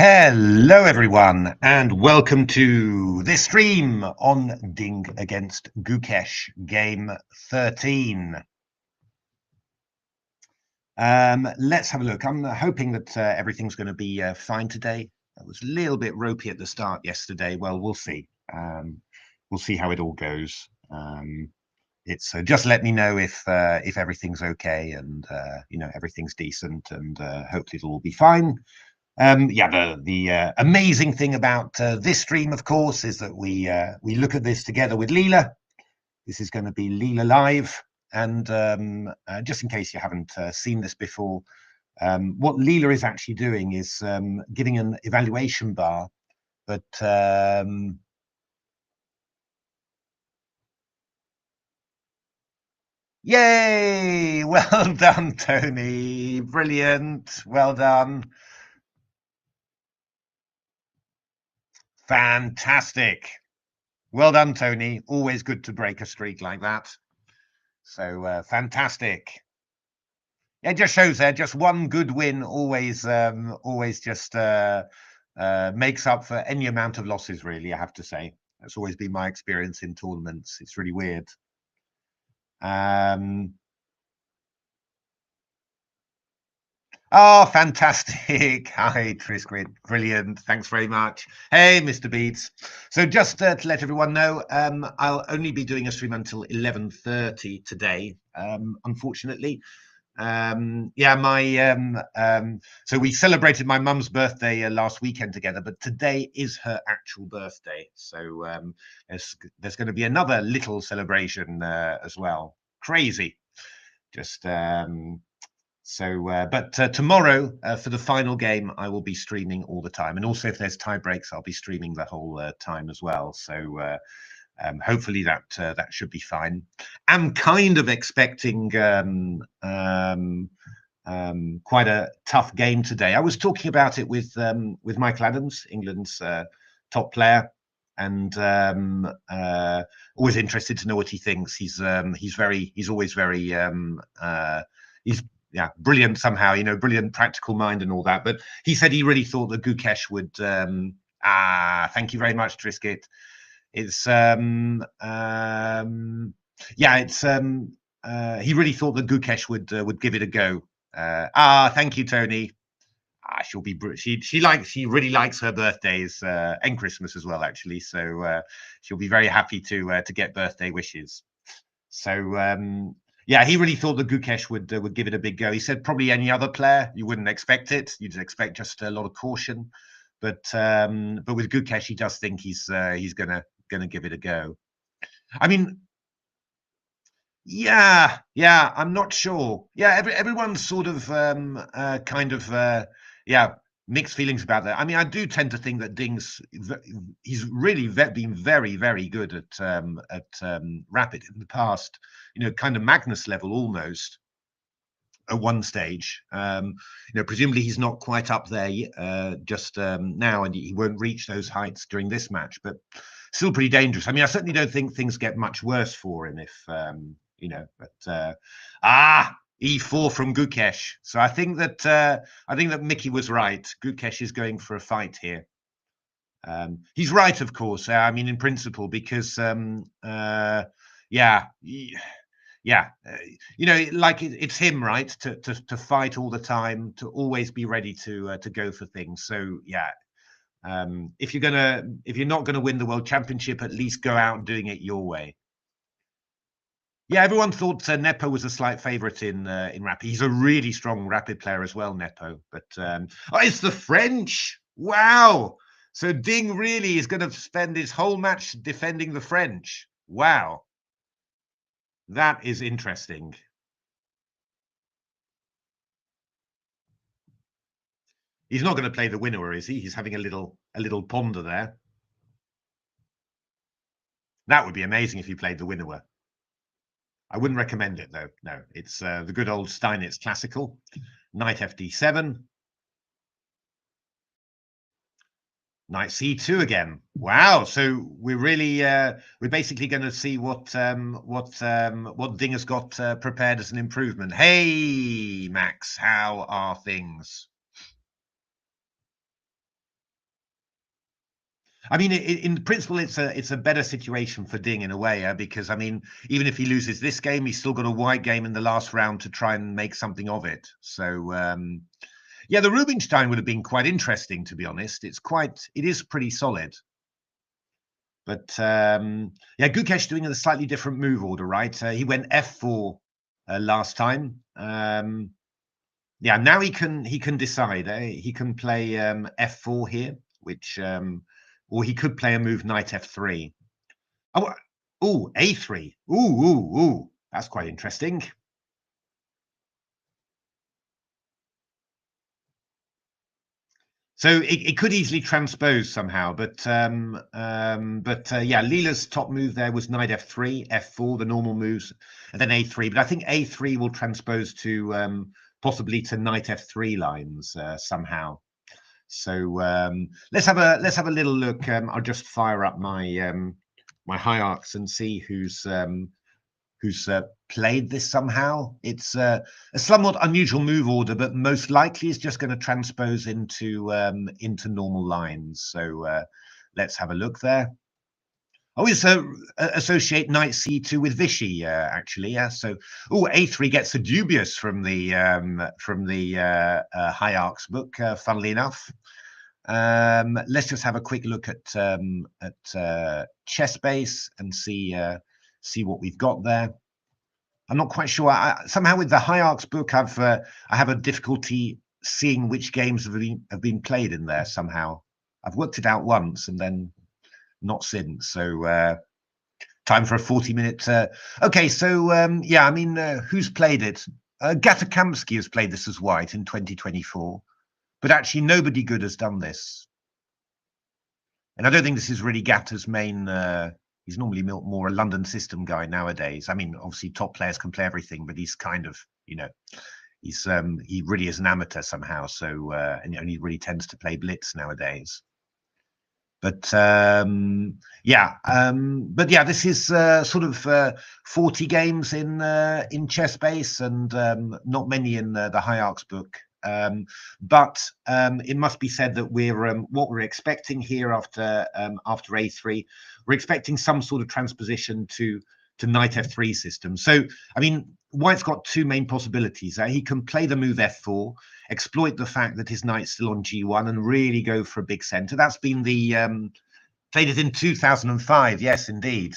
Hello everyone and welcome to this stream on Ding against Gukesh game 13. Let's have a look. I'm hoping that everything's going to be fine today. It was a little bit ropey at the start yesterday. Well, we'll see. We'll see how it all goes. It's just let me know if everything's okay and everything's decent, and hopefully it'll all be fine. The amazing thing about this stream, of course, is that we look at this together with Leela. This is going to be Leela live, and just in case you haven't seen this before, what Leela is actually doing is giving an evaluation bar, but yay! Well done, Tony. Brilliant. Well done. Fantastic. Well done, Tony. Always good to break a streak like that. So fantastic. It just shows there just one good win always just makes up for any amount of losses, really, I have to say. That's always been my experience in tournaments. It's really weird. Oh, fantastic. Hi, Trisquid. Brilliant. Thanks very much. Hey, Mr. Beats. So just to let everyone know, I'll only be doing a stream until 11:30 today, unfortunately. So we celebrated my mum's birthday last weekend together, but today is her actual birthday. So there's going to be another little celebration as well. Crazy. Just tomorrow for the final game, I will be streaming all the time, and also if there's tie breaks, I'll be streaming the whole time as well. So hopefully that should be fine. I'm kind of expecting quite a tough game today. I was talking about it with Michael Adams, England's top player, and always interested to know what he thinks. He's always very brilliant somehow, brilliant practical mind and all that. But he said he really thought that Gukesh would. Thank you very much, Trisket. It's he really thought that Gukesh would give it a go. Thank you, Tony. She'll be she really likes her birthdays and Christmas as well, actually. So she'll be very happy to get birthday wishes. So he really thought that Gukesh would give it a big go. He said probably any other player you wouldn't expect it. You'd expect just a lot of caution, but with Gukesh, he does think he's gonna give it a go. I mean, I'm not sure. Everyone's sort of mixed feelings about that. I mean, I do tend to think that he's really been very, very good at Rapid in the past. Kind of Magnus level almost at one stage. Presumably he's not quite up there just now, and he won't reach those heights during this match, but still pretty dangerous. I mean, I certainly don't think things get much worse for him if E4 from Gukesh. So I think that Mickey was right. Gukesh is going for a fight here. He's right, of course. I mean, in principle, because it's him, right? To fight all the time, to always be ready to go for things. So if you're not gonna win the World Championship, at least go out doing it your way. Yeah, everyone thought Nepo was a slight favourite in Rapid. He's a really strong Rapid player as well, Nepo. But it's the French! Wow! So Ding really is going to spend his whole match defending the French. Wow. That is interesting. He's not going to play the winner, is he? He's having a little ponder there. That would be amazing if he played the winner. I wouldn't recommend it, though. No, it's the good old Steinitz classical. Knight FD7. Knight C2 again. Wow! So we're really we're basically going to see what Ding has got prepared as an improvement. Hey, Max, how are things? I mean, in principle, it's a better situation for Ding in a way, because I mean, even if he loses this game, he's still got a wide game in the last round to try and make something of it. So yeah, the Rubinstein would have been quite interesting, to be honest. It is pretty solid. But yeah, Gukesh doing a slightly different move order, right? He went f4 last time. Yeah, now he can decide. He can play f4 here, which or he could play a move knight f3. Oh, ooh, a3. Ooh, that's quite interesting. So it could easily transpose somehow, but yeah, Leela's top move there was knight f3, f4, the normal moves, and then a3. But I think a3 will transpose to possibly to knight f3 lines somehow. So let's have a little look. I'll just fire up my my hierarchs and see who's played this somehow. It's a somewhat unusual move order, but most likely is just going to transpose into normal lines. So let's have a look there. I always associate knight c2 with Vichy, actually. Yeah. So, oh, a3 gets a dubious from the hierarchs book. Funnily enough. Let's just have a quick look at chess base and see what we've got there. I'm not quite sure. Somehow with the hierarchs book, I have a difficulty seeing which games have been played in there. Somehow, I've worked it out once and then not since. So time for a 40-minute. Okay, so yeah, I mean, who's played it? Gatakamsky has played this as white in 2024. But actually, nobody good has done this. And I don't think this is really Gata's main. He's normally more a London system guy nowadays. I mean, obviously, top players can play everything, but he's kind of, he's he really is an amateur somehow. So and he really tends to play blitz nowadays. But yeah, this is sort of 40 games in chess base and not many in the hierarchs book. But it must be said that what we're expecting here after a3, we're expecting some sort of transposition to knight f3 system. So I mean, white's got two main possibilities. He can play the move f4, exploit the fact that his knight's still on g1, and really go for a big center. That's been the played it in 2005. Yes, indeed.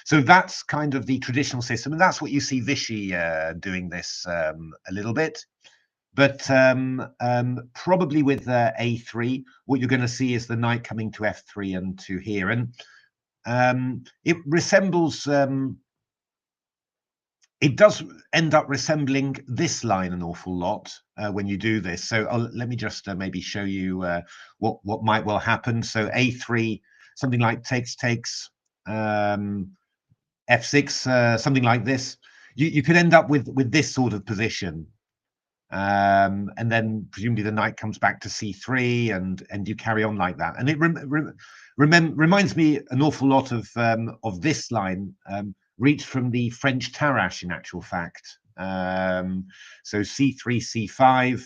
So that's kind of the traditional system, and that's what you see Vichy doing this a little bit. But probably with a3, what you're going to see is the knight coming to f3 and to here, and it resembles. It does end up resembling this line an awful lot when you do this. So let me just maybe show you what might well happen. So a3, something like takes. F6, something like this, you could end up with this sort of position, and then presumably the knight comes back to c3, and you carry on like that. And it reminds me an awful lot of this line, reached from the French Tarrasch, in actual fact. So c3, c5.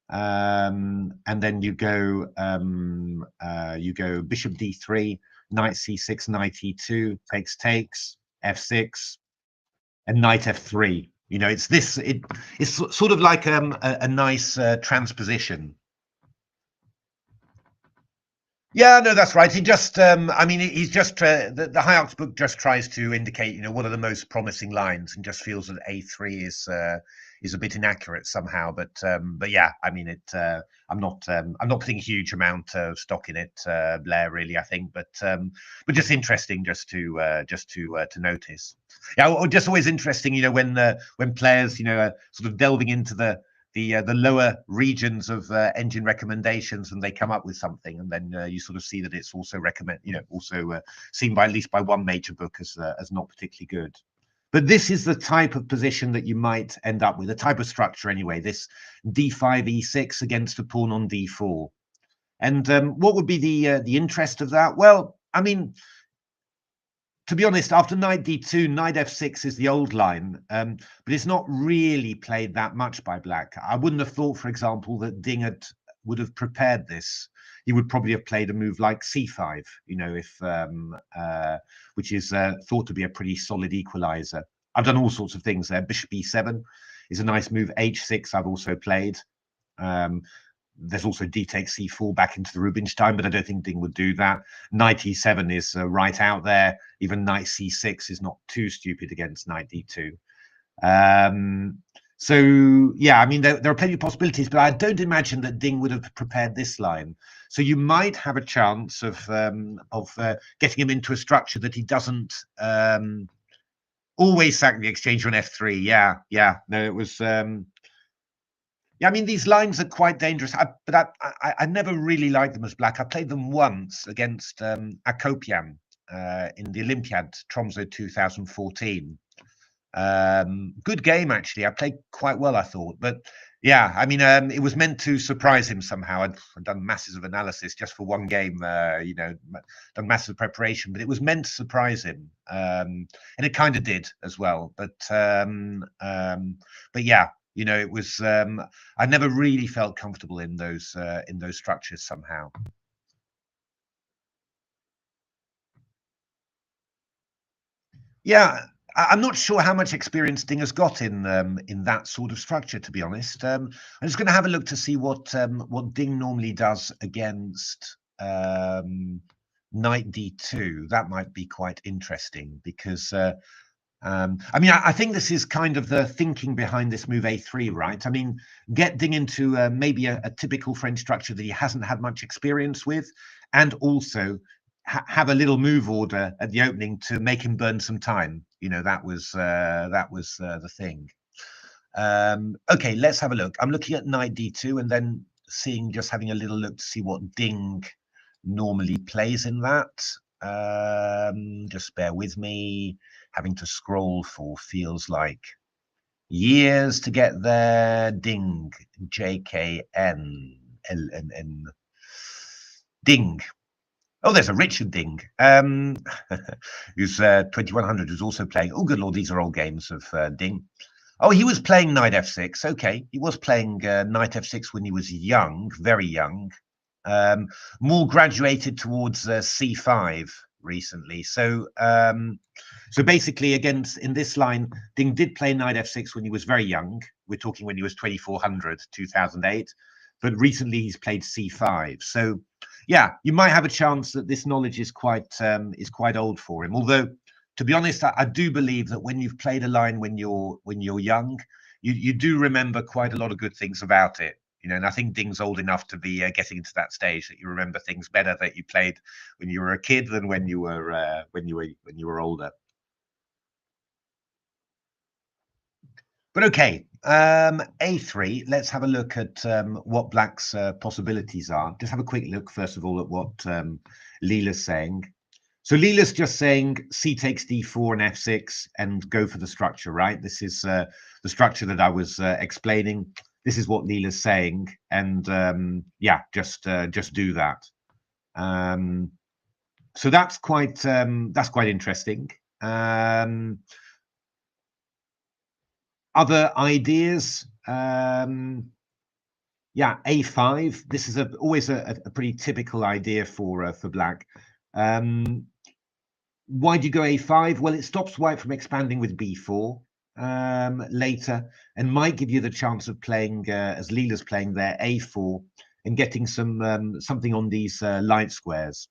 And then you go bishop d3, knight c6, knight e2, takes, f6, and knight f3. It's sort of like a nice transposition. Yeah, no, that's right. He just, I mean, he's just the hierarchs book just tries to indicate, what are the most promising lines, and just feels that a3 is a bit inaccurate somehow. But yeah, I mean, I'm not putting a huge amount of stock in it, Blair. Really, I think, but just interesting, just to notice. Yeah, just always interesting, when players, sort of delving into the lower regions of engine recommendations, and they come up with something, and then you sort of see that it's also seen by at least by one major book as not particularly good. But this is the type of position that you might end up with, a type of structure anyway, this d5 e6 against a pawn on d4. And what would be the interest of that? Well, I mean, to be honest, after knight d2, knight f6 is the old line, but it's not really played that much by black. I wouldn't have thought, for example, that Ding had would have prepared this, he would probably have played a move like c5, you know, if which is thought to be a pretty solid equalizer. I've done all sorts of things there. Bishop e7 is a nice move. h6 I've also played. There's also d takes c4 back into the Rubinstein, but I don't think Ding would do that. Knight e7 is right out there. Even knight c6 is not too stupid against knight d2. So yeah, I mean, there are plenty of possibilities, but I don't imagine that Ding would have prepared this line. So you might have a chance of getting him into a structure that he doesn't always sack the exchange on f3. Yeah. No, it was. Yeah, I mean, these lines are quite dangerous, but I never really liked them as black. I played them once against Akopian in the Olympiad Tromsø 2014. Good game, actually. I played quite well, I thought. But yeah, I mean, it was meant to surprise him somehow. I'd done masses of analysis just for one game, you know, done massive preparation, but it was meant to surprise him. And it kind of did as well. But yeah, you know, it was, I never really felt comfortable in those structures somehow. Yeah, I'm not sure how much experience Ding has got in that sort of structure, to be honest. I'm just going to have a look to see what Ding normally does against knight d2. That might be quite interesting because I mean, I think this is kind of the thinking behind this move a3, right? I mean, get Ding into maybe a typical French structure that he hasn't had much experience with, and also have a little move order at the opening to make him burn some time. You know, that was the thing. Okay, let's have a look. I'm looking at knight d2 and then having a little look to see what Ding normally plays in that. Just bear with me. Having to scroll for feels like years to get there. Ding, JKN, LNN. Ding. Oh, there's a Richard Ding, who's 2100, who's also playing. Oh, good Lord, these are old games of Ding. Oh, he was playing knight f6. Okay, he was playing knight f6 when he was young, very young. More graduated towards c5 recently. So basically, again, in this line, Ding did play knight f6 when he was very young. We're talking when he was 2400, 2008. But recently, he's played c5. So yeah, you might have a chance that this knowledge is quite old for him. Although, to be honest, I do believe that when you've played a line when you're young, you do remember quite a lot of good things about it. You know, and I think Ding's old enough to be getting into that stage that you remember things better that you played when you were a kid than when you were older. But okay, a3. Let's have a look at what Black's possibilities are. Just have a quick look first of all at what Leela's saying. So Leela's just saying c takes d4 and f6 and go for the structure, right? This is the structure that I was explaining. This is what Leela's saying, and yeah, just do that. So that's quite interesting. Other ideas? Yeah, a5. This is always a pretty typical idea for Black. Why do you go a5? Well, it stops white from expanding with b4 later, and might give you the chance of playing, as Leela's playing there, a4 and getting something on these light squares.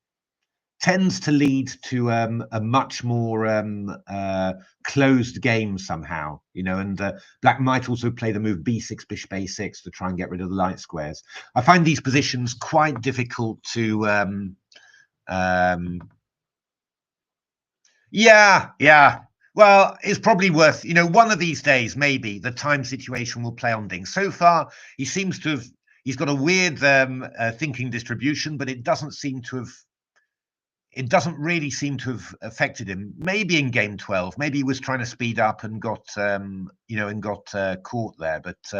Tends to lead to a much more closed game somehow, you know, and Black might also play the move b6, bishop a6 to try and get rid of the light squares. I find these positions quite difficult to yeah. Well, it's probably worth, you know, one of these days, maybe the time situation will play on Ding. So far, he seems to have, he's got a weird thinking distribution, but it doesn't really seem to have affected him. Maybe in game 12, maybe he was trying to speed up and got, you know, and got caught there. But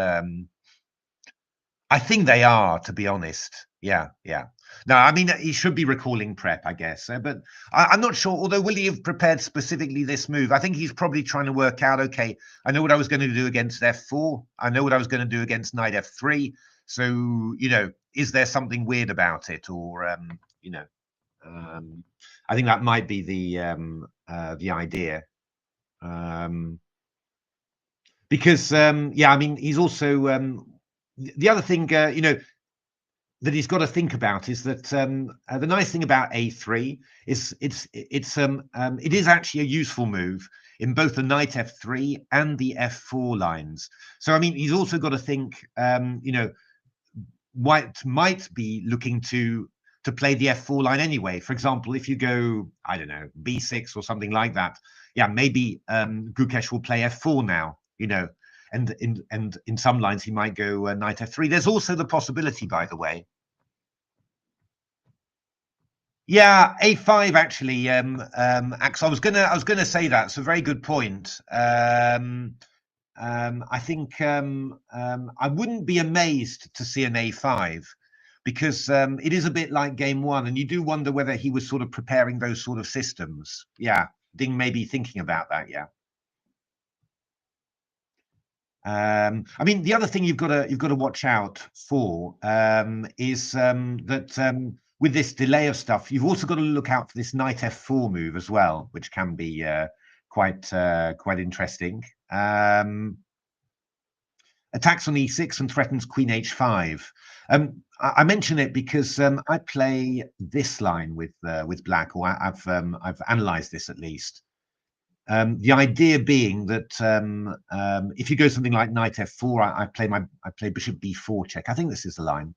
I think they are, to be honest. Yeah. No, I mean, he should be recalling prep, I guess. But I'm not sure, although will he have prepared specifically this move? I think he's probably trying to work out, okay, I know what I was going to do against f4. I know what I was going to do against knight f3. So, you know, is there something weird about it, or you know, I think that might be the idea. Because yeah, I mean, he's also the other thing, you know, that he's got to think about is that the nice thing about a3 is it is actually a useful move in both the knight f3 and the f4 lines. So I mean, he's also got to think, you know, White might be looking to play the f4 line anyway. For example, if you go, I don't know, b6 or something like that, yeah, maybe Gukesh will play f4 now, you know, and in some lines he might go knight f3. There's also the possibility, by the way. Yeah, a5 actually. Ax, I was gonna say that. It's a very good point. I think I wouldn't be amazed to see an a5 because it is a bit like game one, and you do wonder whether he was sort of preparing those sort of systems. Yeah, Ding may be thinking about that. Yeah. I mean, the other thing you've got to watch out for is that with this delay of stuff, you've also got to look out for this knight f4 move as well, which can be quite interesting. Attacks on e6 and threatens queen h5. I mention it because I play this line with black, or I've analysed this at least. The idea being that if you go something like knight f4, I play bishop b4 check. I think this is the line.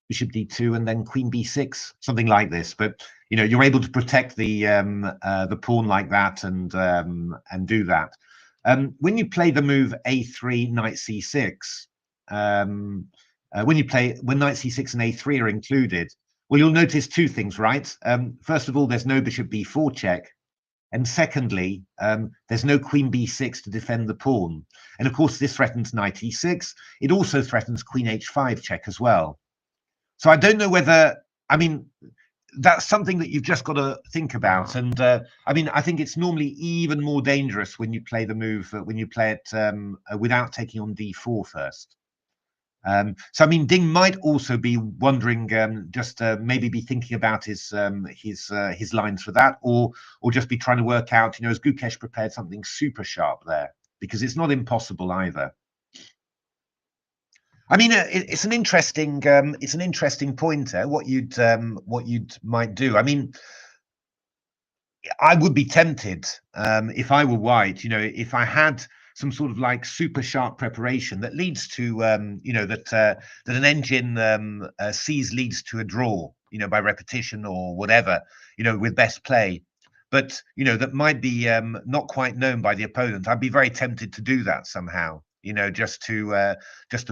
Bishop d2 and then queen b6, something like this. But you know, you're able to protect the pawn like that and do that. When you play the move a3 knight c6, when knight c6 and a3 are included, well, you'll notice two things, right? First of all, there's no bishop b4 check. And secondly, there's no queen b6 to defend the pawn. And of course, this threatens knight e6. It also threatens queen h5 check as well. So I don't know whether, I mean, that's something that you've just got to think about. And I mean, I think it's normally even more dangerous when you play the move, when you play it without taking on d4 first. So I mean, Ding might also be wondering, just maybe be thinking about his lines for that, or just be trying to work out, you know, has Gukesh prepared something super sharp there? Because it's not impossible either. I mean, it's an interesting pointer. What you'd might do. I mean, I would be tempted if I were White. You know, if I had some sort of like super sharp preparation that leads to, you know, that an engine sees leads to a draw, you know, by repetition or whatever, you know, with best play. But you know, that might be not quite known by the opponent. I'd be very tempted to do that somehow. You know, just to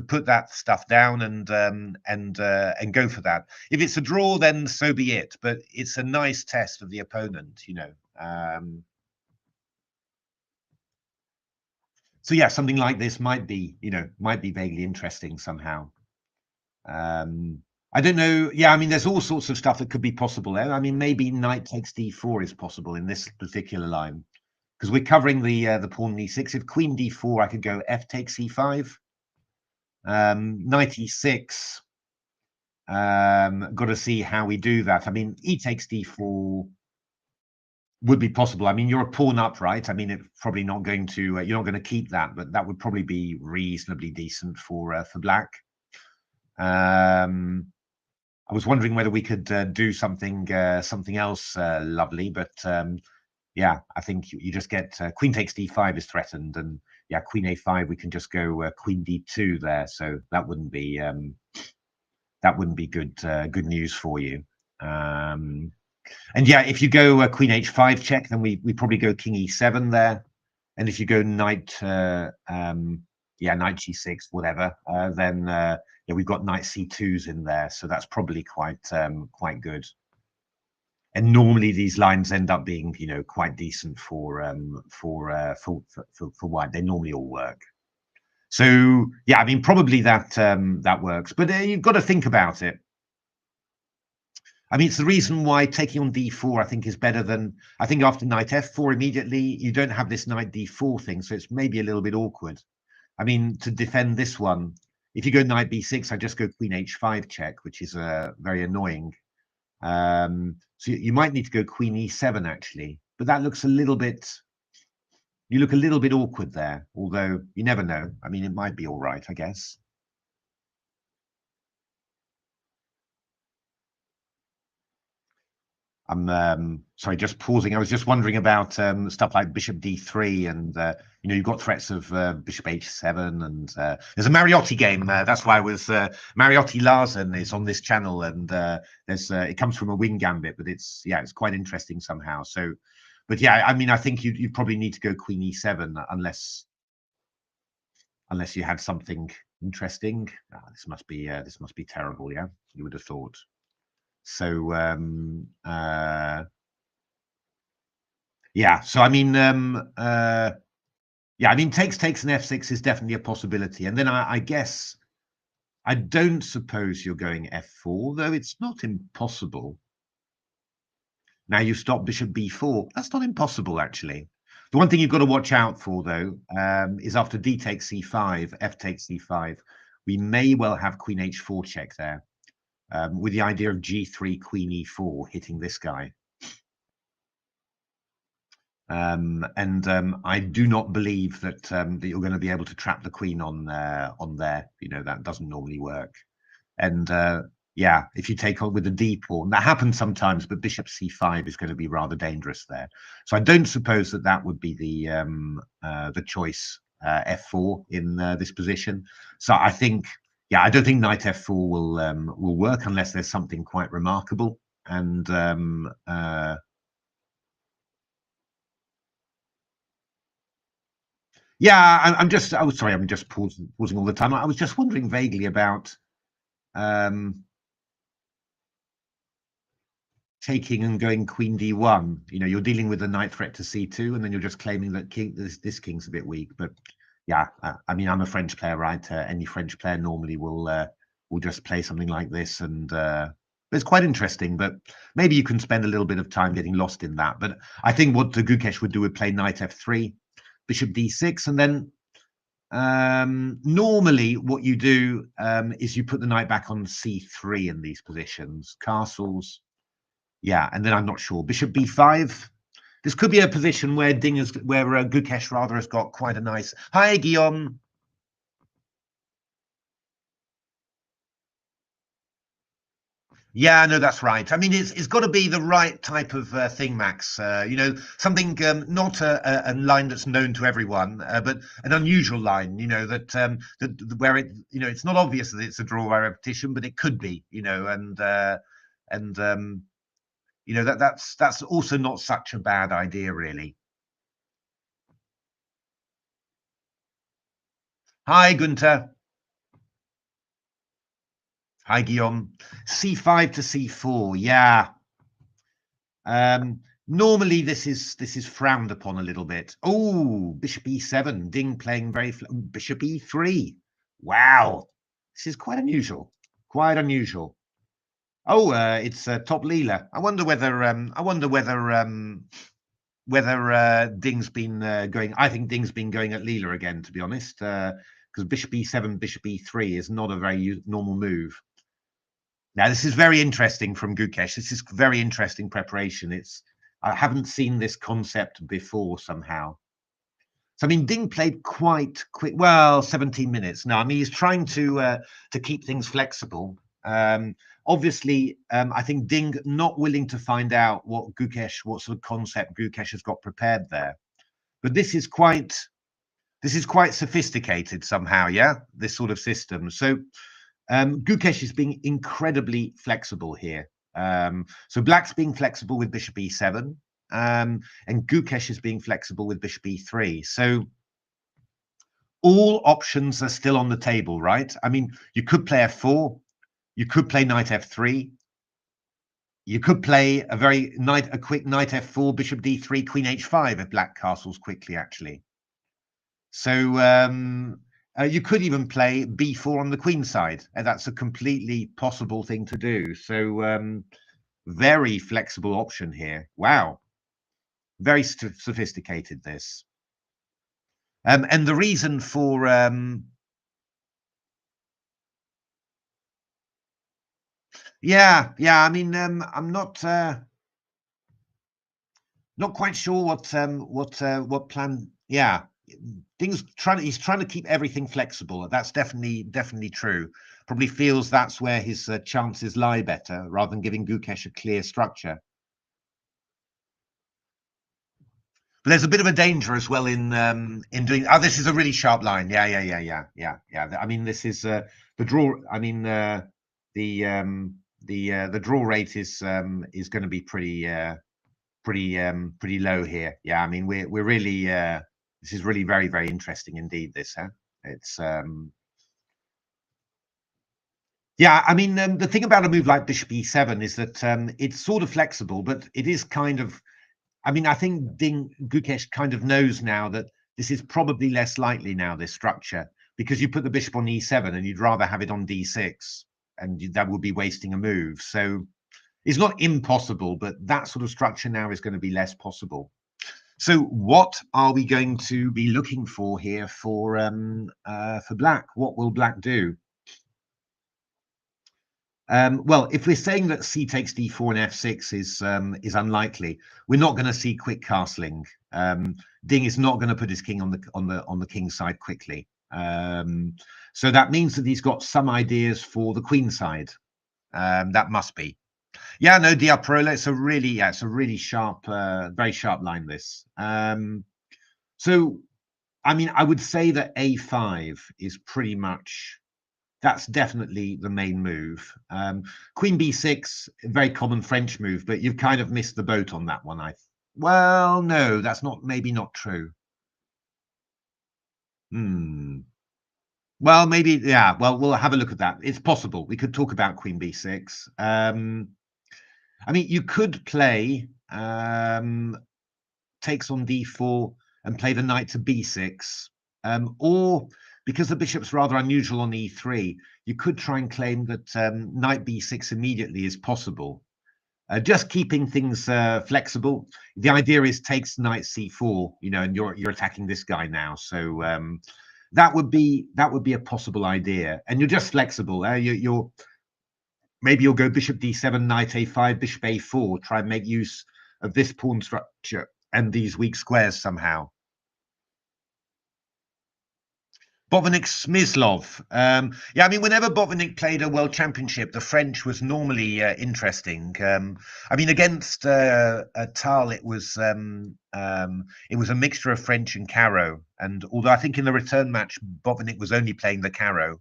put that stuff down and go for that. If it's a draw, then so be it. But it's a nice test of the opponent, you know. So yeah, something like this might be, you know, might be vaguely interesting somehow. I don't know. Yeah, I mean, there's all sorts of stuff that could be possible there. I mean, maybe knight takes d4 is possible in this particular line, because we're covering the pawn on e6. If queen d4, I could go f takes e5, knight e6. Got to see how we do that. I mean, e takes d4 would be possible. I mean, you're a pawn up, right? I mean, it's probably not going to you're not going to keep that, but that would probably be reasonably decent for black. I was wondering whether we could do something else lovely, but yeah, I think you just get queen takes d5 is threatened, and yeah, queen a5 we can just go queen d2 there, so that wouldn't be good news for you. And yeah, if you go queen h5 check, then we probably go king e7 there, and if you go knight yeah, knight g6 whatever, then yeah, we've got knight c2s in there, so that's probably quite good. And normally these lines end up being, you know, quite decent for White. They normally all work. So yeah, I mean, probably that works, but you've got to think about it. I mean, it's the reason why taking on d4, I think, is better than, I think after knight f4 immediately, you don't have this knight d4 thing, so it's maybe a little bit awkward. I mean, to defend this one, if you go knight b6, I just go queen h5 check, which is very annoying. So you might need to go queen e7 actually, but that looks a little bit. You look a little bit awkward there, although you never know. I mean, it might be all right, I guess. I'm sorry, just pausing. I was just wondering about stuff like bishop d3, and you know, you've got threats of bishop h7, and there's a Mariotti game. That's why I was Mariotti Larsen is on this channel, and there's it comes from a wing gambit, but it's it's quite interesting somehow. So, but yeah, I mean, I think you probably need to go queen e7 unless you had something interesting. This must be terrible. Yeah, you would have thought. So yeah, so I mean, yeah, I mean, takes and f6 is definitely a possibility. And then I guess I don't suppose you're going f4, though it's not impossible. Now you stop bishop b4. That's not impossible, actually. The one thing you've got to watch out for, though, is after d takes c5, f takes c5, we may well have queen h4 check there, with the idea of g3, queen e4 hitting this guy. I do not believe that that you're going to be able to trap the queen on there. You know, that doesn't normally work. And yeah, if you take on with the d pawn, that happens sometimes, but bishop c5 is going to be rather dangerous there. So I don't suppose that would be the choice, f4 in this position. So I think, yeah, I don't think knight f4 will work unless there's something quite remarkable. And yeah, I'm just. Oh, sorry, I'm just pausing all the time. I was just wondering vaguely about taking and going queen d1. You know, you're dealing with a knight threat to c2, and then you're just claiming that this king's a bit weak. But yeah, I mean, I'm a French player, right? Any French player normally will just play something like this, and it's quite interesting. But maybe you can spend a little bit of time getting lost in that. But I think what the Gukesh would do would play knight f3, bishop d6, and then normally what you do is you put the knight back on c3 in these positions, castles. Yeah, and then I'm not sure. Bishop b5. This could be a position where Gukesh rather has got quite a nice. Hi, Guillaume. Yeah, no, that's right. I mean, it's got to be the right type of thing, Max. You know, something not a line that's known to everyone, but an unusual line. You know that where it's not obvious that it's a draw by repetition, but it could be. You know, and you know that's also not such a bad idea, really. Hi, Gunter. Hi, Guillaume. C5 to c4. Yeah. Normally this is frowned upon a little bit. Oh, bishop e7. Ding playing very bishop e3. Wow, this is quite unusual. Quite unusual. Oh, it's top Leela. I wonder whether Ding's been going. I think Ding's been going at Leela again, to be honest, because bishop e7, bishop e3 is not a very normal move. Now, this is very interesting from Gukesh. This is very interesting preparation. I haven't seen this concept before somehow. So, I mean, Ding played quite quick. Well, 17 minutes. No, I mean, he's trying to keep things flexible. Obviously, I think Ding not willing to find out what sort of concept Gukesh has got prepared there. But this is quite sophisticated somehow. Yeah, this sort of system. So Gukesh is being incredibly flexible here. So Black's being flexible with bishop e7, and Gukesh is being flexible with bishop e3. So all options are still on the table, right? I mean, you could play f4, you could play knight f3, you could play a quick knight f4, bishop d3, queen h5 if Black castles quickly, actually. So you could even play b4 on the queen side, and that's a completely possible thing to do. So very flexible option here. Wow, very sophisticated this. And the reason for Yeah, yeah. I mean, I'm not quite sure what plan. Yeah, he's trying to keep everything flexible. That's definitely true. Probably feels that's where his chances lie better, rather than giving Gukesh a clear structure. But there's a bit of a danger as well in doing. Oh, this is a really sharp line. Yeah. I mean, this is the draw. I mean, the draw rate is going to be pretty low here. Yeah, I mean, we're really this is really very interesting indeed. This, huh? It's yeah. I mean, the thing about a move like Bishop E7 is that it's sort of flexible, but it is kind of. I mean, I think Gukesh kind of knows now that this is probably less likely now, this structure, because you put the bishop on E7 and you'd rather have it on D6, and that would be wasting a move. So it's not impossible, but that sort of structure now is going to be less possible. So what are we going to be looking for here for black? What will black do? Well, if we're saying that c takes d4 and f6 is unlikely, we're not going to see quick castling. Ding is not going to put his king on the king side quickly. So that means that he's got some ideas for the queen side. That must be. Yeah, no, Diaprola. It's a really sharp, very sharp line. This. So, I mean, I would say that a5 is pretty much. That's definitely the main move. Queen b6, very common French move, but you've kind of missed the boat on that one. Well, no, that's maybe not true. Well, maybe, yeah. Well, we'll have a look at that. It's possible. We could talk about Queen b6. I mean, you could play takes on d4 and play the knight to b6, or because the bishop's rather unusual on e3, you could try and claim that knight b6 immediately is possible. Just keeping things flexible. The idea is takes knight c4, and you're attacking this guy now. So that would be a possible idea, and you're just flexible. Maybe you'll go bishop d7, knight a5, bishop a4. Try and make use of this pawn structure and these weak squares somehow. Botvinnik Smyslov. Yeah, I mean, whenever Botvinnik played a World Championship, the French was normally interesting. I mean, against Tal, it was a mixture of French and Caro. And although I think in the return match, Botvinnik was only playing the Caro.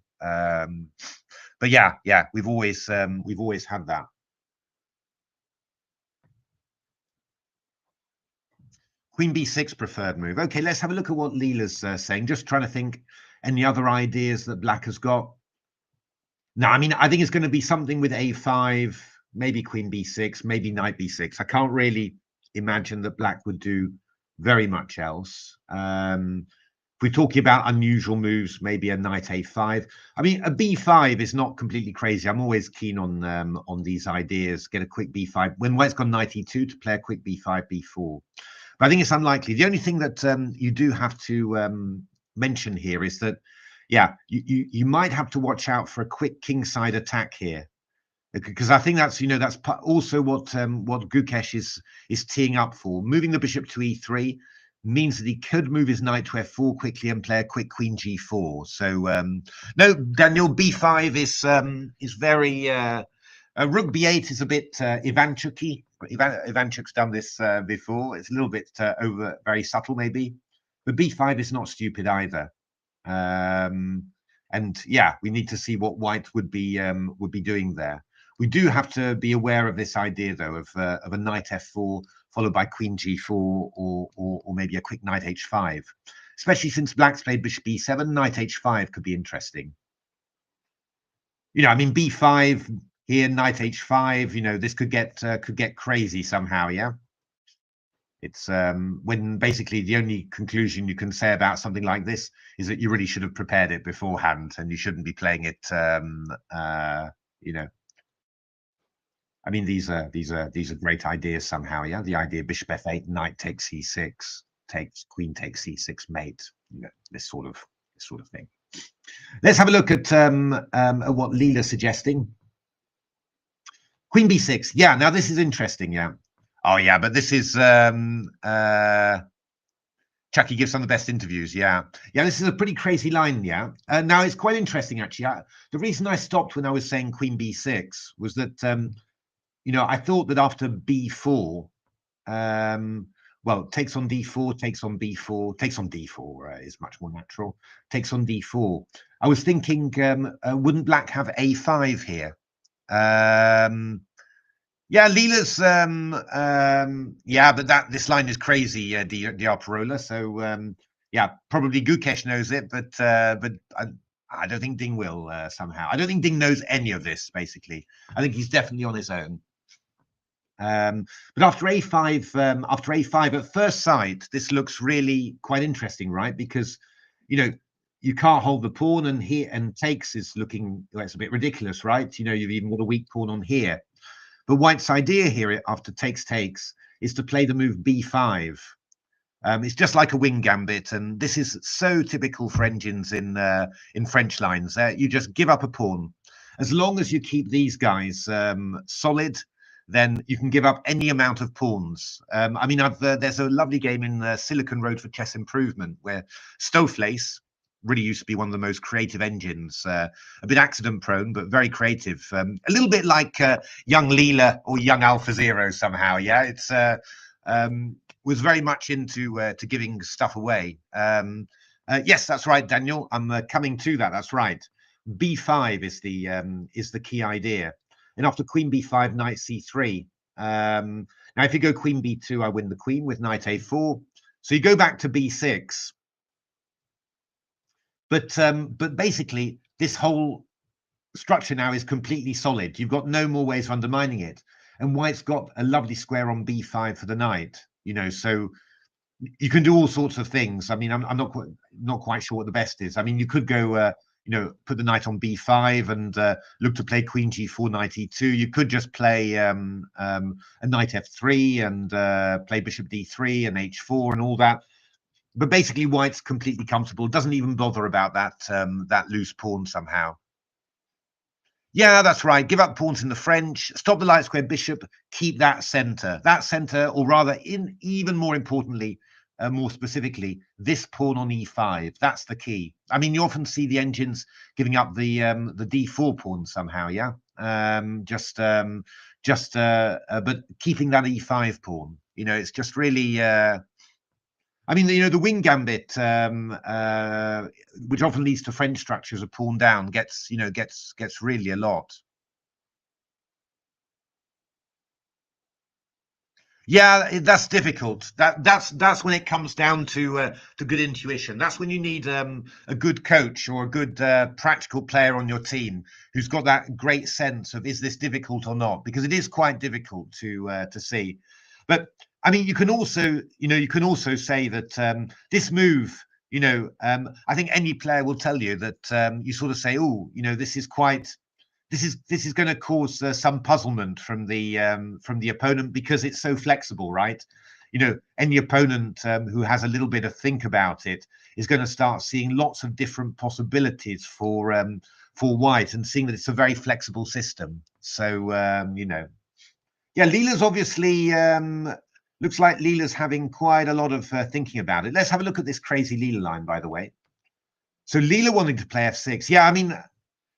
But yeah, we've always had that. Queen b6 preferred move. Okay, let's have a look at what Leela's saying. Just trying to think any other ideas that black has got. No, I mean, I think it's going to be something with a5, maybe queen b6, maybe knight b6. I can't really imagine that black would do very much else. If we're talking about unusual moves, maybe a knight a5. I mean, a b5 is not completely crazy. I'm always keen on these ideas. Get a quick b5. When white's got knight e2, to play a quick b5, b4. But I think it's unlikely. The only thing that you do have to mention here is that, yeah, you might have to watch out for a quick kingside attack here, because I think that's that's also what Gukesh is teeing up for. Moving the bishop to e3 means that he could move his knight to f4 quickly and play a quick queen g4. So no, Daniel, b5 is very rook b8 is a bit Ivanchuk-y. Ivanchuk's done this before. It's a little bit very subtle maybe, but b5 is not stupid either. And yeah, we need to see what white would be doing there. We do have to be aware of this idea though of a knight f4 followed by queen g4 or maybe a quick knight h5, especially since black's played bishop b7. Knight h5 could be interesting. I mean, b5 here, knight h5. This could get crazy somehow. Yeah. It's when basically the only conclusion you can say about something like this is that you really should have prepared it beforehand and you shouldn't be playing it. I mean, these are great ideas somehow. Yeah, the idea bishop f8, knight takes e6, queen takes c6 mate. This sort of thing. Let's have a look at what Leela's suggesting. Queen b6. Yeah, now this is interesting. Yeah. Oh yeah, but this is Chucky gives some of the best interviews. Yeah, yeah. This is a pretty crazy line. Yeah. Now it's quite interesting actually. The reason I stopped when I was saying Queen b6 was that you know, I thought that after b4, well, takes on d4, takes on b4, takes on d4 is much more natural. Takes on d4. I was thinking, wouldn't black have a5 here? Yeah, Leela's yeah, but this line is crazy, Diaparola. So yeah, probably Gukesh knows it, but I don't think Ding will somehow. I don't think Ding knows any of this. Basically, I think he's definitely on his own. But after a5, at first sight, this looks really quite interesting, right? Because you know you can't hold the pawn, and here and takes is looking, well, it's a bit ridiculous, right? You know, you've even got a weak pawn on here. But White's idea here after takes is to play the move b5. It's just like a wing gambit, and this is so typical for engines in French lines. You just give up a pawn. As long as you keep these guys solid, then you can give up any amount of pawns. I mean, there's a lovely game in Silicon Road for Chess Improvement where Stoflace really used to be one of the most creative engines, a bit accident prone, but very creative. A little bit like young Leela or young AlphaZero somehow. Yeah, it's was very much into to giving stuff away. Yes, that's right, Daniel. I'm coming to that. That's right. b5 is the key idea. And after queen b5, knight c3. Now, if you go queen b2, I win the queen with knight a4. So you go back to b6. But basically, this whole structure now is completely solid. You've got no more ways of undermining it. And White's got a lovely square on b5 for the knight. You know, so you can do all sorts of things. I mean, I'm not quite sure what the best is. I mean, you could go, you know, put the knight on b5 and look to play queen g4, knight e2. You could just play a knight f3 and play bishop d3 and h4 and all that. But basically, White's completely comfortable. Doesn't even bother about that loose pawn somehow. Yeah, that's right. Give up pawns in the French. Stop the light square bishop. Keep that center. That center, or rather, even more importantly, more specifically, this pawn on e5. That's the key. I mean, you often see the engines giving up the d4 pawn somehow. Yeah, but keeping that e5 pawn. You know, it's just really. I mean, you know, the wing gambit, which often leads to French structures of pawn down, gets really a lot. Yeah, that's difficult. That's when it comes down to good intuition. That's when you need a good coach or a good practical player on your team who's got that great sense of, is this difficult or not? Because it is quite difficult to see. But I mean, you can also say that this move, I think any player will tell you that you sort of say, oh, you know, this is going to cause some puzzlement from the opponent because it's so flexible, right? You know, any opponent who has a little bit of think about it is going to start seeing lots of different possibilities for White and seeing that it's a very flexible system. So yeah, Leela's obviously looks like Leela's having quite a lot of thinking about it. Let's have a look at this crazy Leela line, by the way. So Leela wanting to play f6. Yeah, I mean,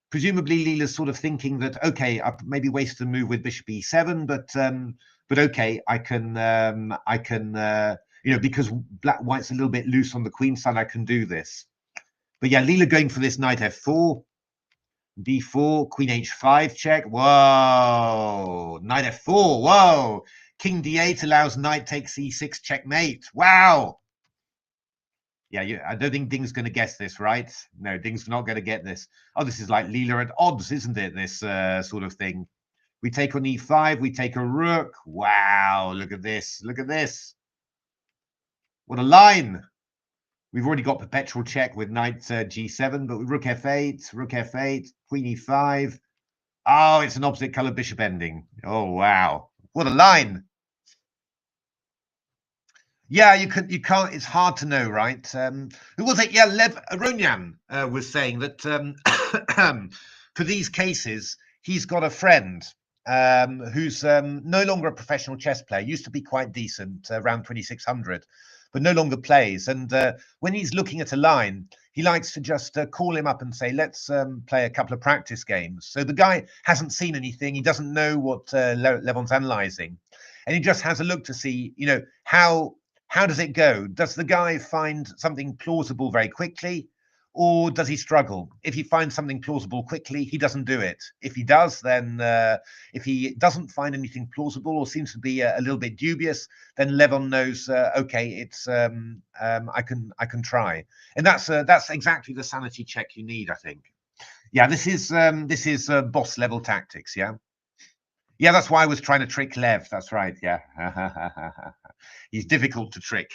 presumably Leela's sort of thinking that, okay, I maybe wasted a move with bishop e7, but okay, I can because White's a little bit loose on the queen side, I can do this. But yeah, Leela going for this knight f4, d4, queen h5 check. Whoa, knight f4. Whoa, king d8 allows knight takes e6 checkmate. Wow. Yeah, I don't think Ding's going to guess this, right? No, Ding's not going to get this. Oh, this is like Leela at odds, isn't it? This sort of thing. We take on e5, we take a rook. Wow, look at this. Look at this. What a line. We've already got perpetual check with knight g7, but with rook f8, queen e5. Oh, it's an opposite color bishop ending. Oh, wow. What a line. Yeah, you can't. It's hard to know, right? Who was it? Yeah, Lev Aronyan was saying that for these cases, he's got a friend. who's no longer a professional chess player, used to be quite decent, around 2600, but no longer plays. And when he's looking at a line, he likes to just call him up and say, let's play a couple of practice games. So the guy hasn't seen anything. He doesn't know what Levon's analysing. And he just has a look to see, you know, how does it go? Does the guy find something plausible very quickly? Or does he struggle? If he finds something plausible quickly, he doesn't do it. If he does, then if he doesn't find anything plausible or seems to be a little bit dubious, then Levon knows, okay, it's I can try, and that's exactly the sanity check you need, I think. Yeah, this is boss level tactics. Yeah, yeah, that's why I was trying to trick Lev. That's right. Yeah, he's difficult to trick.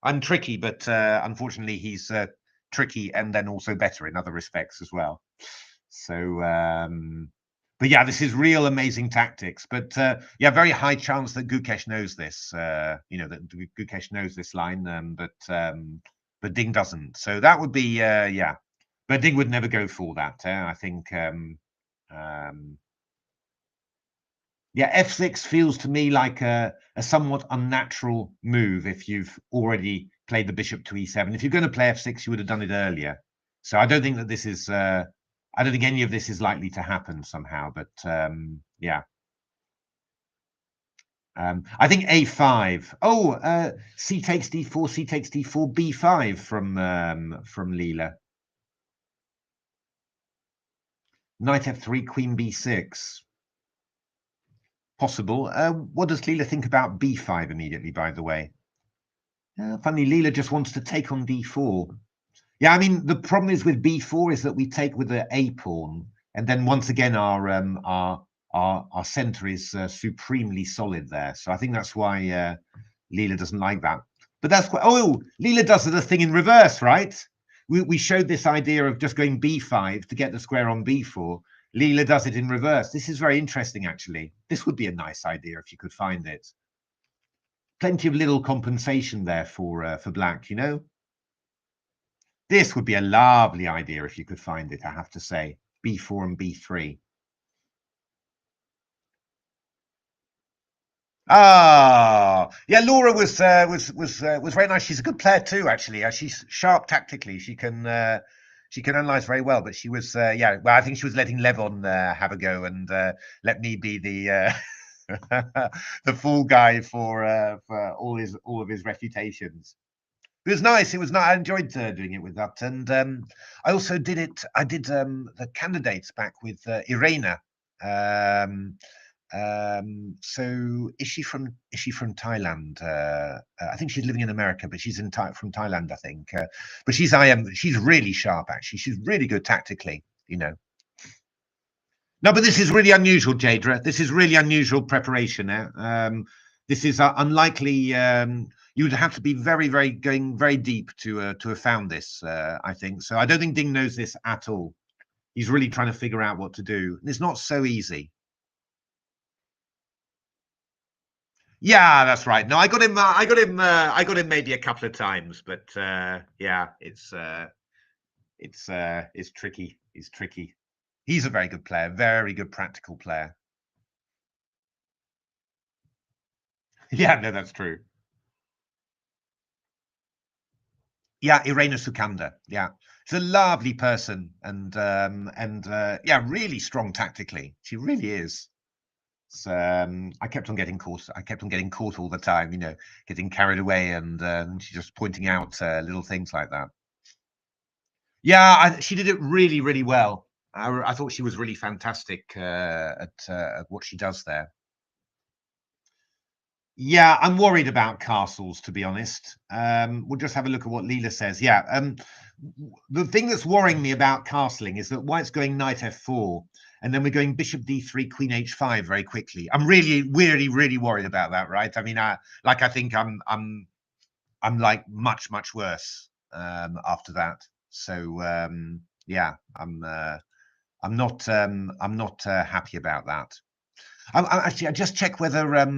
I'm tricky, but unfortunately, he's tricky and then also better in other respects as well. So, but yeah, this is real amazing tactics. But yeah, very high chance that Gukesh knows this. You know, that Gukesh knows this line, but Ding doesn't. So that would be yeah, but Ding would never go for that. I think. Yeah, f6 feels to me like a somewhat unnatural move if you've already played the bishop to e7. If you're going to play f6, you would have done it earlier. So I don't think that this is, I don't think any of this is likely to happen somehow, but yeah. I think a5. Oh, c takes d4, c takes d4, b5 from Leela. Knight f3, queen b6. Possible. What does Leela think about b5 immediately, by the way? Funny, Leela just wants to take on d4. Yeah, I mean, the problem is with b4 is that we take with the a pawn, and then once again our center is supremely solid there. So I think that's why Leela doesn't like that. But that's quite. Oh, Leela does the thing in reverse, right? We showed this idea of just going b5 to get the square on b4. Leela does it in reverse. This is very interesting, actually. This would be a nice idea if you could find it. Plenty of little compensation there for black, you know. This would be a lovely idea if you could find it, I have to say. b4 and b3. Ah, yeah. Laura was very nice. She's a good player too, actually. She's sharp tactically. She can analyze very well. But she was yeah. Well, I think she was letting Levon have a go and let me be the the fool guy for all of his refutations. It was nice. It was nice. I enjoyed doing it with that, and I also did it. I did the candidates back with Irena. So is she from Thailand? I think she's living in America, but she's from Thailand, I think. But she's really sharp, actually. She's really good tactically, you know. No, but this is really unusual, Jadra. This is really unusual preparation. This is unlikely. You would have to be going very deep to have found this. I think so. I don't think Ding knows this at all. He's really trying to figure out what to do, and it's not so easy. Yeah, that's right. No, I got him. I got him maybe a couple of times, but yeah, it's tricky. It's tricky. He's a very good player, very good practical player. Yeah, no, that's true. Yeah, Irena Sukanda. Yeah, she's a lovely person, and yeah, really strong tactically. She really is. So I kept on getting caught. I kept on getting caught all the time. You know, getting carried away, and she's just pointing out little things like that. Yeah, she did it really, really well. I thought she was really fantastic at what she does there. Yeah, I'm worried about castles, to be honest. We'll just have a look at what Leela says. Yeah, the thing that's worrying me about castling is that White's going knight f4, and then we're going bishop d3, queen h5 very quickly. I'm really, really, really worried about that. Right? I mean, I think I'm like much worse after that. So yeah, I'm not happy about that. Actually, I just check whether I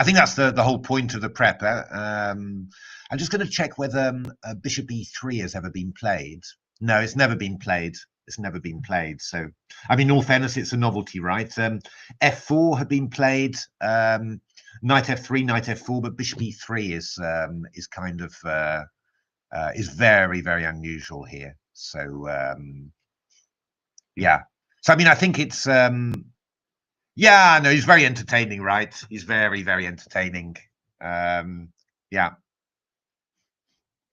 think that's the whole point of the prep. I'm just going to check whether bishop e3 has ever been played. No, it's never been played. been played. So, I mean, in all fairness, it's a novelty, right? F4 had been played, knight F3, knight F4, but bishop E3 is kind of is very, very unusual here. So yeah. So I mean, I think it's yeah, no, he's very entertaining, right? He's very, very entertaining. Yeah.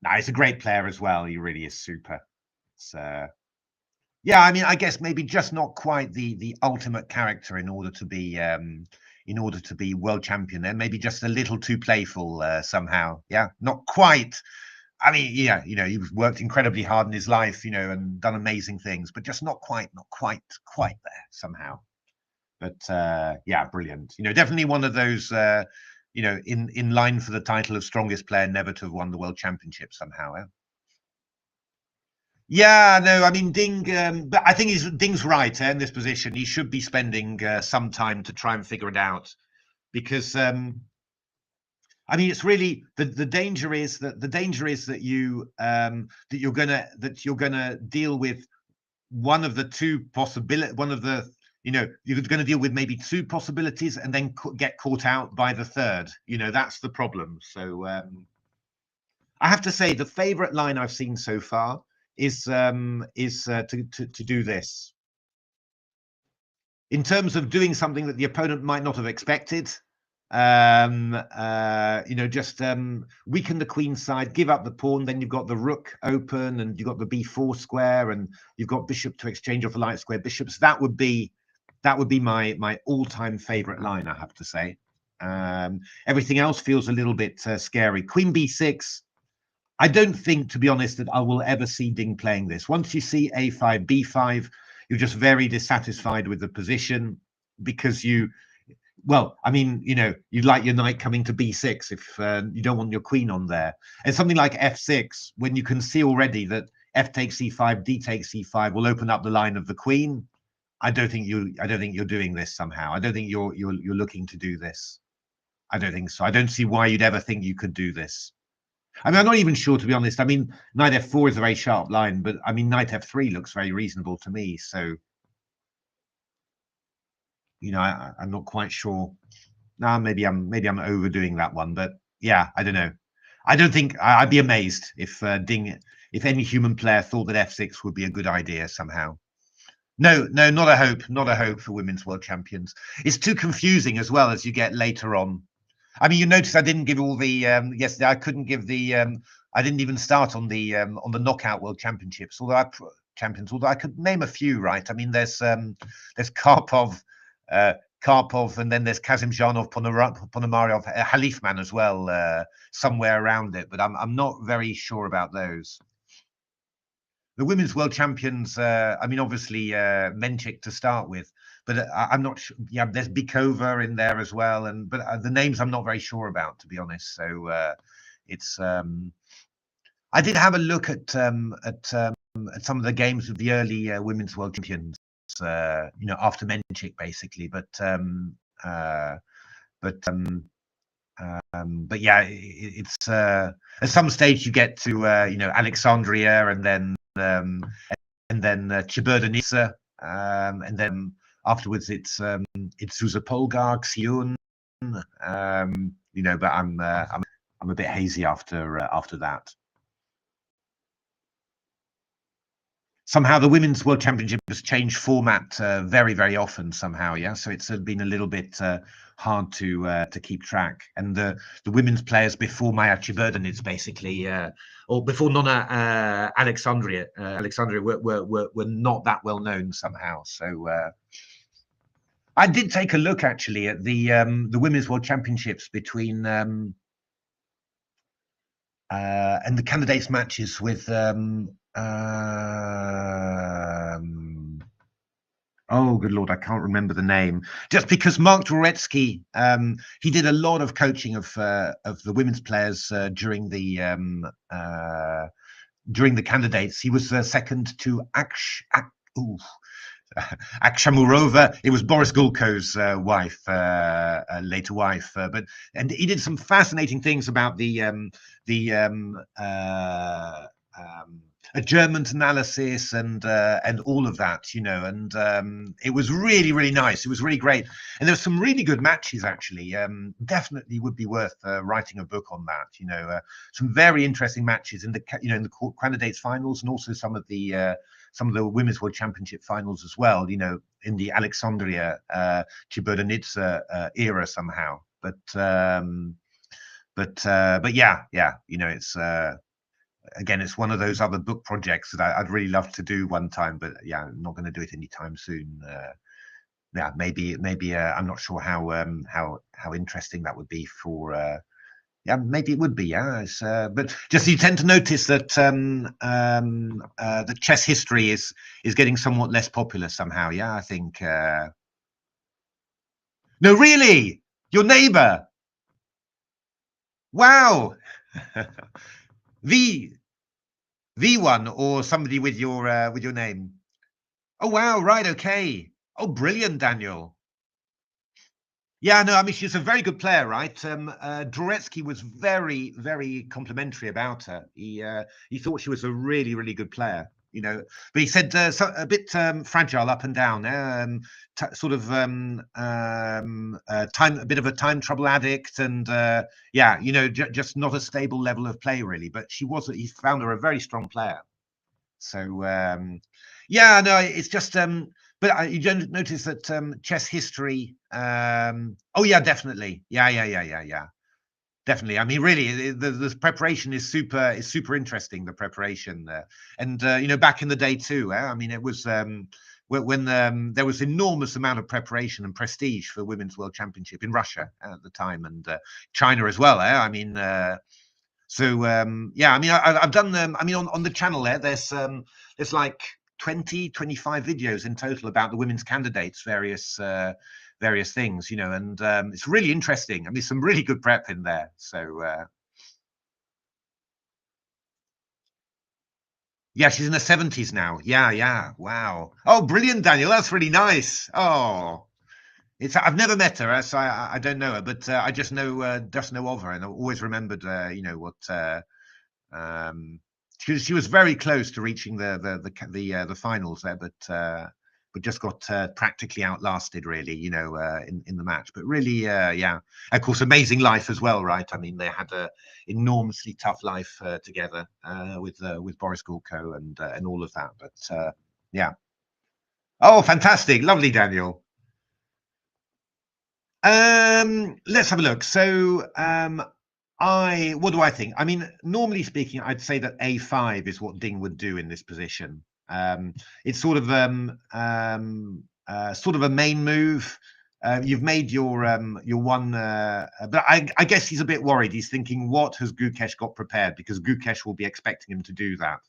No, he's a great player as well. He really is super. It's yeah, I mean, I guess maybe just not quite the ultimate character in order to be world champion. Then maybe just a little too playful somehow. Yeah, not quite. I mean, yeah, he's worked incredibly hard in his life, and done amazing things, but just not quite there somehow. But yeah, brilliant. Definitely one of those, in line for the title of strongest player never to have won the world championship somehow. Yeah, no, I mean, Ding, but I think Ding's right in this position. He should be spending some time to try and figure it out, because I mean, it's really the danger is that you're gonna deal with one of the two possibility, you're going to deal with maybe two possibilities and then get caught out by the third. That's the problem. So I have to say the favorite line I've seen so far is to do this. In terms of doing something that the opponent might not have expected, just weaken the queen side, give up the pawn, then you've got the rook open, and you've got the b4 square, and you've got bishop to exchange off the light square bishops. That would be my all-time favorite line, I have to say. Everything else feels a little bit scary. Queen b6. I don't think, to be honest, that I will ever see Ding playing this. Once you see a5, b5, you're just very dissatisfied with the position, because well, I mean, you'd like your knight coming to b6 if you don't want your queen on there. And something like f6, when you can see already that f takes e5, d takes e5 will open up the line of the queen. I don't think you're doing this somehow. I don't think you're looking to do this. I don't think so. I don't see why you'd ever think you could do this. I mean, I'm not even sure, to be honest. I mean, knight f4 is a very sharp line, but I mean, knight f3 looks very reasonable to me. So, I'm not quite sure. Nah, maybe I'm overdoing that one, but yeah, I don't know. I don't think I'd be amazed if if any human player thought that f6 would be a good idea somehow. No, not a hope for women's world champions. It's too confusing as well as you get later on. I mean, you notice I didn't give all the yesterday. I couldn't give the I didn't even start on the knockout world championships. Although I could name a few, right? I mean, there's Karpov, and then there's Kazimzhanov, Ponomarev, Halifman as well, somewhere around it. But I'm not very sure about those. The women's world champions, I mean, obviously Menchik to start with, but I'm not sure. Yeah, there's Bikova in there as well, but the names I'm not very sure about, to be honest. So it's. I did have a look at some of the games of the early women's world champions, after Menchik, basically, but yeah, it's at some stage you get to Alexandria, and then Chiberdonitsa, and then afterwards it's Zuzapolgar, Xiun, but I'm a bit hazy after that. Somehow the women's world championship has changed format very, very often somehow, yeah. So it's been a little bit hard to keep track. And the women's players before Maya Chiberdonitsa, basically, or before Nona Alexandria were not that well known somehow. So I did take a look actually at the women's world championships between and the candidates matches with oh, good Lord, I can't remember the name. Just because Mark Dvoretsky, he did a lot of coaching of the women's players during the candidates. He was second to Akshamurova. It was Boris Gulko's wife, later wife, and he did some fascinating things about the adjournment analysis and all of that, you know, and it was really, really nice. It was really great, and there were some really good matches actually. Definitely would be worth writing a book on that. You know, some very interesting matches in the in the candidates finals, and also some of the Women's World Championship finals as well. You know, in the Alexandria Chibodanitsa era somehow. But yeah, you know, it's. Again, it's one of those other book projects that I'd really love to do one time, but yeah, I'm not going to do it anytime soon. Yeah, maybe I'm not sure how interesting that would be for. Yeah, maybe it would be. Yeah, but just you tend to notice that the chess history is getting somewhat less popular somehow. Yeah, I think. No, really, your neighbor. Wow. The one or somebody with your name? Oh wow, right, okay. Oh, brilliant, Daniel. Yeah, no, I mean she's a very good player, right? Dvoretsky was very, very complimentary about her. He thought she was a really, really good player, you know. But he said a bit fragile up and down, sort of a bit of a time trouble addict, and yeah, you know, just not a stable level of play really. But he found her a very strong player. So yeah, no, it's just but you don't notice that chess history. Oh yeah, definitely. Yeah. Definitely. I mean, really, the preparation is super interesting. The preparation, and you know, back in the day too. I mean, it was when there was enormous amount of preparation and prestige for Women's World Championship in Russia at the time, and China as well. I mean. So yeah, I mean, I've done I mean, on the channel there's like 25 videos in total about the women's candidates, various things, you know, and it's really interesting. I mean, some really good prep in there. So yeah, she's in her 70s now. Yeah. Wow. Oh, brilliant, Daniel. That's really nice. Oh, I've never met her, so I don't know her, but I just know of her, and I always remembered, you know, what. Um, she was very close to reaching the finals there, but just got practically outlasted, really, you know, in the match. But really, yeah, of course, amazing life as well, right? I mean, they had a enormously tough life together with Boris Gulko and all of that. But yeah, oh, fantastic, lovely, Daniel. Let's have a look. So what do I think? I mean, normally speaking, I'd say that A5 is what Ding would do in this position. It's sort of a main move. You've made your one, but I guess he's a bit worried. He's thinking, what has Gukesh got prepared? Because Gukesh will be expecting him to do that.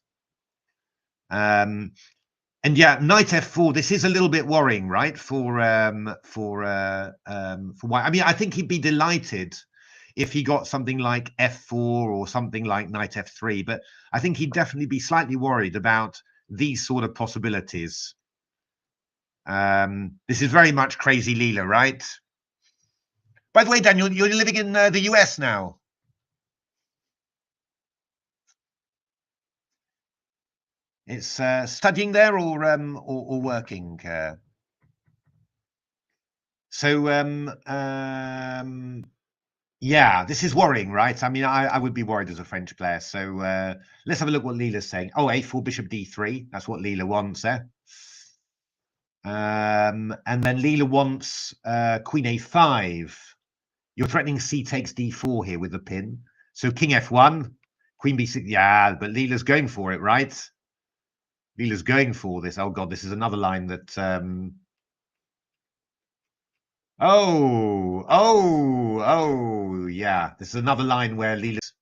And yeah, knight f4. This is a little bit worrying, right? For white. I mean, I think he'd be delighted if he got something like f4 or something like knight f3. But I think he'd definitely be slightly worried about these sort of possibilities. This is very much crazy Leela, right? By the way, Daniel, you're living in the US now. It's studying there or working. So yeah, this is worrying, right? I mean, I would be worried as a French player. So let's have a look what Leela's saying. Oh, a4, bishop d3. That's what Leela wants there. And then Leela wants queen a5. You're threatening c takes d4 here with the pin. So king f1, queen b6. Yeah, but Leela's going for it, right? Leela's going for this. Oh, God, this is another line that... Oh, yeah. This is another line where Leela's...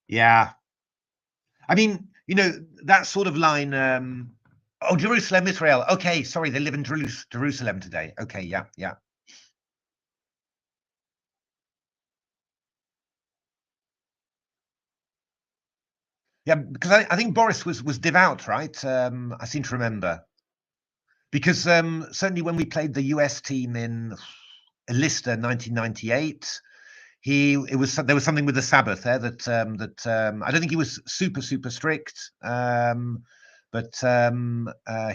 Yeah. I mean, you know, that sort of line... Oh, Jerusalem, Israel. Okay, sorry, they live in Jerusalem today. Okay, yeah. Yeah, because I think Boris was devout, right? I seem to remember. Because certainly when we played the US team in Elista 1998, there was something with the Sabbath there that I don't think he was super strict, but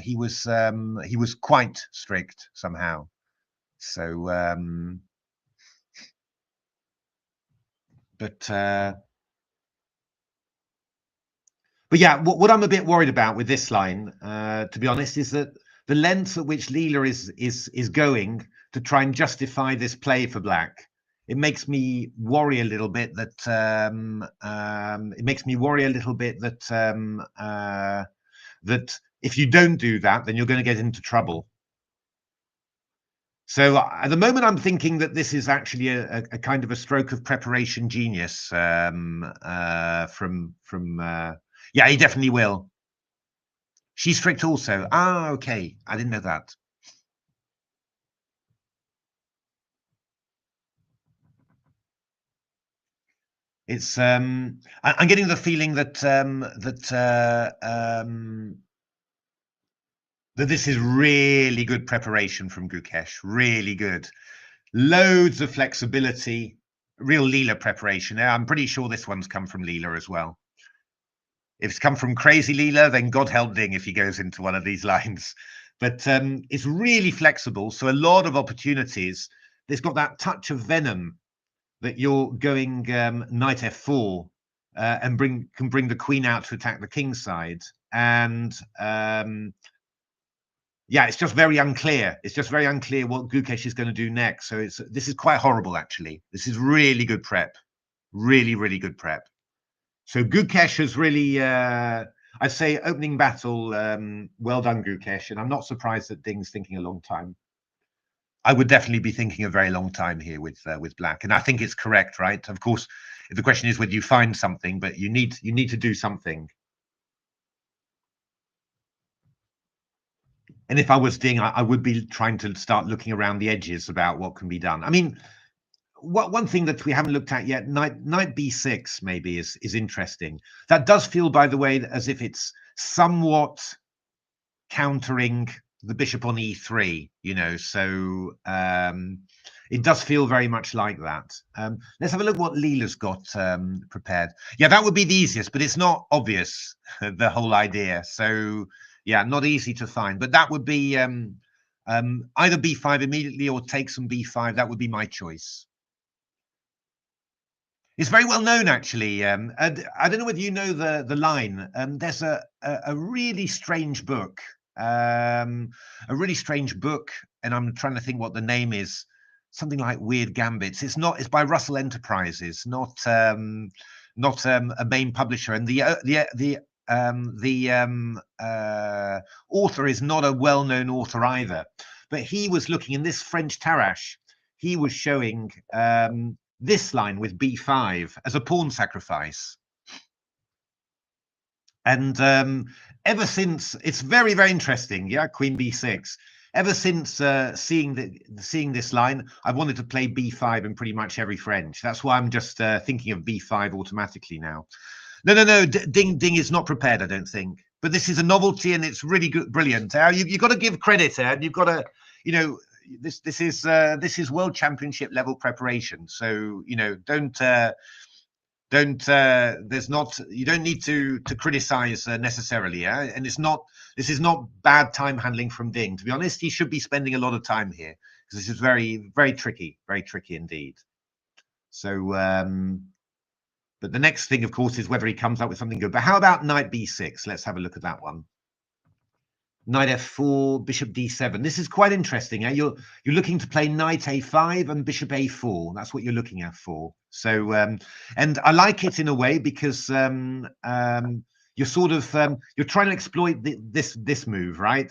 he was quite strict somehow. So, but yeah, what I'm a bit worried about with this line, to be honest, is that the length at which Leela is going to try and justify this play for Black. It makes me worry a little bit that that if you don't do that, then you're going to get into trouble. So at the moment, I'm thinking that this is actually a kind of a stroke of preparation genius from yeah, he definitely will. She's strict also. Ah, okay. I didn't know that. It's I'm getting the feeling that that this is really good preparation from Gukesh. Really good. Loads of flexibility. Real Leela preparation. I'm pretty sure this one's come from Leela as well. If it's come from crazy Leela, then God help Ding if he goes into one of these lines. But it's really flexible, so a lot of opportunities. There's got that touch of venom that you're going knight f4 and can bring the queen out to attack the king side. And yeah, it's just very unclear. It's just very unclear what Gukesh is going to do next. So this is quite horrible, actually. This is really good prep. Really good prep. So Gukesh has really, I'd say, opening battle. Well done, Gukesh. And I'm not surprised that Ding's thinking a long time. I would definitely be thinking a very long time here with Black, and I think it's correct, right? Of course, the question is whether you find something, but you need to do something. And if I was Ding, I would be trying to start looking around the edges about what can be done. I mean, one thing that we haven't looked at yet, knight b6 maybe is interesting. That does feel, by the way, as if it's somewhat countering the bishop on e3, you know, so it does feel very much like that. Let's have a look what Leela's got prepared. Yeah, that would be the easiest, but it's not obvious, the whole idea. So yeah, not easy to find, but that would be either b5 immediately or take some b5. That would be my choice. It's very well known, actually. And I don't know whether you know the line. There's a really strange book, and I'm trying to think what the name is. Something like Weird Gambits. It's not. It's by Russell Enterprises, not a main publisher. And the author is not a well-known author either. But he was looking in this French Tarrasch. He was showing this line with b5 as a pawn sacrifice. And ever since, it's very interesting. Yeah, queen b6. Ever since seeing this line, I've wanted to play b5 in pretty much every French. That's why I'm just thinking of b5 automatically now. No. Ding is not prepared, I don't think. But this is a novelty, and it's really good, brilliant. You've got to give credit, and you've got to, you know, this is world championship level preparation. So you know, there's not, you don't need to criticize necessarily, yeah. And this is not bad time handling from Ding. To be honest, he should be spending a lot of time here because this is very tricky indeed. So but the next thing, of course, is whether he comes up with something good. But how about knight b6? Let's have a look at that one. Knight f4, bishop d7. This is quite interesting. You're looking to play knight a5 and bishop a4. That's what you're looking at for. So, and I like it in a way because you're sort of you're trying to exploit this move, right?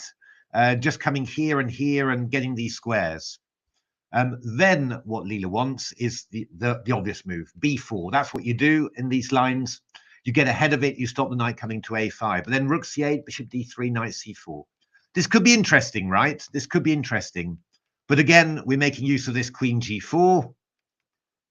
Just coming here and getting these squares. Then what Leela wants is the obvious move, b4. That's what you do in these lines. You get ahead of it, you stop the knight coming to a5. But then rook c8, bishop d3, knight c4. This could be interesting, right? This could be interesting. But again, we're making use of this queen g4,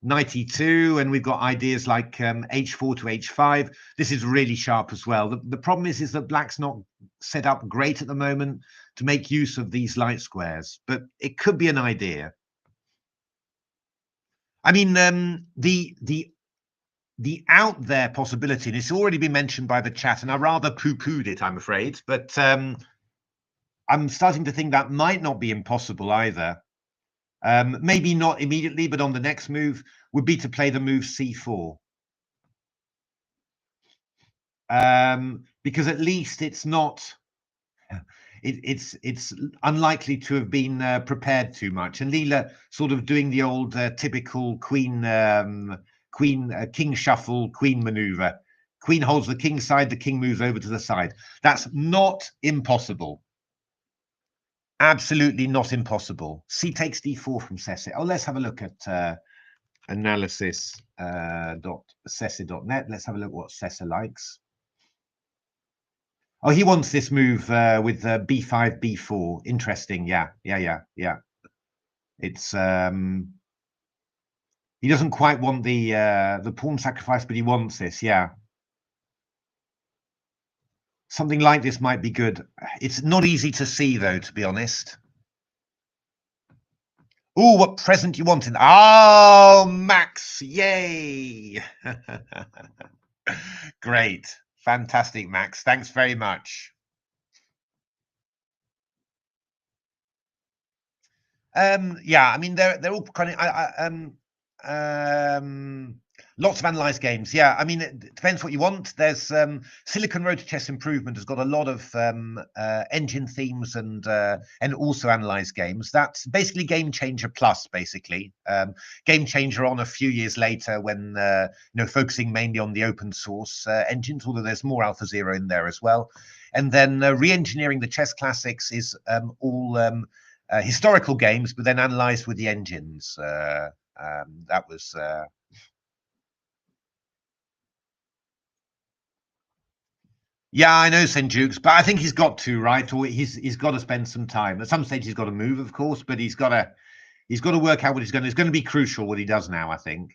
knight e2, and we've got ideas like h4 to h5. This is really sharp as well. The problem is that Black's not set up great at the moment to make use of these light squares, but it could be an idea. I mean, the out there possibility, and it's already been mentioned by the chat, and I rather poo-pooed it, I'm afraid, but I'm starting to think that might not be impossible either. Maybe not immediately, but on the next move would be to play the move c4. Because at least it's not, it's unlikely to have been prepared too much. And Leela sort of doing the old typical queen, king shuffle, queen maneuver. Queen holds the king side, the king moves over to the side. That's not impossible. Absolutely not impossible. C takes d4 from Sese. Oh, let's have a look at analysis.sese.net. Let's have a look what Sese likes. Oh, he wants this move with b5, b4. Interesting. Yeah. It's he doesn't quite want the pawn sacrifice, but he wants this. Yeah. Something like this might be good. It's not easy to see, though, to be honest. Oh, what present you wanted? Oh, Max! Yay! Great, fantastic, Max. Thanks very much. Yeah, I mean they're all kind of lots of analyze games. Yeah, I mean it depends what you want. There's Silicon Road to Chess Improvement has got a lot of engine themes and also analyze games. That's basically Game Changer Plus, basically. Game Changer on a few years later when focusing mainly on the open source engines, although there's more AlphaZero in there as well. And then re-engineering the chess classics is all historical games, but then analyzed with the engines. That was yeah, I know St. Jukes, but I think he's got to, right? Or he's got to spend some time. At some stage he's got to move, of course, but he's got to work out what he's going to. It's going to be crucial what he does now, I think.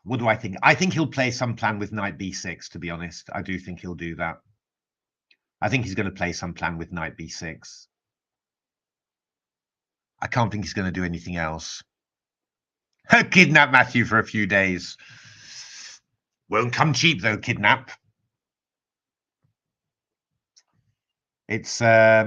What do I think? I think he'll play some plan with knight b6, to be honest. I do think he'll do that. I think he's going to play some plan with knight b6. I can't think he's going to do anything else. Kidnap Matthew for a few days. Won't come cheap, though, kidnap. It's yeah,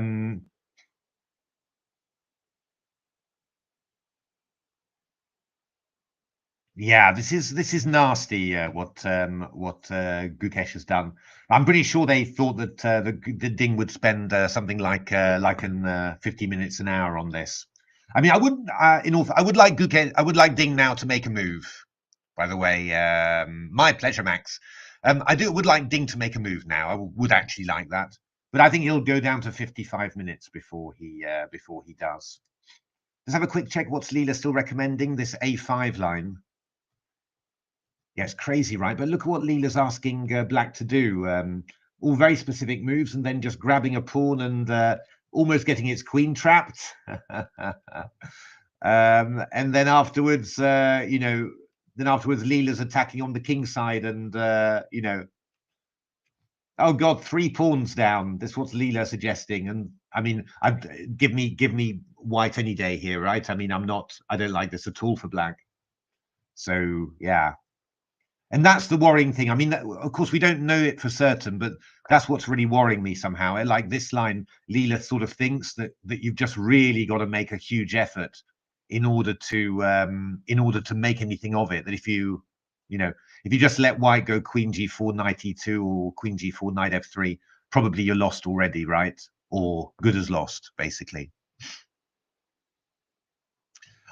this is nasty. What Gukesh has done. I'm pretty sure they thought that the Ding would spend something like 50 minutes an hour on this. I mean, I wouldn't. I would like Gukesh. I would like Ding now to make a move. By the way, my pleasure, Max. I would like Ding to make a move now. I would actually like that, but I think he'll go down to 55 minutes before he does. Let's have a quick check. What's Leela still recommending? This A5 line. Yeah, it's crazy, right? But look at what Leela's asking Black to do. All very specific moves, and then just grabbing a pawn and almost getting its queen trapped. And then afterwards, Leela's attacking on the king side, and oh god, 3 pawns down. That's what Leela suggesting. And I mean, give me white any day here, right? I mean, I don't like this at all for Black. So yeah. And that's the worrying thing. I mean, of course, we don't know it for certain, but that's what's really worrying me somehow. Like this line, Leela sort of thinks that you've just really got to make a huge effort in order to make anything of it. That if you just let white go queen g4, knight e2, or queen g4, knight f3, probably you're lost already, right? Or good as lost, basically.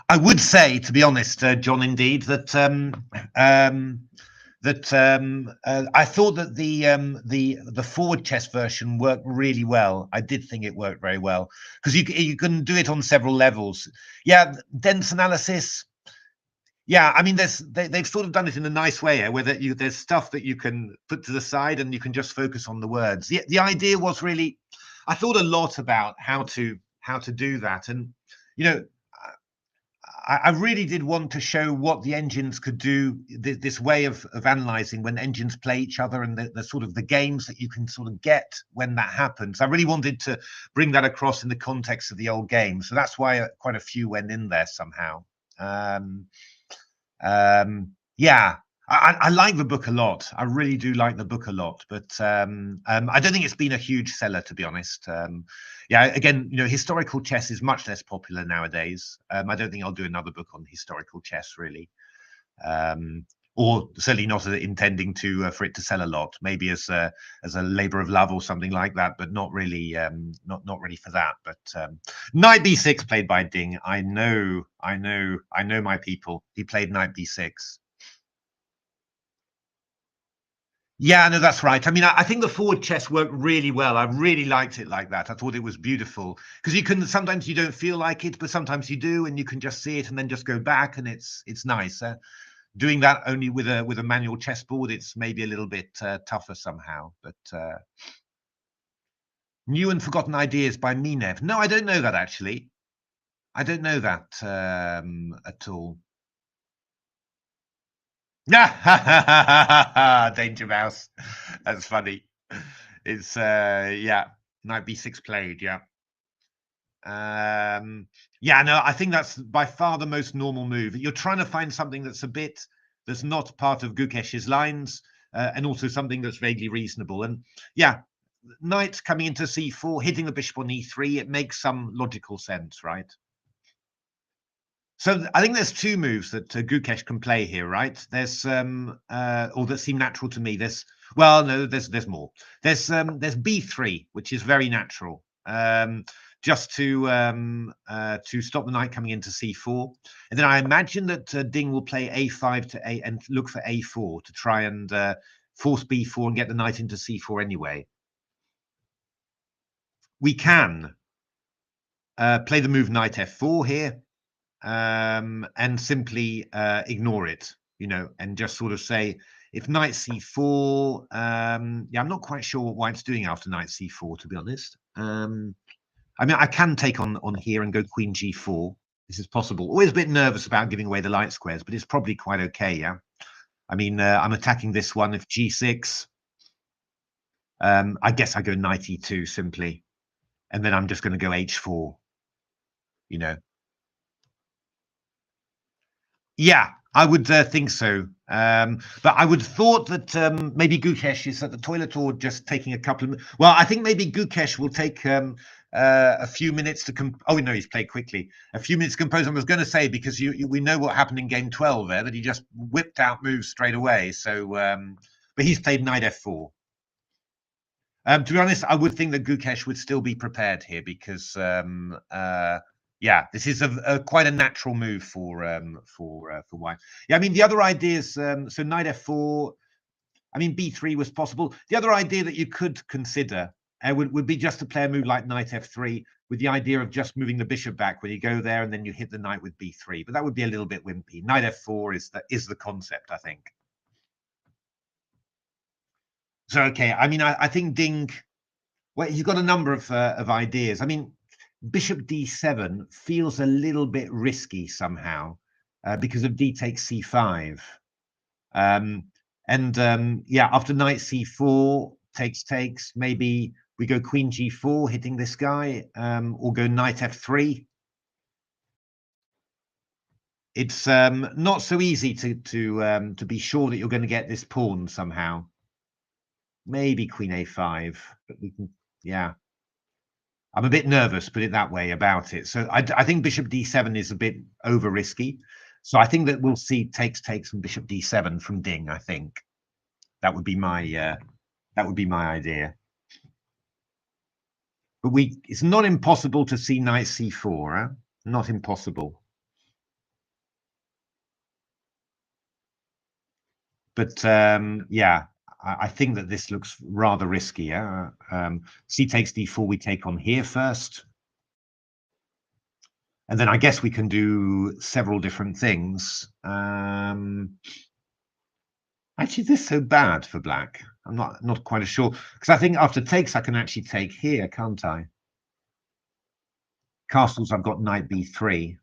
I would say, to be honest, John, indeed, that I thought that the forward chess version worked really well. I did think it worked very well because you can do it on several levels. Yeah, dense analysis. Yeah, I mean, they've sort of done it in a nice way where there's stuff that you can put to the side and you can just focus on the words. The idea was really, I thought a lot about how to do that, and I really did want to show what the engines could do, this way of analyzing when engines play each other, and the sort of the games that you can sort of get when that happens. I really wanted to bring that across in the context of the old game. So that's why quite a few went in there somehow. Yeah, I like the book a lot. I really do like the book a lot, but I don't think it's been a huge seller, to be honest. Yeah, again, historical chess is much less popular nowadays. I don't think I'll do another book on historical chess, really, or certainly not intending to for it to sell a lot. Maybe as a labor of love or something like that, but not really, not really for that. But knight b6 played by Ding. I know my people. He played knight b6. Yeah, no, that's right. I mean, I think the forward chess worked really well. I really liked it like that. I thought it was beautiful because sometimes you don't feel like it, but sometimes you do, and you can just see it and then just go back, and it's nice. Doing that only with a manual chessboard, it's maybe a little bit tougher somehow. But New and Forgotten Ideas by Minev. No, I don't know that actually. I don't know that at all. Danger Mouse. That's funny. It's yeah, knight b6 played, yeah. Yeah, no, I think that's by far the most normal move. You're trying to find something that's not part of Gukesh's lines, and also something that's vaguely reasonable. And yeah, knight coming into c4, hitting the bishop on e3, it makes some logical sense, right? So I think there's two moves that Gukesh can play here, right? There's or that seem natural to me. There's more. There's b3, which is very natural, just to stop the knight coming into c4. And then I imagine that Ding will play a5 to a and look for a4 to try and force b4 and get the knight into c4 anyway. We can play the move knight f4 here. And simply ignore it, and just sort of say, if knight c4, yeah, I'm not quite sure what white's doing after knight c4, to be honest. I mean, I can take on here and go queen g4. This is possible. Always a bit nervous about giving away the light squares, but it's probably quite okay, yeah? I mean, I'm attacking this one. If g6, I guess I go knight e2 simply, and then I'm just going to go h4, Yeah, I would think so. But I would have thought that maybe Gukesh is at the toilet or just taking a couple of. Well, I think maybe Gukesh will take a few minutes to. Oh no, he's played quickly. A few minutes to compose. I was going to say because we know what happened in game 12 there, that he just whipped out moves straight away. So, but he's played knight f4. To be honest, I would think that Gukesh would still be prepared here because yeah, this is quite a natural move for white. Yeah, I mean the other ideas. So knight f4. I mean b3 was possible. The other idea that you could consider would be just to play a move like knight f3 with the idea of just moving the bishop back when you go there and then you hit the knight with b3. But that would be a little bit wimpy. Knight f4 is the concept, I think. So okay, I mean I think Ding. Well, he's got a number of ideas. I mean, bishop d7 feels a little bit risky somehow because of d takes c5. Yeah, after knight c4, takes, maybe we go queen g4, hitting this guy, or go knight f3. It's not so easy to be sure that you're going to get this pawn somehow. Maybe queen a5, but we can, yeah. I'm a bit nervous, put it that way, about it. So I think bishop d7 is a bit over risky. So I think that we'll see takes from bishop d7 from Ding. I think that would be my idea. But it's not impossible to see knight c4. Huh? Not impossible. But yeah, I think that this looks rather risky. Yeah? C takes d4. We take on here first. And then I guess we can do several different things. Actually, this is so bad for black. I'm not quite sure. Because I think after takes, I can actually take here, can't I? Castles, I've got knight b3.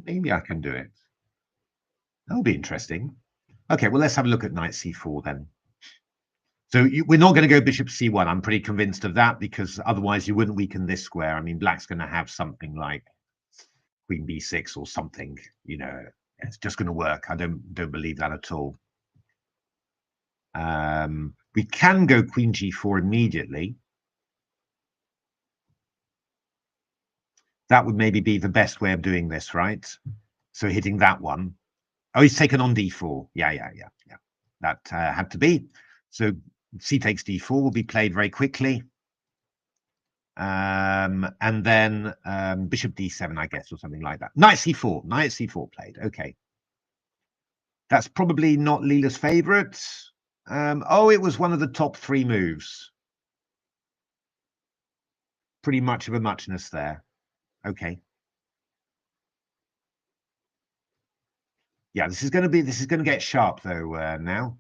Maybe I can do it. That'll be interesting. Okay, well, let's have a look at knight c4 then. So we're not going to go bishop c1. I'm pretty convinced of that, because otherwise you wouldn't weaken this square. I mean, black's going to have something like queen b6 or something. You know, it's just going to work. I don't believe that at all. We can go queen g4 immediately. That would maybe be the best way of doing this, right? So hitting that one. Oh, he's taken on d4. Yeah. That had to be. So c takes d4 will be played very quickly. And then bishop d7, I guess, or something like that. Knight c4. Knight c4 played. Okay. That's probably not Leela's favorite. Oh, it was one of the top 3 moves. Pretty much of a muchness there. Okay. Yeah, this is going to get sharp though now.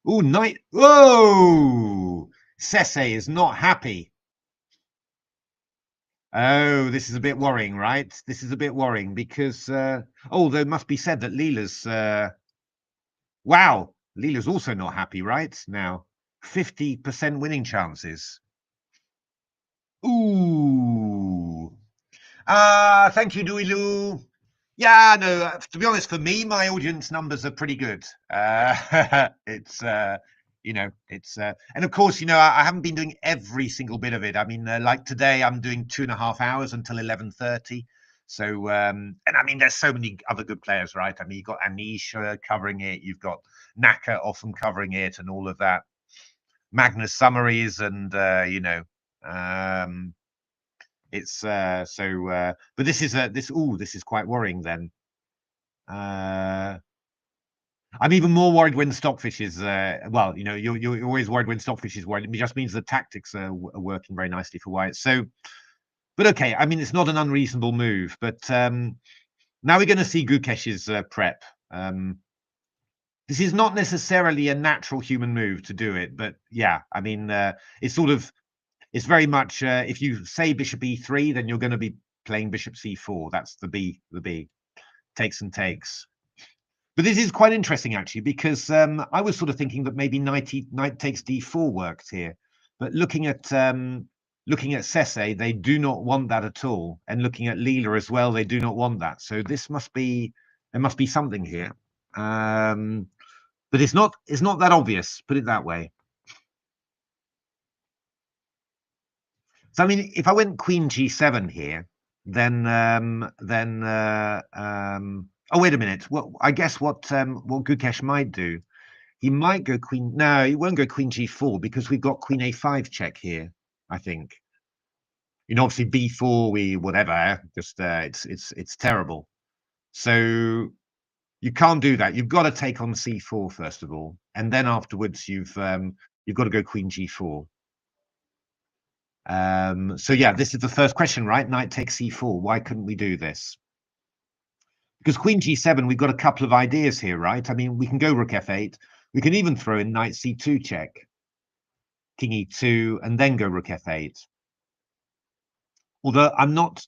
Oh, knight. Whoa! Sese is not happy. Oh, this is a bit worrying, right? This is a bit worrying because, although it must be said that Leela's, wow, Leela's also not happy, right? Now, 50% winning chances. Ooh. Thank you, Duilu. Yeah, no, to be honest, for me, my audience numbers are pretty good. It's, and of course, I haven't been doing every single bit of it. I mean, like today, I'm doing 2.5 hours until 11:30. So, and I mean, there's so many other good players, right? I mean, you've got Anisha covering it, you've got Naka often covering it, and all of that. Magnus Summaries, and it's but this is this is quite worrying then. I'm even more worried when Stockfish is well, you're always worried when Stockfish is worried. It just means the tactics are working very nicely for White. So, but okay, I mean, it's not an unreasonable move. But now we're going to see Gukesh's prep. This is not necessarily a natural human move to do it, but yeah, I mean, it's very much if you say bishop e3, then you're going to be playing bishop c4. That's the B takes and takes. But this is quite interesting, actually, because I was sort of thinking that maybe knight takes d4 worked here. But looking at Sese, they do not want that at all. And looking at Leela as well, they do not want that. So there must be something here. But it's not that obvious, put it that way. So I mean, if I went queen g7 here, then oh, wait a minute. Well, I guess what Gukesh might do, he might go queen. No, he won't go queen g4 because we've got queen a5 check here, I think. Obviously b4, whatever, just it's terrible. So you can't do that. You've got to take on c4 first of all, and then afterwards you've got to go queen g4. So yeah, this is the first question, right? Knight takes c4. Why couldn't we do this? Because queen g7, we've got a couple of ideas here, right? I mean, we can go rook f8. We can even throw in knight c2 check, king e2, and then go rook f8. Although I'm not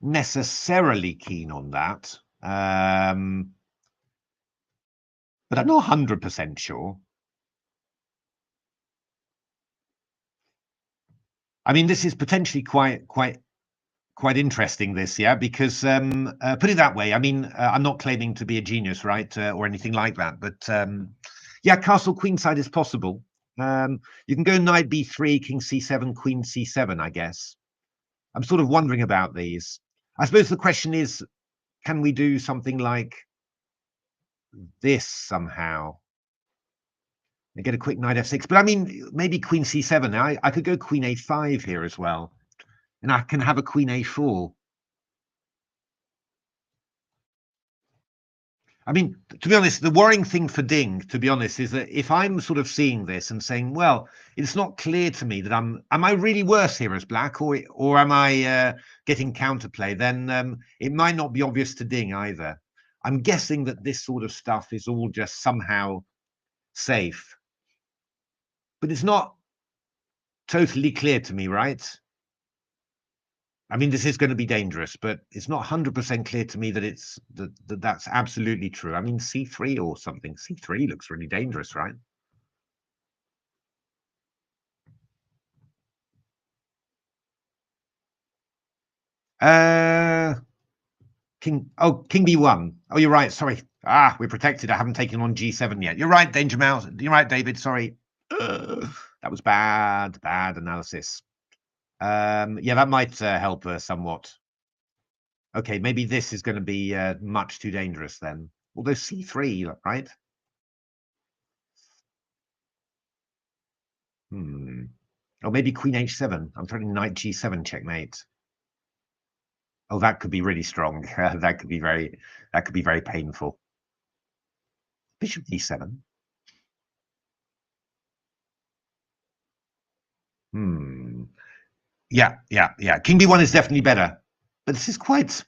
necessarily keen on that. But I'm not 100% sure. I mean, this is potentially quite interesting, this, yeah, because put it that way, I mean, I'm not claiming to be a genius, right, or anything like that, but yeah, castle queenside is possible. You can go knight b3, king c7, queen c7, I guess. I'm sort of wondering about these. I suppose the question is, can we do something like this somehow? And get a quick knight f6, but I mean, maybe queen c7. I could go queen a5 here as well, and I can have a queen a4. I mean, to be honest, the worrying thing for Ding, to be honest, is that if I'm sort of seeing this and saying, well, it's not clear to me that am I really worse here as black, or am I getting counterplay, then it might not be obvious to Ding either. I'm guessing that this sort of stuff is all just somehow safe. But it's not totally clear to me, right? I mean, this is going to be dangerous, but it's not 100% clear to me that that's absolutely true. I mean, c3 or something. C3 looks really dangerous, right? King b1. Oh, you're right. Sorry. We're protected. I haven't taken on g7 yet. You're right, Danger Mouse. You're right, David. Sorry. That was bad analysis. Yeah, that might help somewhat. Okay, maybe this is going to be much too dangerous then. Although c3, right? Or maybe queen h7. I'm trying knight g7 checkmate. Oh, that could be really strong. That could be very painful. Bishop d7. Yeah. King b1 is definitely better, but this is quite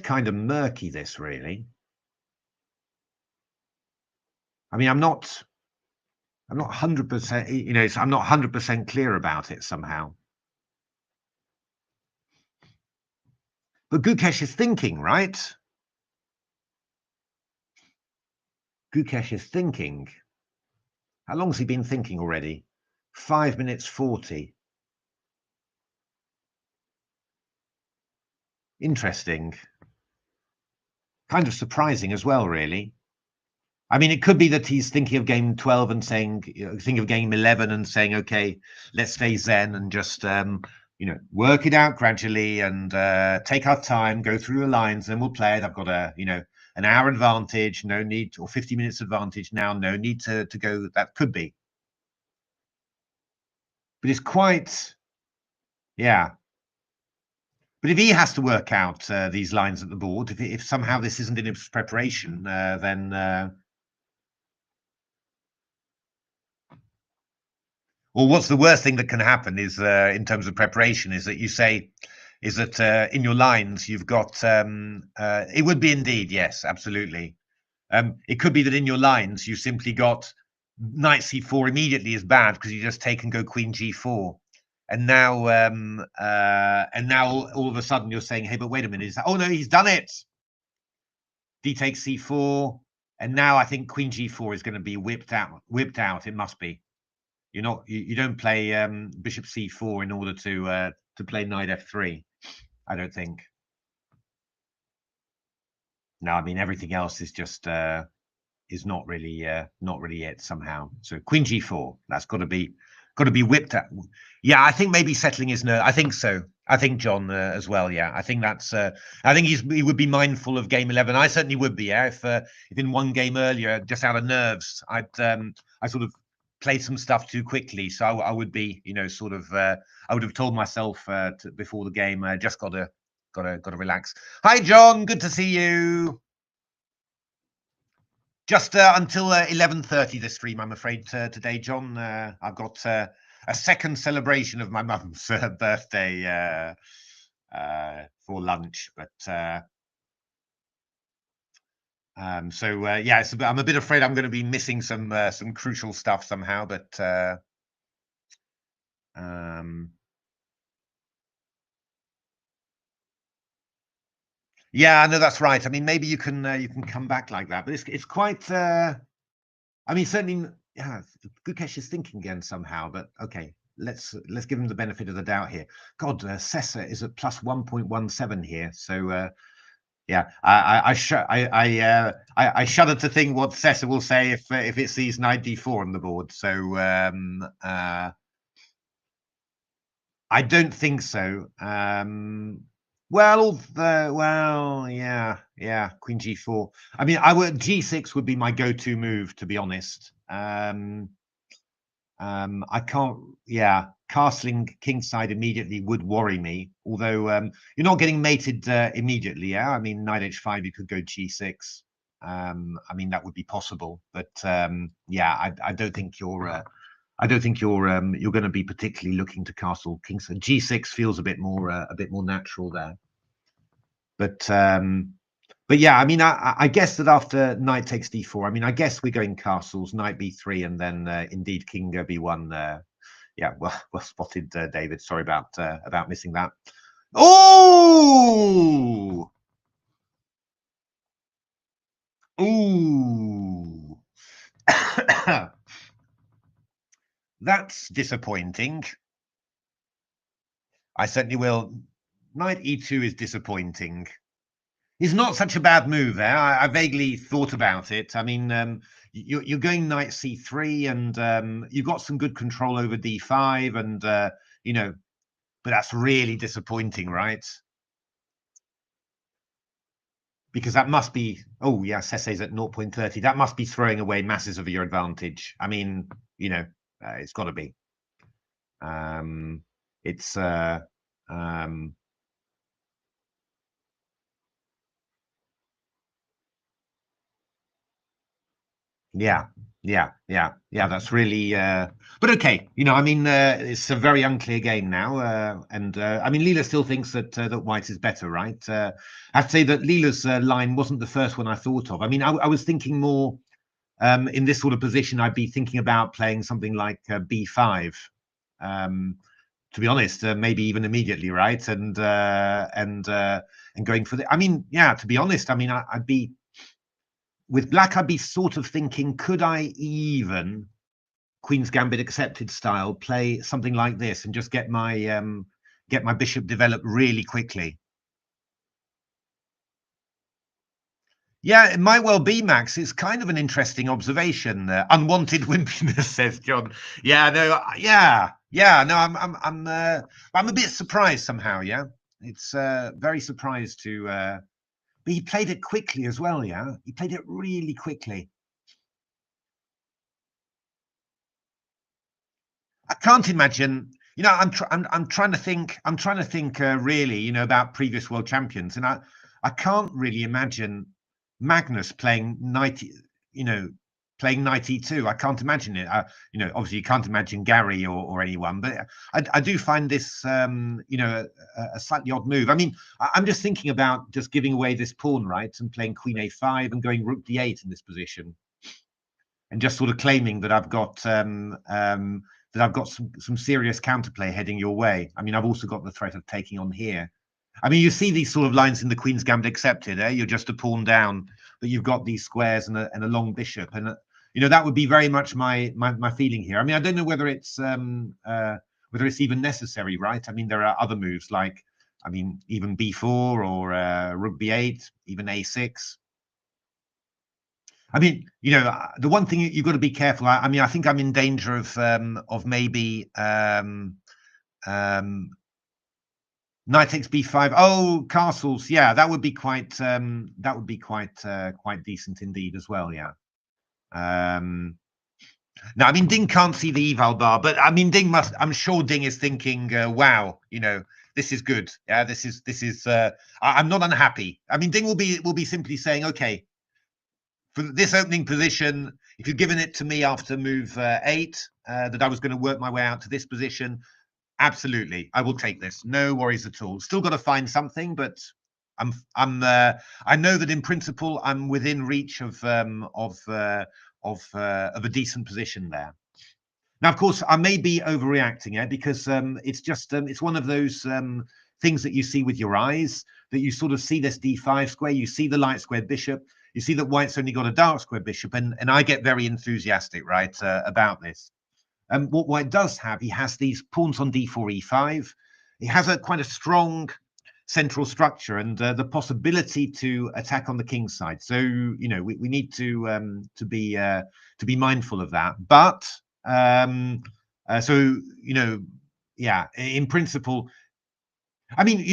kind of murky. This really. I mean, I'm not 100%. You know, I'm not 100% clear about it somehow. But Gukesh is thinking, right? Gukesh is thinking. How long has he been thinking already? 5 minutes 40. Interesting. Kind of surprising as well, really. I mean, it could be that he's thinking of game 12 and saying, think of game 11 and saying, okay, let's stay zen and just, work it out gradually and take our time, go through the lines, and we'll play it. I've got an hour advantage, no need, or 50 minutes advantage now, no need to go. That could be. But it's quite, yeah. But if he has to work out these lines at the board, if somehow this isn't in his preparation, then... Well, what's the worst thing that can happen is, in terms of preparation, is that you say, is that in your lines you've got, it would be indeed, yes, absolutely. It could be that in your lines you simply got knight c4 immediately is bad because you just take and go queen g4. And now all of a sudden you're saying, hey, but wait a minute, oh no, he's done it. D takes c4, and now I think queen g4 is going to be whipped out. It must be. You don't play bishop c4 in order to play knight f3. I don't think. No, I mean everything else is just is not really it somehow. So queen g4, that's got to be whipped out. Yeah, I think maybe settling his nerve. I think so. I think John as well. Yeah, I think that's. I think he would be mindful of game 11. I certainly would be. Yeah, if in one game earlier, just out of nerves, I sort of played some stuff too quickly. So I would be, sort of. I would have told myself before the game, just gotta relax. Hi, John. Good to see you. Just until 11:30 this stream, I'm afraid, today, John. I've got a second celebration of my mum's birthday for lunch, but so yeah, I'm a bit afraid I'm going to be missing some crucial stuff somehow, but yeah, no, that's right. I mean, maybe you can come back like that, but it's quite. I mean, certainly, yeah. Gukesh is thinking again somehow, but okay, let's give him the benefit of the doubt here. God, Sessa is at plus 1.17 here, so yeah, I shudder to think what Sessa will say if it sees knight d4 on the board. So I don't think so. Well, yeah, queen g4. I mean, g6 would be my go-to move, to be honest. I can't. Yeah, castling kingside immediately would worry me. Although you're not getting mated immediately. Yeah, I mean, knight h5, you could go g6. I mean, that would be possible, but yeah, I don't think you're. I don't think you're going to be particularly looking to castle kingside. G6 feels a bit more natural there. But yeah, I mean, I guess that after knight takes d4, I mean, I guess we're going castles, knight b3, and then indeed king b1 Yeah, well spotted, David. Sorry about missing that. Oh, ooh, that's disappointing. I certainly will. Knight e2 is disappointing. It's not such a bad move there. I vaguely thought about it. I mean, you're going knight c3, and you've got some good control over d5, and you know, but that's really disappointing, right? Because that must be, oh yeah, Sesse's at 0.30. That must be throwing away masses of your advantage. I mean, it's got to be. It's yeah, that's really but okay, I mean, it's a very unclear game now, and I mean, Leela still thinks that white is better, right? I have to say that Leela's line wasn't the first one I thought of. I mean, I was thinking more in this sort of position. I'd be thinking about playing something like b5, to be honest, maybe even immediately, right? And going for the, I mean, yeah, to be honest, I mean, I'd be with black, I'd be sort of thinking, could I even Queen's Gambit accepted style play something like this and just get my bishop developed really quickly? Yeah, it might well be, Max. It's kind of an interesting observation. Unwanted wimpiness, says John. Yeah, no, no. I'm a bit surprised somehow. Yeah, it's very surprised to. But he played it quickly as well. Yeah, he played it really quickly. I can't imagine. I'm trying to think. I'm trying to think really, about previous world champions, and I can't really imagine Magnus playing 90. You know, playing 92. I can't imagine it. Obviously you can't imagine Gary or anyone, but I do find this, a slightly odd move. I mean, I'm just thinking about just giving away this pawn, right, and playing Queen A5 and going Rook D8 in this position, and just sort of claiming that I've got some serious counterplay heading your way. I mean, I've also got the threat of taking on here. I mean, you see these sort of lines in the Queen's Gambit accepted. You're just a pawn down, but you've got these squares and a long bishop, and that would be very much my feeling here. I mean, I don't know whether it's even necessary, right? I mean, there are other moves like, I mean, even b4 or Rook b8, even a6. I mean, the one thing you've got to be careful. I mean, I think I'm in danger of maybe knight takes b5. Oh, castles. Yeah, that would be quite quite decent indeed as well. Yeah. Now, I mean, Ding can't see the eval bar, but I mean, Ding must. I'm sure Ding is thinking, "Wow, this is good. Yeah, this is. I'm not unhappy. I mean, Ding will be simply saying, okay, for this opening position, if you'd given it to me after move 8, that I was going to work my way out to this position, absolutely, I will take this. No worries at all. Still got to find something, but I know that in principle I'm within reach of a decent position there. Now, of course, I may be overreacting, because it's just it's one of those things that you see with your eyes, that you sort of see this d5 square, you see the light squared bishop, you see that white's only got a dark squared bishop, and I get very enthusiastic, right, about this. And what white does have, he has these pawns on d4, e5. He has quite a strong central structure and the possibility to attack on the king's side. So we need to be mindful of that. But so yeah, in principle, I mean,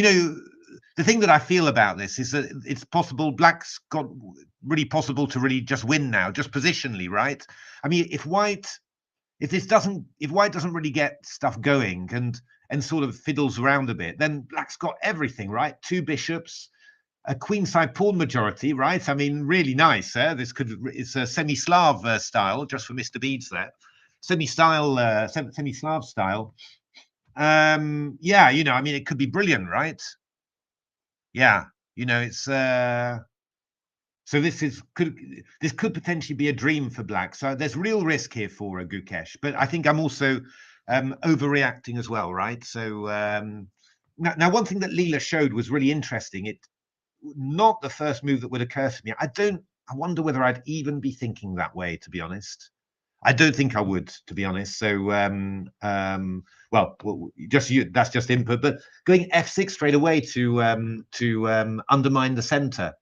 the thing that I feel about this is that it's possible black's got really possible to really just win now, just positionally, right? I mean, if white doesn't really get stuff going and sort of fiddles around a bit, then black's got everything, right? 2 bishops, a queenside pawn majority, right? I mean, really nice. It's a semi-Slav style, just for Mr. Beads there. Semi-Slav style. Yeah, I mean, it could be brilliant, right? Yeah, it's so this could potentially be a dream for black. So there's real risk here for Gukesh, but I think I'm also overreacting as well, right? So now one thing that Leela showed was really interesting. It not the first move that would occur to me. I wonder whether I'd even be thinking that way, to be honest. I don't think I would, to be honest. So, well, that's just input. But going f6 straight away to undermine the center.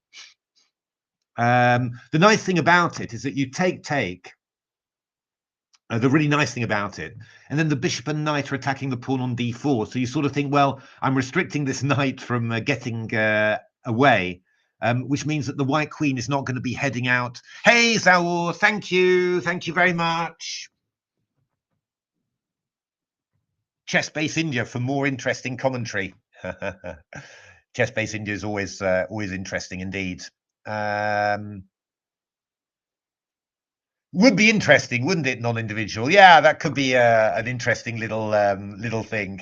The nice thing about it is that you take. The really nice thing about it, and then the bishop and knight are attacking the pawn on d4. So you sort of think, well, I'm restricting this knight from getting away. Which means that the white queen is not going to be heading out. Hey, Zaur, thank you very much. Chess Base India for more interesting commentary. Chess Base India is always interesting indeed. Would be interesting, wouldn't it? Non-individual, yeah, that could be an interesting little thing.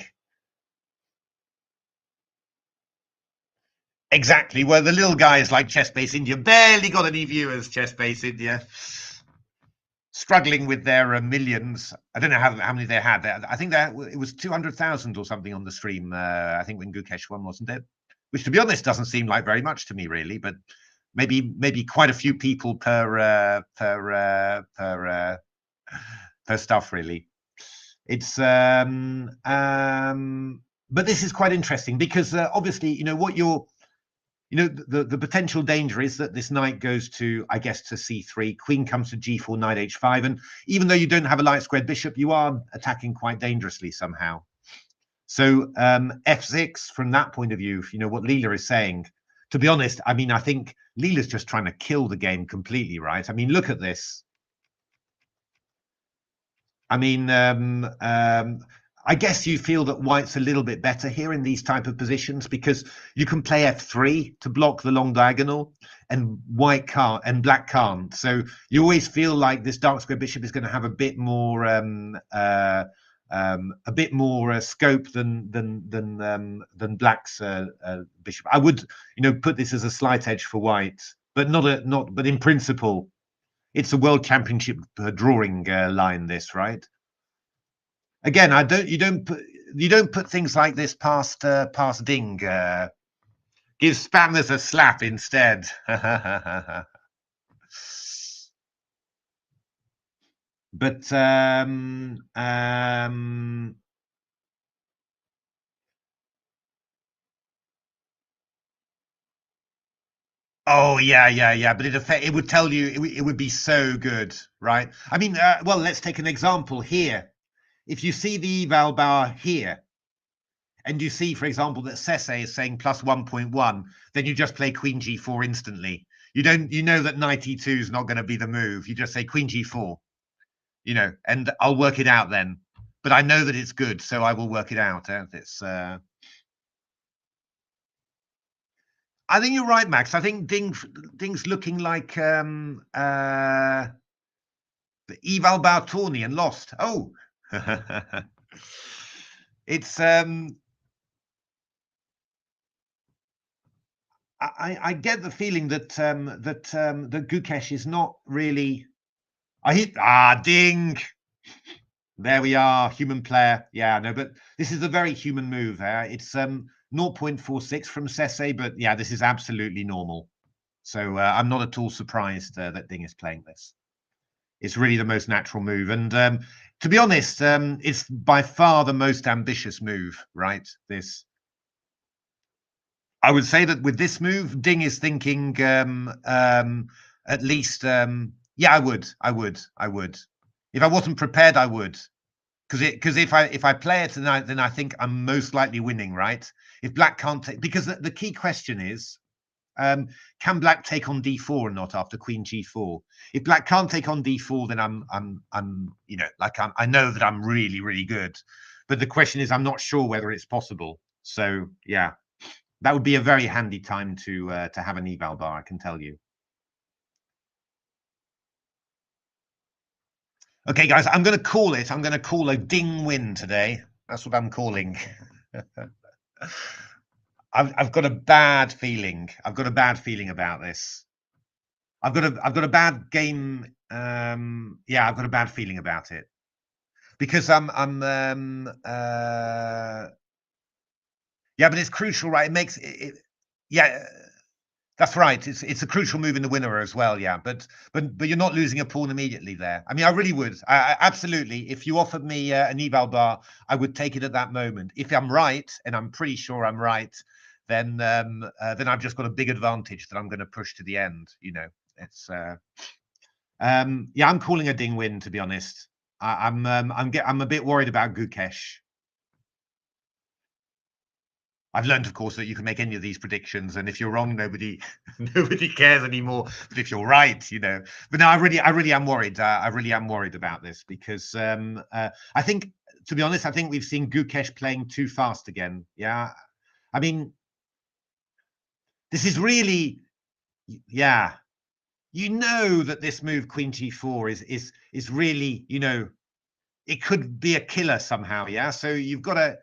Exactly. Well, the little guys like Chess Base India barely got any viewers. Chess Base India struggling with their millions. I don't know how many they had. I think that it was 200,000 or something on the stream. I think when Gukesh won, wasn't it? Which, to be honest, doesn't seem like very much to me, really. But maybe quite a few people per stuff, really. It's but this is quite interesting because obviously, you know, what you're. You know, the potential danger is that this knight goes to, I guess, to c3, queen comes to g4, knight h5, and even though you don't have a light squared bishop, you are attacking quite dangerously somehow. So f6, from that point of view, you know, what Leela is saying, to be honest, I mean, I think Leela's just trying to kill the game completely, right? I mean, look at this. I mean, I guess you feel that white's a little bit better here in these type of positions because you can play f3 to block the long diagonal, and white can't, and black can't. So you always feel like this dark square bishop is going to have a bit more scope than black's bishop. I would, you know, put this as a slight edge for white, but but in principle, it's a world championship drawing line. This, right? Again, you don't put things like this past Ding. Give spammers a slap instead. But oh yeah. But it would tell you it would be so good, right? I mean, well, let's take an example here. If you see the eval bar here, and you see, for example, that Sese is saying plus 1.1, then you just play queen g4 instantly. You know that knight e2 is not going to be the move. You just say queen g4, you know, and I'll work it out then. But I know that it's good, so I will work it out. It's. I think you're right, Max. I think Ding's looking like the eval bar tourney and lost. Oh, it's I get the feeling that that Gukesh is not really. I hit Ding. There we are, human player. Yeah, no, but this is a very human move. It's 0.46 from Sese, but yeah, this is absolutely normal. So I'm not at all surprised that Ding is playing this. It's really the most natural move, and to be honest, it's by far the most ambitious move. Right, this. I would say that with this move, Ding is thinking at least, yeah, I would. If I wasn't prepared, I would, because if I play it tonight, then I think I'm most likely winning, right? If black can't take, because the key question is, can black take on d4 or not after queen g4? If black can't take on d4, then I'm you know, like I know that I'm really good, but the question is, I'm not sure whether it's possible. So yeah. That would be a very handy time to have an eval bar, I can tell you. Okay, guys, I'm going to call it. I'm going to call a Ding win today. That's what I'm calling. I've got a bad feeling. I've got a bad feeling about this. I've got a bad game. Yeah, I've got a bad feeling about it. because yeah, but it's crucial, right? It makes it, yeah. That's right. It's a crucial move in the winner as well. Yeah, but you're not losing a pawn immediately there. I mean, I really would. I absolutely. If you offered me an eval bar, I would take it at that moment. If I'm right, and I'm pretty sure I'm right, then I've just got a big advantage that I'm going to push to the end. You know, it's yeah. I'm calling a ding win, to be honest. I'm a bit worried about Gukesh. I've learned, of course, that you can make any of these predictions, and if you're wrong, nobody cares anymore. But if you're right, you know. But no, I really am worried. I really am worried about this because I think, to be honest, I think we've seen Gukesh playing too fast again. Yeah, I mean, this is really, yeah. You know that this move Queen G4 is really, you know, it could be a killer somehow. Yeah, so you've got to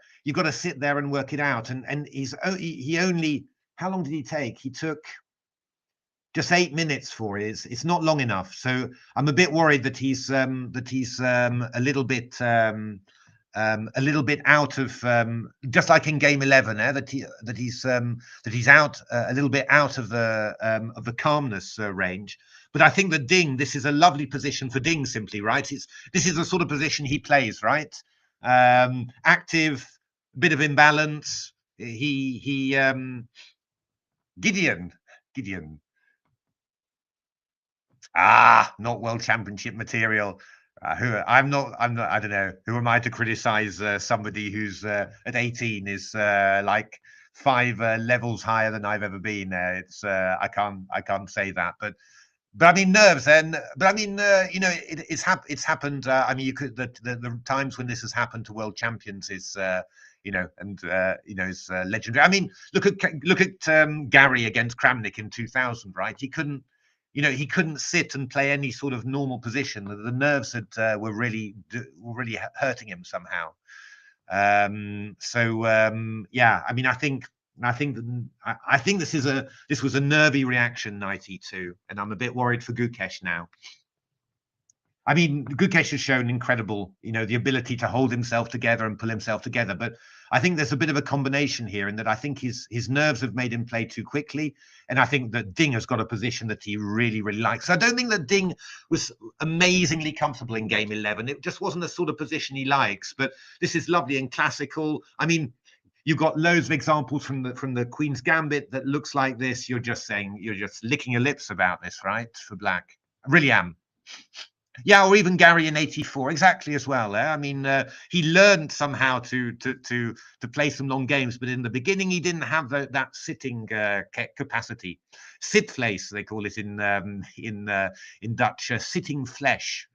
sit there and work it out. And he only, how long did he take? He took just 8 minutes for it. It's not long enough. So I'm a bit worried that he's a little bit out of just like in game 11, that he's out a little bit out of the calmness range. But I think that Ding, this is a lovely position for Ding, simply, right? This is the sort of position he plays, right? Active, bit of imbalance. He Gideon. Not World Championship material. I'm not. I don't know. Who am I to criticize somebody who's at 18 is like 5 levels higher than I've ever been? It's I can't say that, but I mean nerves. And but I mean you know it's happened. I mean you could the times when this has happened to world champions is. You know, and you know, is legendary. I mean, look at Gary against Kramnik in 2000, right? He couldn't, you know, he couldn't sit and play any sort of normal position. The nerves were really hurting him somehow. Yeah, I mean, I think this was a nervy reaction, 92, and I'm a bit worried for Gukesh now. I mean, Gukesh has shown incredible, you know, the ability to hold himself together and pull himself together. But I think there's a bit of a combination here in that I think his nerves have made him play too quickly. And I think that Ding has got a position that he really, really likes. So I don't think that Ding was amazingly comfortable in game 11. It just wasn't the sort of position he likes. But this is lovely and classical. I mean, you've got loads of examples from the Queen's Gambit that looks like this. You're just licking your lips about this, right? For black. I really am. Yeah, or even Gary in '84, exactly as well. I mean, he learned somehow to play some long games, but in the beginning he didn't have that sitting capacity. Sitvlees, they call it in Dutch, sitting flesh,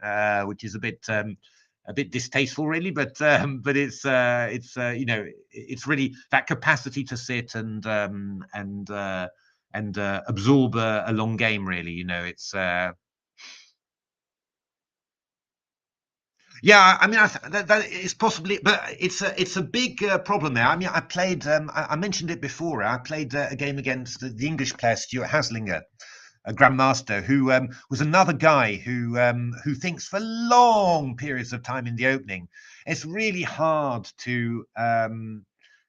which is a bit distasteful, really. But it's you know, it's really that capacity to sit and absorb a long game. Really, you know, it's. Yeah, I mean, that is possibly, but it's a big problem there. I mean, I played. I mentioned it before. I played a game against the English player Stuart Haslinger, a grandmaster, who was another guy who thinks for long periods of time in the opening. It's really hard to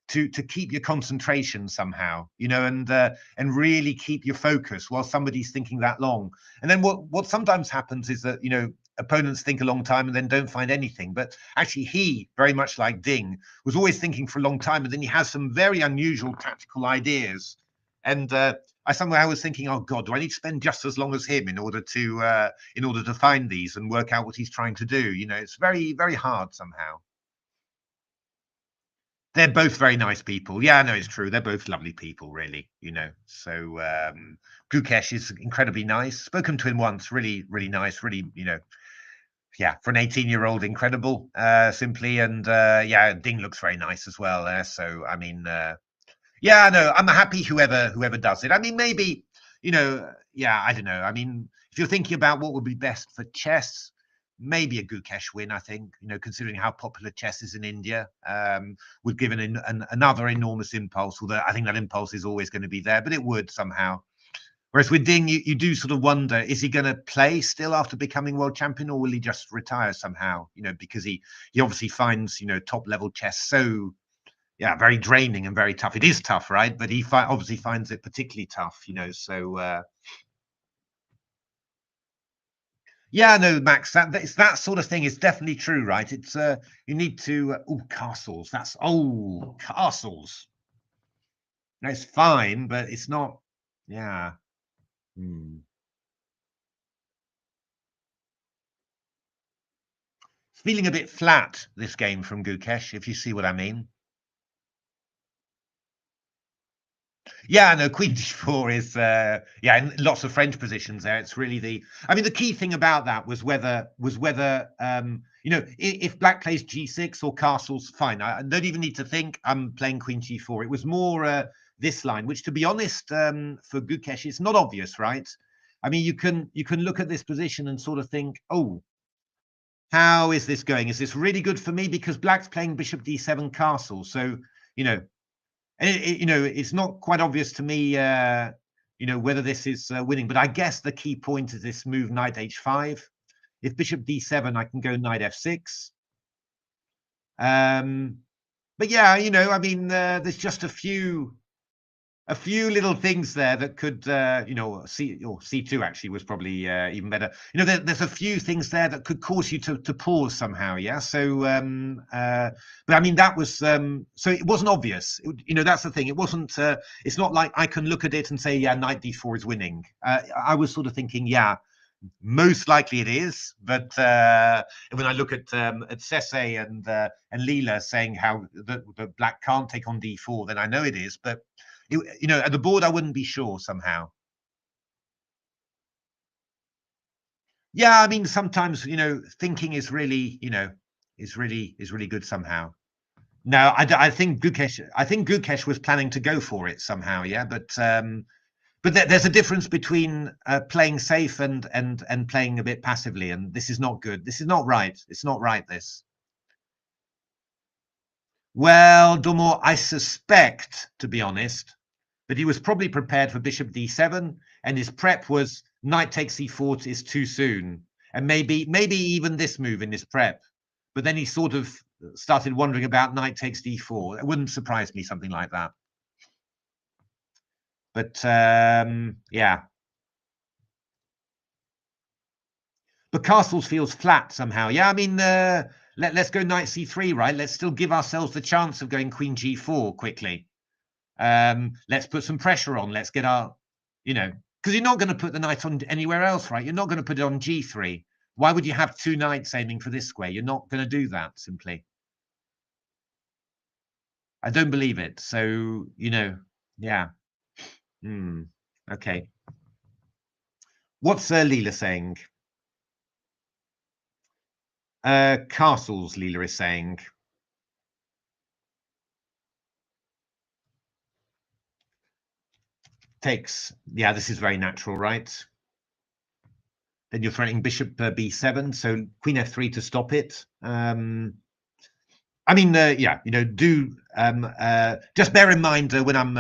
keep your concentration somehow, you know, and really keep your focus while somebody's thinking that long. And then what sometimes happens is that, you know, opponents think a long time and then don't find anything. But actually, he, very much like Ding, was always thinking for a long time, and then he has some very unusual tactical ideas. And I somehow was thinking, oh God, do I need to spend just as long as him in order to find these and work out what he's trying to do? You know, it's very, very hard somehow. They're both very nice people. Yeah, no, it's true. They're both lovely people, really, you know. So Gukesh is incredibly nice. Spoken to him once, really, really nice, really, you know, yeah, for an 18-year-old, incredible, simply. And yeah, Ding looks very nice as well. So I mean, yeah, no, I'm happy whoever does it. I mean, maybe, you know, yeah, I don't know. I mean, if you're thinking about what would be best for chess, maybe a Gukesh win, I think, you know, considering how popular chess is in India, would give another enormous impulse, although I think that impulse is always going to be there, but it would somehow. Whereas with Ding, you do sort of wonder, is he going to play still after becoming world champion, or will he just retire somehow? Because he obviously finds, top level chess so, yeah, very draining and very tough. It is tough, right? But he obviously finds it particularly tough, so yeah, no, Max, it's that sort of thing is definitely true, right? It's you need to castles. Castles. It's fine, but it's not. Yeah. Hmm. It's feeling a bit flat, this game from Gukesh, if you see what I mean. Yeah, no, Queen d4 is yeah, and lots of French positions there. It's really the key thing about that was whether if black plays g6 or castles, fine. I don't even need to think I'm playing Queen g4. It was more this line, which, to be honest, for Gukesh, it's not obvious, right? I mean, you can look at this position and sort of think, oh, how is this going? Is this really good for me? Because black's playing bishop d7 castle. So, you know, it's not quite obvious to me, whether this is winning. But I guess the key point is this move knight h5. If bishop d7, I can go knight f6. But yeah, I mean, there's just a few little things there that could, C2 actually was probably even better. There's a few things there that could cause you to pause somehow. Yeah. So, but I mean, that was, so it wasn't obvious. That's the thing. It wasn't, it's not like I can look at it and say, yeah, knight d4 is winning. I was sort of thinking, yeah, most likely it is. But when I look at Sese and Leela saying how the black can't take on d4, then I know it is. But at the board, I wouldn't be sure somehow. Yeah, I mean, sometimes thinking is really is really good somehow. No, I think Gukesh was planning to go for it somehow. Yeah, but there's a difference between playing safe and playing a bit passively, and this is not good. This is not right. It's not right. This. Well, Domo, I suspect, to be honest, that he was probably prepared for bishop d7, and his prep was knight takes e4 is too soon, and maybe even this move in his prep. But then he sort of started wondering about knight takes d4. It wouldn't surprise me, something like that. But yeah. But castles feels flat somehow. Yeah, I mean, let's go knight c3, right? Let's still give ourselves the chance of going queen g4 quickly. Let's put some pressure on. Let's get our, because you're not going to put the knight on anywhere else, right? You're not going to put it on g3. Why would you have two knights aiming for this square? You're not going to do that, simply. I don't believe it. So, yeah. Okay. What's Leela saying? Castles, Leela is saying. Takes. Yeah, this is very natural, right? Then you're threatening bishop b7, so queen f3 to stop it. I mean, yeah, do just bear in mind when I'm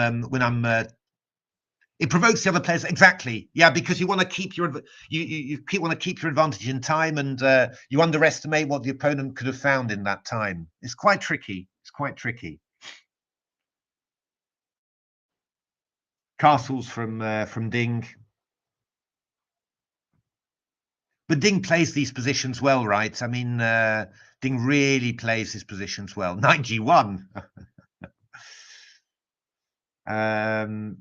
it provokes the other players, exactly. Yeah, because you want to keep your want to keep your advantage in time, and you underestimate what the opponent could have found in that time. It's quite tricky. It's quite tricky. Castles from Ding. But Ding plays these positions well, right? I mean, Ding really plays his positions well. Knight g1.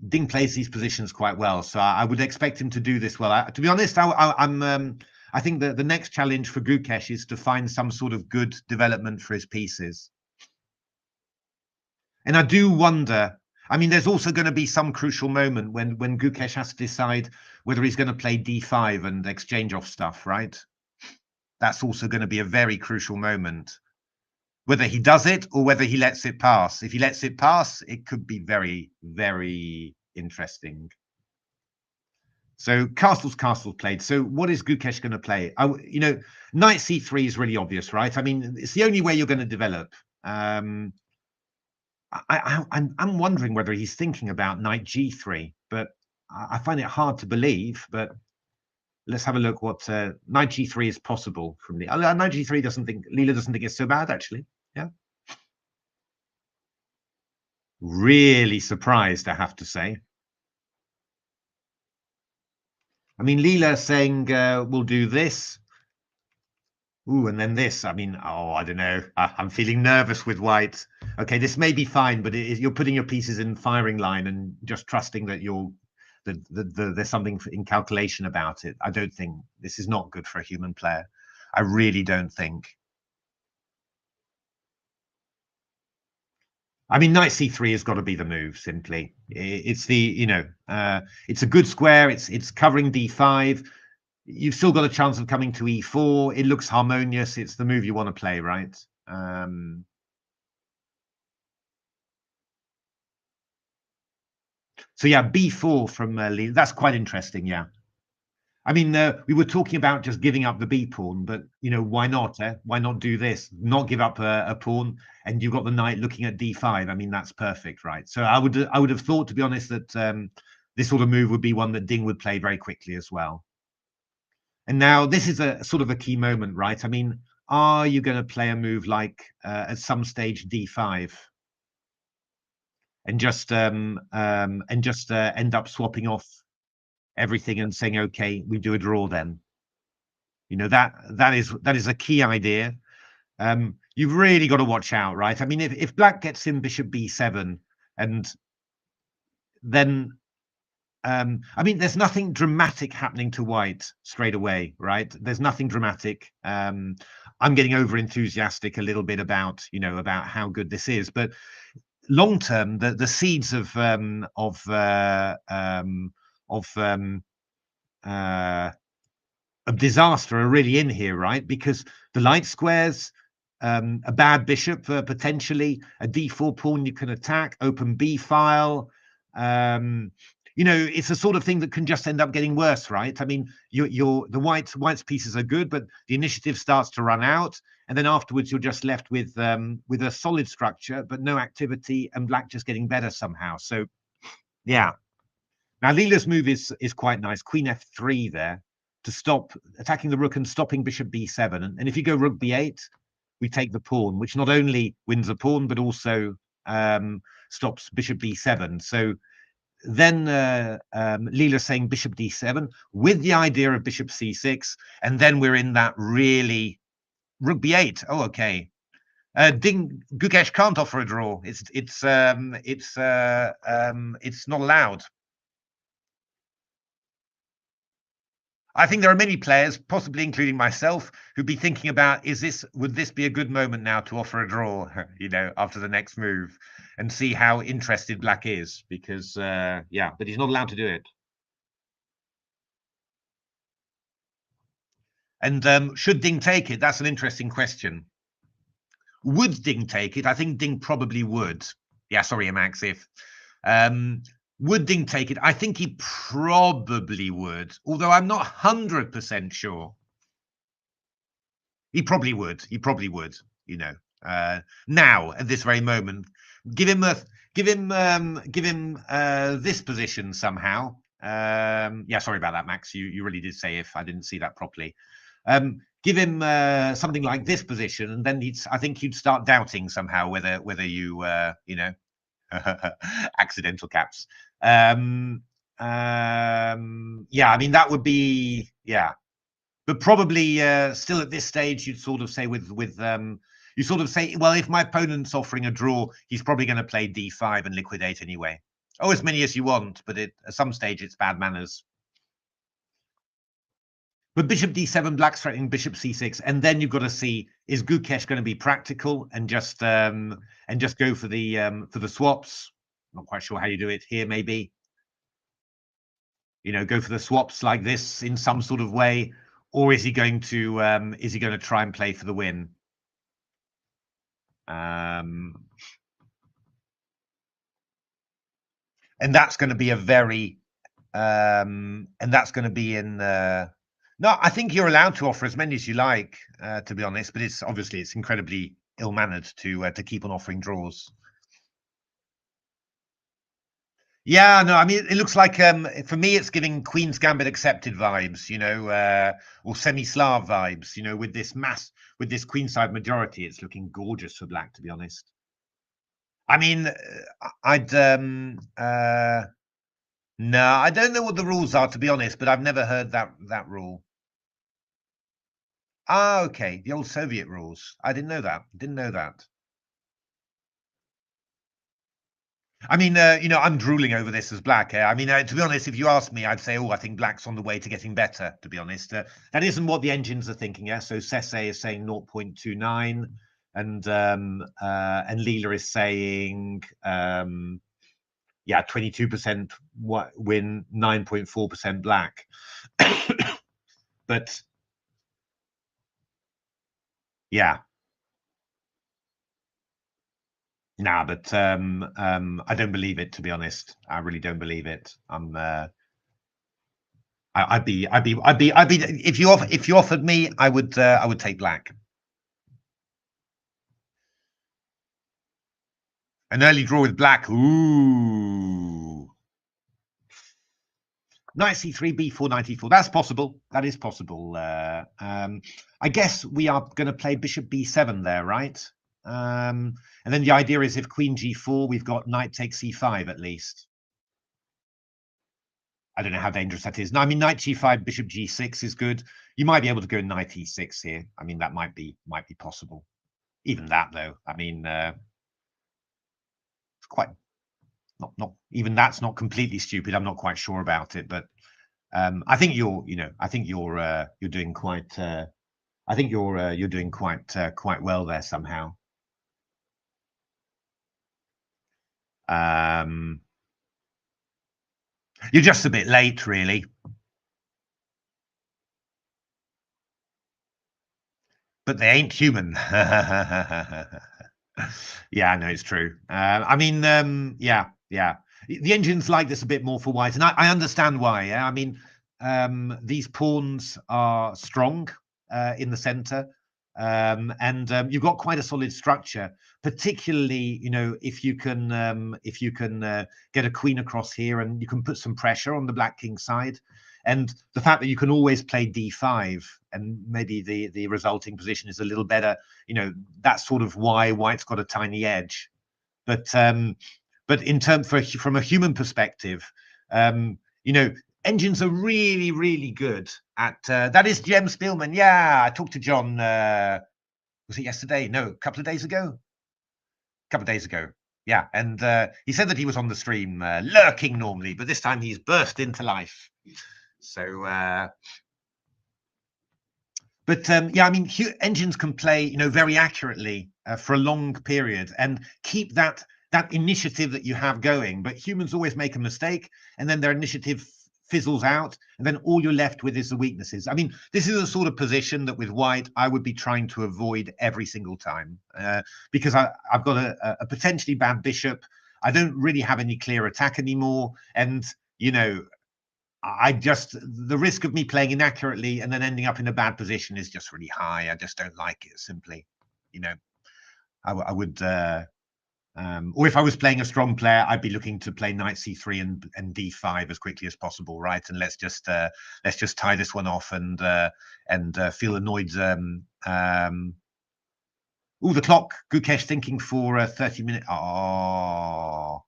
Ding plays these positions quite well, so I would expect him to do this well. To be honest, I think that the next challenge for Gukesh is to find some sort of good development for his pieces. And I do wonder. I mean, there's also going to be some crucial moment when Gukesh has to decide whether he's going to play d5 and exchange off stuff, right? That's also going to be a very crucial moment. Whether he does it or whether he lets it pass. If he lets it pass, it could be very, very interesting. So castles played. So what is Gukesh going to play? Knight c3 is really obvious, right? I mean, it's the only way you're going to develop. I'm wondering whether he's thinking about knight g3, but I find it hard to believe, but let's have a look what knight g3 is possible from Leela. Knight g3 Leela doesn't think it's so bad, actually. Yeah. Really surprised, I have to say. I mean, Leela saying we'll do this. Ooh, and then this. I mean, oh, I don't know. I'm feeling nervous with white. Okay, this may be fine, but you're putting your pieces in firing line and just trusting that there's something in calculation about it. I don't think this is not good for a human player. I really don't think. I mean, knight c3 has got to be the move. Simply, it's it's a good square. It's covering d5. You've still got a chance of coming to e4. It looks harmonious. It's the move you want to play, right? So yeah, b4 from Lee. That's quite interesting. Yeah. I mean, we were talking about just giving up the b pawn, but why not? Why not do this? Not give up a pawn, and you've got the knight looking at d5. I mean, that's perfect, right? So I would have thought, to be honest, that this sort of move would be one that Ding would play very quickly as well. And now this is a sort of a key moment, right? I mean, are you going to play a move like at some stage d5 and just end up swapping off everything and saying, okay, we do a draw then? That is a key idea. You've really got to watch out, right? I mean, if black gets in bishop b7 and then I mean, there's nothing dramatic happening to white straight away, right? There's nothing dramatic. I'm getting over enthusiastic a little bit about how good this is, but long term, the seeds of disaster are really in here, right? Because the light squares, a bad bishop potentially, a d4 pawn you can attack, open b file. It's a sort of thing that can just end up getting worse, right? I mean, the white's pieces are good, but the initiative starts to run out, and then afterwards you're just left with a solid structure but no activity, and black just getting better somehow. So, yeah. Now Leela's move is quite nice. Queen f3 there to stop attacking the rook and stopping bishop b7. And if you go rook b8, we take the pawn, which not only wins a pawn but also stops bishop b7. So then Leela saying bishop d7 with the idea of bishop c6, and then we're in that really rook b8. Oh, okay. Gukesh can't offer a draw. It's not allowed. I think there are many players, possibly including myself, who'd be thinking about, would this be a good moment now to offer a draw, after the next move, and see how interested black is, because, yeah, but he's not allowed to do it. And should Ding take it? That's an interesting question. Would Ding take it? I think Ding probably would. Yeah, sorry, Max, if. Would Ding take it? I think he probably would, although I'm not 100% sure. He probably would. He probably would. Now at this very moment, give him this position somehow. Yeah, sorry about that, Max. You really did say if. I didn't see that properly. Give him something like this position, and then I think you'd start doubting somehow whether you accidental caps. Yeah, I mean that would be but probably still at this stage you'd sort of say you sort of say, well, if my opponent's offering a draw, he's probably going to play d5 and liquidate anyway. Oh, as many as you want, but at some stage it's bad manners. But bishop d7, black's threatening bishop c6, and then you've got to see, is Gukesh going to be practical and just go for the swaps? Not quite sure how you do it here, maybe. Go for the swaps like this in some sort of way, or is he going to try and play for the win? And that's going to be a very and that's going to be in no, I think you're allowed to offer as many as you like, to be honest, but it's incredibly ill-mannered to keep on offering draws. Yeah, no, I mean, it looks like for me, it's giving Queen's Gambit accepted vibes, you know, or semi-Slav vibes, you know, with this queenside majority. It's looking gorgeous for black, to be honest. I mean, I'd no, I don't know what the rules are, to be honest, but I've never heard that rule. Ah, okay, the old Soviet rules. I didn't know that. Didn't know that. I mean, you know, I'm drooling over this as black. I mean, to be honest, if you ask me, I'd say, oh, I think black's on the way to getting better. To be honest, that isn't what the engines are thinking. Yeah, so Sese is saying 0.29, and Leela is saying, yeah, 22% win, 9.4% black. But yeah, nah, but I don't believe it. To be honest, I really don't believe it. I'd be if you offered me, I would take black. An early draw with black. Ooh. Knight c3, b4, knight e4. That's possible. That is possible. I guess we are going to play bishop b7 there, right? And then the idea is if queen g4, we've got knight takes c5 at least. I don't know how dangerous that is. No, I mean, knight g5, bishop g6 is good. You might be able to go knight e6 here. I mean, that might be possible. Even that, though, I mean, it's quite not even that's not completely stupid. I'm not quite sure about it, but I think you're doing quite. I think you're doing quite well there somehow. You're just a bit late, really. But they ain't human. Yeah, no, it's true. I mean, yeah. The engine's like this a bit more for white, and I understand why. Yeah? I mean, these pawns are strong in the center, and you've got quite a solid structure. Particularly, you know, if you can get a queen across here, and you can put some pressure on the black king side. And the fact that you can always play d5 and maybe the resulting position is a little better, you know, that's sort of why white's got a tiny edge. But in terms from a human perspective, you know, engines are really good at that is Jem Spielman. Yeah, I talked to John. Was it yesterday? No, a couple of days ago. A couple of days ago. Yeah, and he said that he was on the stream lurking normally, but this time he's burst into life. So, but yeah, I mean, engines can play, you know, very accurately for a long period and keep that initiative that you have going. But humans always make a mistake, and then their initiative fizzles out, and then all you're left with is the weaknesses. I mean, this is a sort of position that with white I would be trying to avoid every single time because I've got a potentially bad bishop. I don't really have any clear attack anymore, and you know, the risk of me playing inaccurately and then ending up in a bad position is just really high. I just don't like it, simply. You know, I would, or if I was playing a strong player, I'd be looking to play knight c3 and d5 as quickly as possible, right? And let's just tie this one off and feel annoyed. Oh, the clock. Gukesh thinking for 30 minutes. Oh.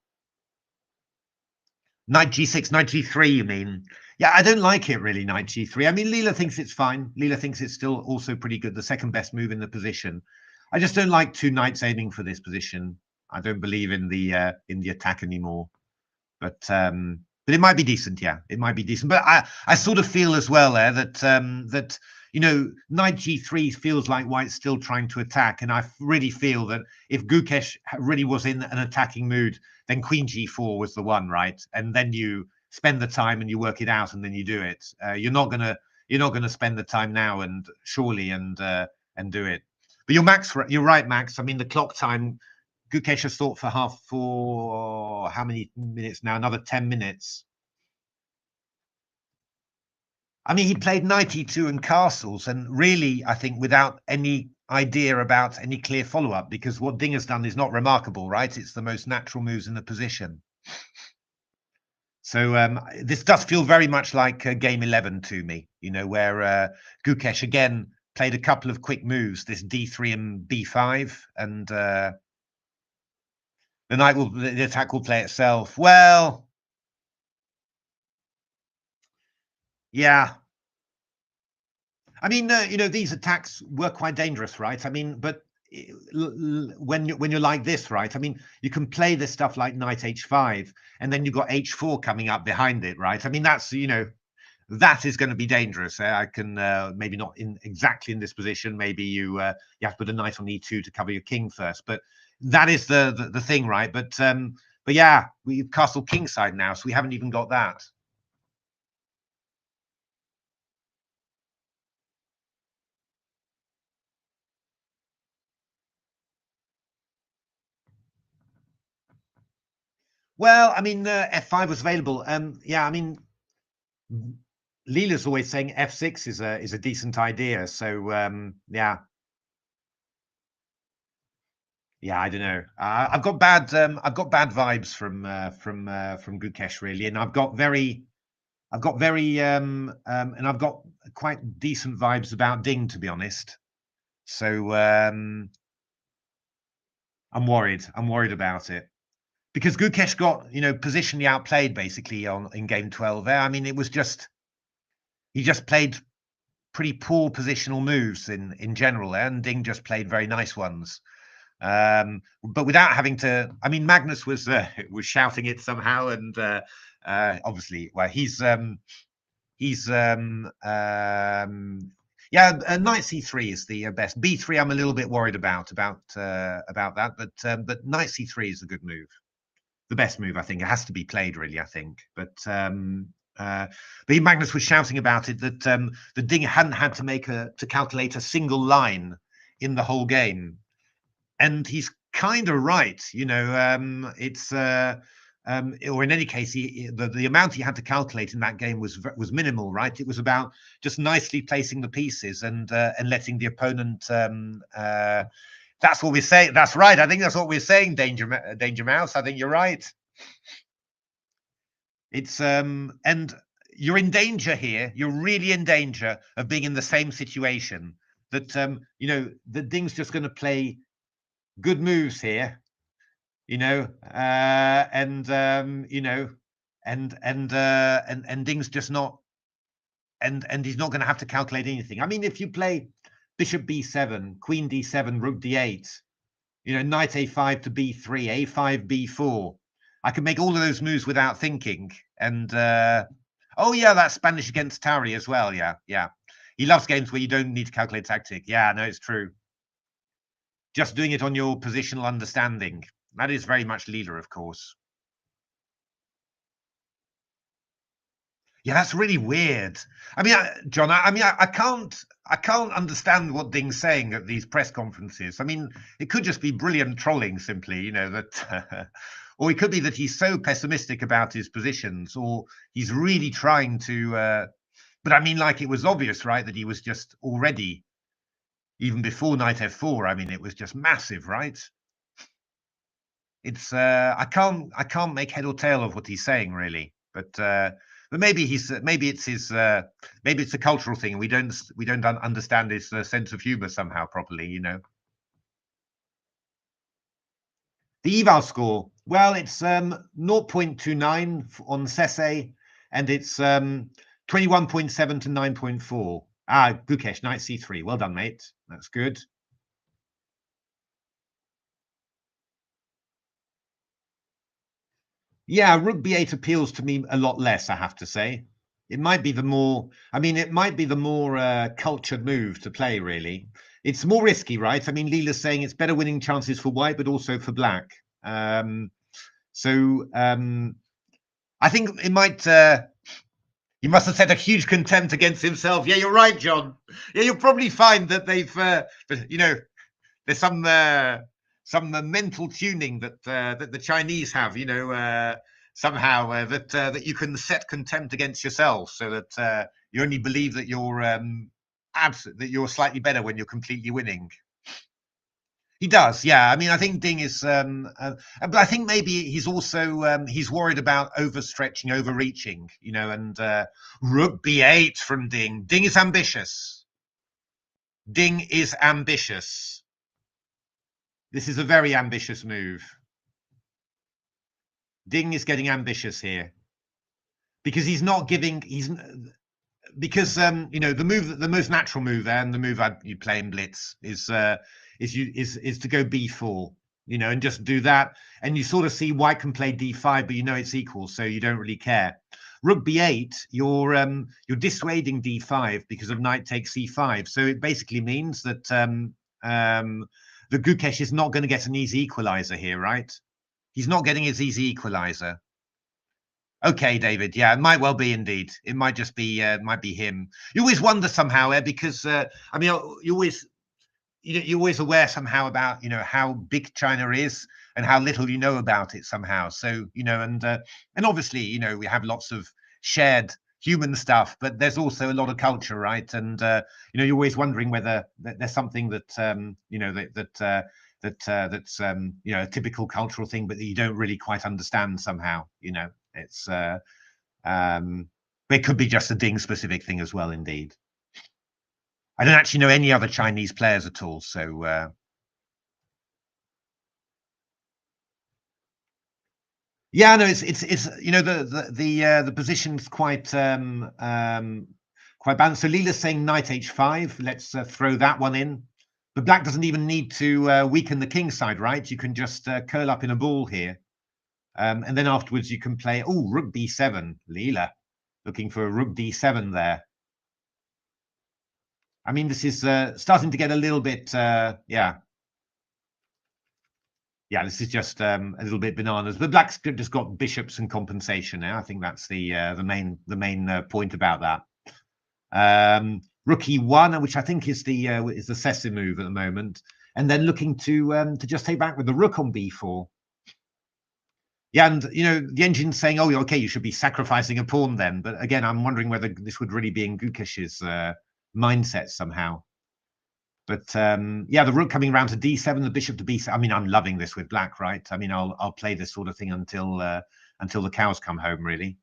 Knight g6, knight g3, you mean? Yeah, I don't like it really, knight g3. I mean, Leela thinks it's fine. Leela thinks it's still also pretty good, the second best move in the position. I just don't like two knights aiming for this position. I don't believe in the attack anymore. But it might be decent, yeah. It might be decent. But I sort of feel as well there that you know, knight g3 feels like white's still trying to attack, and I really feel that if Gukesh really was in an attacking mood, then queen g4 was the one, right? And then you spend the time and you work it out, and then you do it. You're not gonna spend the time now and surely and do it. But you're right, Max. I mean, the clock time. Gukesh has thought for how many minutes now? Another 10 minutes. I mean, he played 92 and castles, and really, I think, without any idea about any clear follow-up, because what Ding has done is not remarkable, right? It's the most natural moves in the position. So this does feel very much like game 11 to me, you know, where Gukesh again played a couple of quick moves, this d3 and b5, and the attack will play itself. Well, yeah. I mean, you know, these attacks were quite dangerous, right? I mean, but when you're like this, right? I mean, you can play this stuff like knight h5, and then you've got h4 coming up behind it, right? I mean, that's, you know, that is going to be dangerous. I can maybe not in exactly in this position. Maybe you have to put a knight on e2 to cover your king first, but that is the thing, right? But yeah, we've castle kingside now, so we haven't even got that. Well, I mean, f5 was available. Yeah, I mean, Leela's always saying f6 is a decent idea. So yeah, I don't know. I've got bad vibes from Gukesh really, and I've got very and I've got quite decent vibes about Ding, to be honest. So I'm worried. I'm worried about it because Gukesh got, you know, positionally outplayed basically in game 12 there. I mean, it was just he just played pretty poor positional moves in general, and Ding just played very nice ones. But without having to, I mean, Magnus was shouting it somehow, and obviously, well, yeah, knight c3 is the best. b3 I'm a little bit worried about that, but knight c3 is a good move, the best move. I think it has to be played really, I think. But Magnus was shouting about it, that the Ding hadn't had to calculate a single line in the whole game, and he's kind of right. You know, it's or in any case, the amount he had to calculate in that game was minimal, right? It was about just nicely placing the pieces and letting the opponent. That's what we're saying. That's right. I think that's what we're saying, Danger Mouse. I think you're right. It's and you're in danger here. You're really in danger of being in the same situation. That you know, the Ding's just going to play good moves here, you know, you know, and Ding's just not, and he's not going to have to calculate anything. I mean, if you play bishop b7, queen d7, rook d8, you know, knight a5 to b3, a5 b4, I can make all of those moves without thinking. And oh yeah, that's Spanish against Tauri as well. Yeah, yeah. He loves games where you don't need to calculate tactic. Yeah, no, it's true. Just doing it on your positional understanding. That is very much Leela, of course. Yeah, that's really weird. I mean, John, I can't understand what Ding's saying at these press conferences. I mean, it could just be brilliant trolling, simply, you know, that, or it could be that he's so pessimistic about his positions, or he's really trying to. But I mean, like, it was obvious, right, that he was just already, even before knight f4. I mean, it was just massive, right? It's I can't make head or tail of what he's saying really, but maybe maybe it's his maybe it's a cultural thing. We don't understand his sense of humor somehow properly, you know. The eval score, well, it's 0.29 on Sese, and it's 21.7 to 9.4. Ah, Gukesh, knight c3. Well done, mate. That's good. Yeah, rook b8 appeals to me a lot less, I have to say. It might be the more, I mean, it might be the more cultured move to play, really. It's more risky, right? I mean, Leela's saying it's better winning chances for white, but also for black. So I think it might, he must have set a huge contempt against himself. Yeah, you're right, John. Yeah, you'll probably find that they've, you know, there's some mental tuning that that the Chinese have, you know, somehow that you can set contempt against yourself, so that you only believe that you're that you're slightly better when you're completely winning. He does, yeah. I mean, I think Ding is, but I think maybe he's also he's worried about overstretching, overreaching, you know. And Rook B8 from Ding. Ding is ambitious. Ding is ambitious. This is a very ambitious move. Ding is getting ambitious here because he's not giving. Because you know, the most natural move there, and the move you play in blitz is to go b4, you know, and just do that, and you sort of see white can play d5, but you know it's equal, so you don't really care. Rook b8, you're dissuading d5 because of knight takes c5, so it basically means that the Gukesh is not going to get an easy equalizer here, right? He's not getting his easy equalizer. Okay, David. Yeah, it might well be indeed. It might just be, might be him. You always wonder somehow, because I mean, you're always aware somehow about, you know, how big China is and how little you know about it somehow. So, you know, and obviously, you know, we have lots of shared human stuff, but there's also a lot of culture, right? And you know, you're always wondering whether there's something that you know, that's you know, a typical cultural thing, but that you don't really quite understand somehow. You know, it's it could be just a Ding specific thing as well. Indeed, I don't actually know any other Chinese players at all. So yeah, no, it's you know, the position's quite quite balanced. So Leela's saying knight h5. Let's throw that one in. But black doesn't even need to weaken the king side, right? You can just curl up in a ball here. And then afterwards you can play, oh, rook b7, Leela. Looking for a rook d7 there. I mean, this is starting to get a little bit, yeah. Yeah, this is just a little bit bananas. But black's just got bishops and compensation now. I think that's the main point about that. Rook e1, which I think is the Ceci move at the moment, and then looking to just take back with the rook on b4. Yeah, and you know, the engine's saying, oh, okay, you should be sacrificing a pawn then. But again, I'm wondering whether this would really be in Gukesh's mindset somehow. But yeah, the rook coming around to d7, the bishop to b7. I mean, I'm loving this with black, right? I mean, I'll play this sort of thing until the cows come home, really.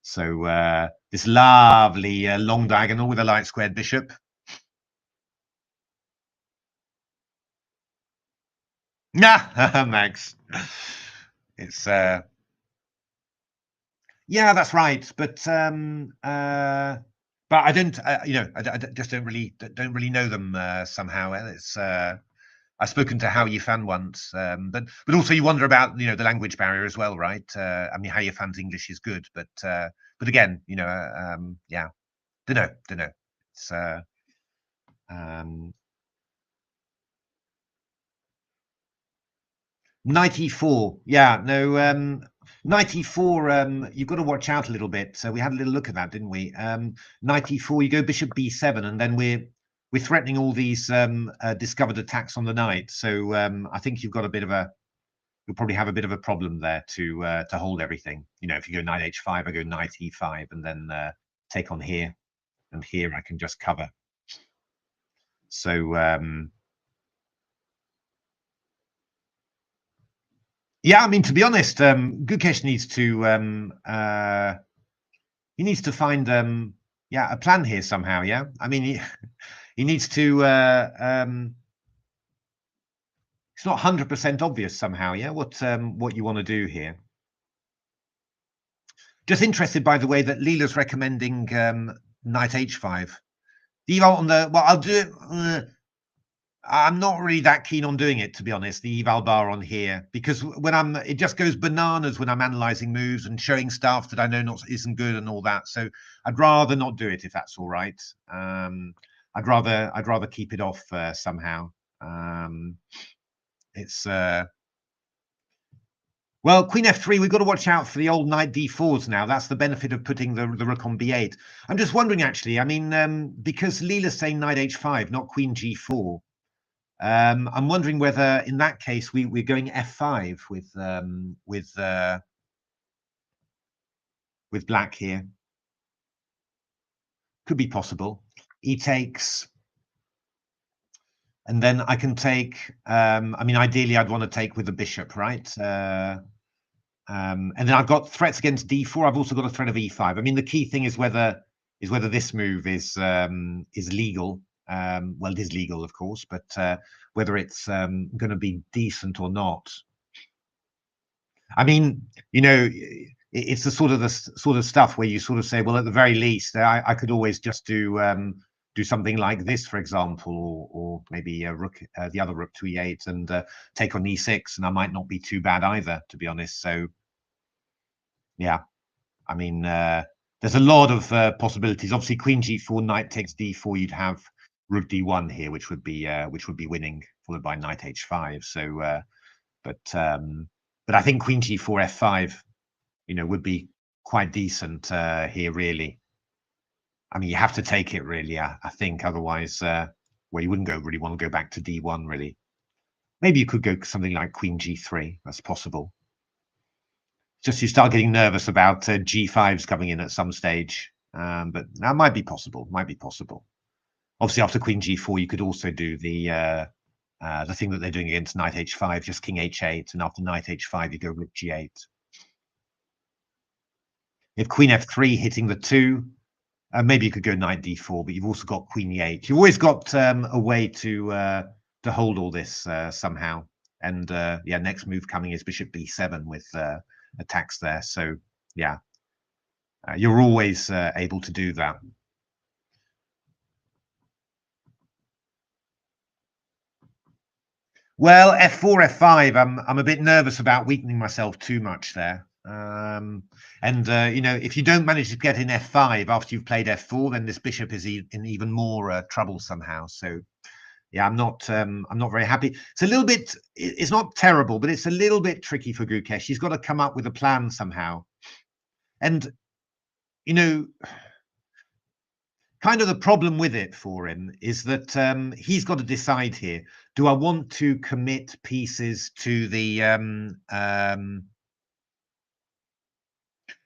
So this lovely long diagonal with a light squared bishop. Nah, Max. It's yeah, that's right. But I don't, you know, I just don't really know them somehow. It's I've spoken to Hao Yifan once, but also you wonder about, you know, the language barrier as well, right? I mean, Hao Yifan's English is good, but again, you know, yeah, don't know. It's um, 94. Yeah, no, 94. You've got to watch out a little bit. So we had a little look at that, didn't we? 94. You go bishop b7, and then we're threatening all these discovered attacks on the knight. So I think you've probably have a bit of a problem there to hold everything. You know, if you go knight h5, I go knight e5, and then take on here, and here I can just cover. So yeah, I mean, to be honest, Gukesh needs to he needs to find yeah, a plan here somehow. Yeah, I mean, he needs to it's not 100% obvious somehow. Yeah, what you want to do here. Just interested by the way that Leela's recommending knight h5. The eval on the, well, I'll do it. I'm not really that keen on doing it, to be honest, the eval bar on here, because when it just goes bananas when I'm analyzing moves and showing stuff that I know isn't good and all that. So I'd rather not do it if that's all right. I'd rather keep it off somehow. It's well, queen f3, we've got to watch out for the old knight d4s now. That's the benefit of putting the rook on b8. I'm just wondering, actually, I mean, because Leela's saying knight h5, not queen g4. I'm wondering whether, in that case, we're going f5 with black here. Could be possible. E takes. And then I can take, I mean, ideally I'd want to take with the bishop, right? And then I've got threats against d4. I've also got a threat of e5. I mean, the key thing is whether this move is legal. Well, it is legal, of course, but whether it's going to be decent or not. I mean, you know, it's the sort of stuff where you sort of say, well, at the very least, I could always just do something like this, for example, or maybe rook, the other rook to e8 and take on e6, and I might not be too bad either, to be honest. So, yeah, I mean, there's a lot of possibilities. Obviously, queen g4, knight takes d4. You'd have rook d1 here, which would be winning, followed by knight h5. So, but I think queen g4 f5, you know, would be quite decent here, really. I mean, you have to take it, really. I think otherwise, well, you wouldn't really want to go back to d1, really. Maybe you could go something like queen g3. That's possible. Just you start getting nervous about g5s coming in at some stage, but that might be possible. Might be possible. Obviously, after queen g4, you could also do the thing that they're doing against knight h5, just king h8, and after knight h5, you go rook g8. If queen f3 hitting the 2, maybe you could go knight d4, but you've also got queen e8. You've always got a way to hold all this somehow. And yeah, next move coming is bishop b7 with attacks there. So yeah, you're always able to do that. Well, f4, f5. I'm a bit nervous about weakening myself too much there. And you know, if you don't manage to get in f5 after you've played f4, then this bishop is in even more trouble somehow. So yeah, I'm not very happy. It's a little bit, it's not terrible, but it's a little bit tricky for Gukesh. He's got to come up with a plan somehow. And you know, kind of the problem with it for him is that he's got to decide here. Do I want to commit pieces to the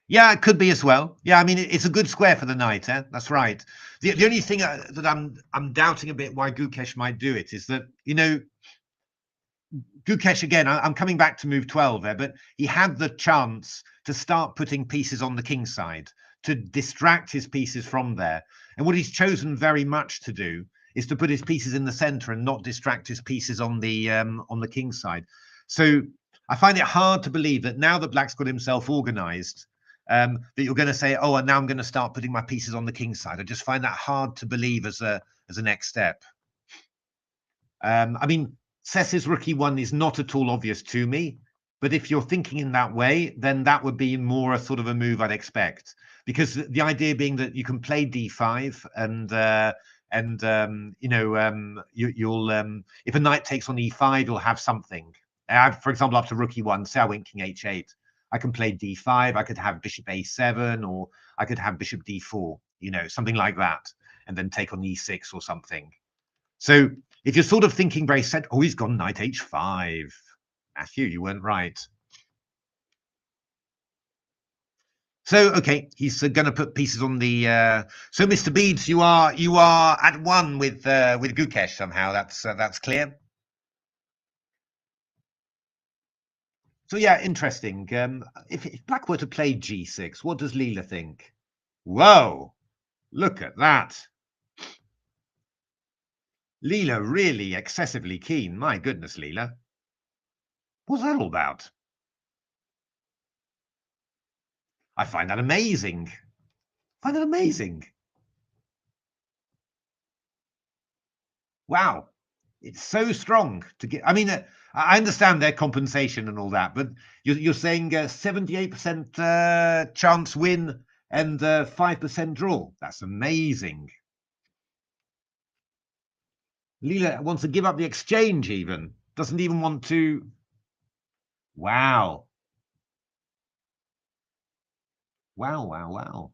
yeah, it could be as well. Yeah, I mean, it's a good square for the knight. That's right. The only thing that I'm doubting a bit why Gukesh might do it is that, you know, Gukesh, again, I'm coming back to move 12 there, but he had the chance to start putting pieces on the king side to distract his pieces from there. And what he's chosen very much to do is to put his pieces in the center and not distract his pieces on the king side. So I find it hard to believe that now that Black's got himself organized, that you're going to say, oh, and now I'm going to start putting my pieces on the king side. I just find that hard to believe as a next step. I mean, Cess's rookie one is not at all obvious to me, but if you're thinking in that way, then that would be more a sort of a move I'd expect, because the idea being that you can play d5 and you know, you'll if a knight takes on e5, you'll have something. For example, after rookie one, say I went king h8, I can play d5. I could have bishop a7, or I could have bishop d4. You know, something like that, and then take on e6 or something. So if you're sort of thinking very set, oh, he's gone knight h5. Matthew, you weren't right. So okay, he's going to put pieces on the. So Mr. Beads, you are at one with Gukesh somehow. That's clear. So yeah, interesting. If Black were to play g6, what does Leela think? Whoa, look at that. Leela really excessively keen. My goodness, Leela. What's that all about? I find that amazing. I find that amazing. Wow, it's so strong to get. I mean, I understand their compensation and all that, but you're saying 78% chance win and 5% draw. That's amazing. Leela wants to give up the exchange, even doesn't even want to. Wow, wow, wow, wow.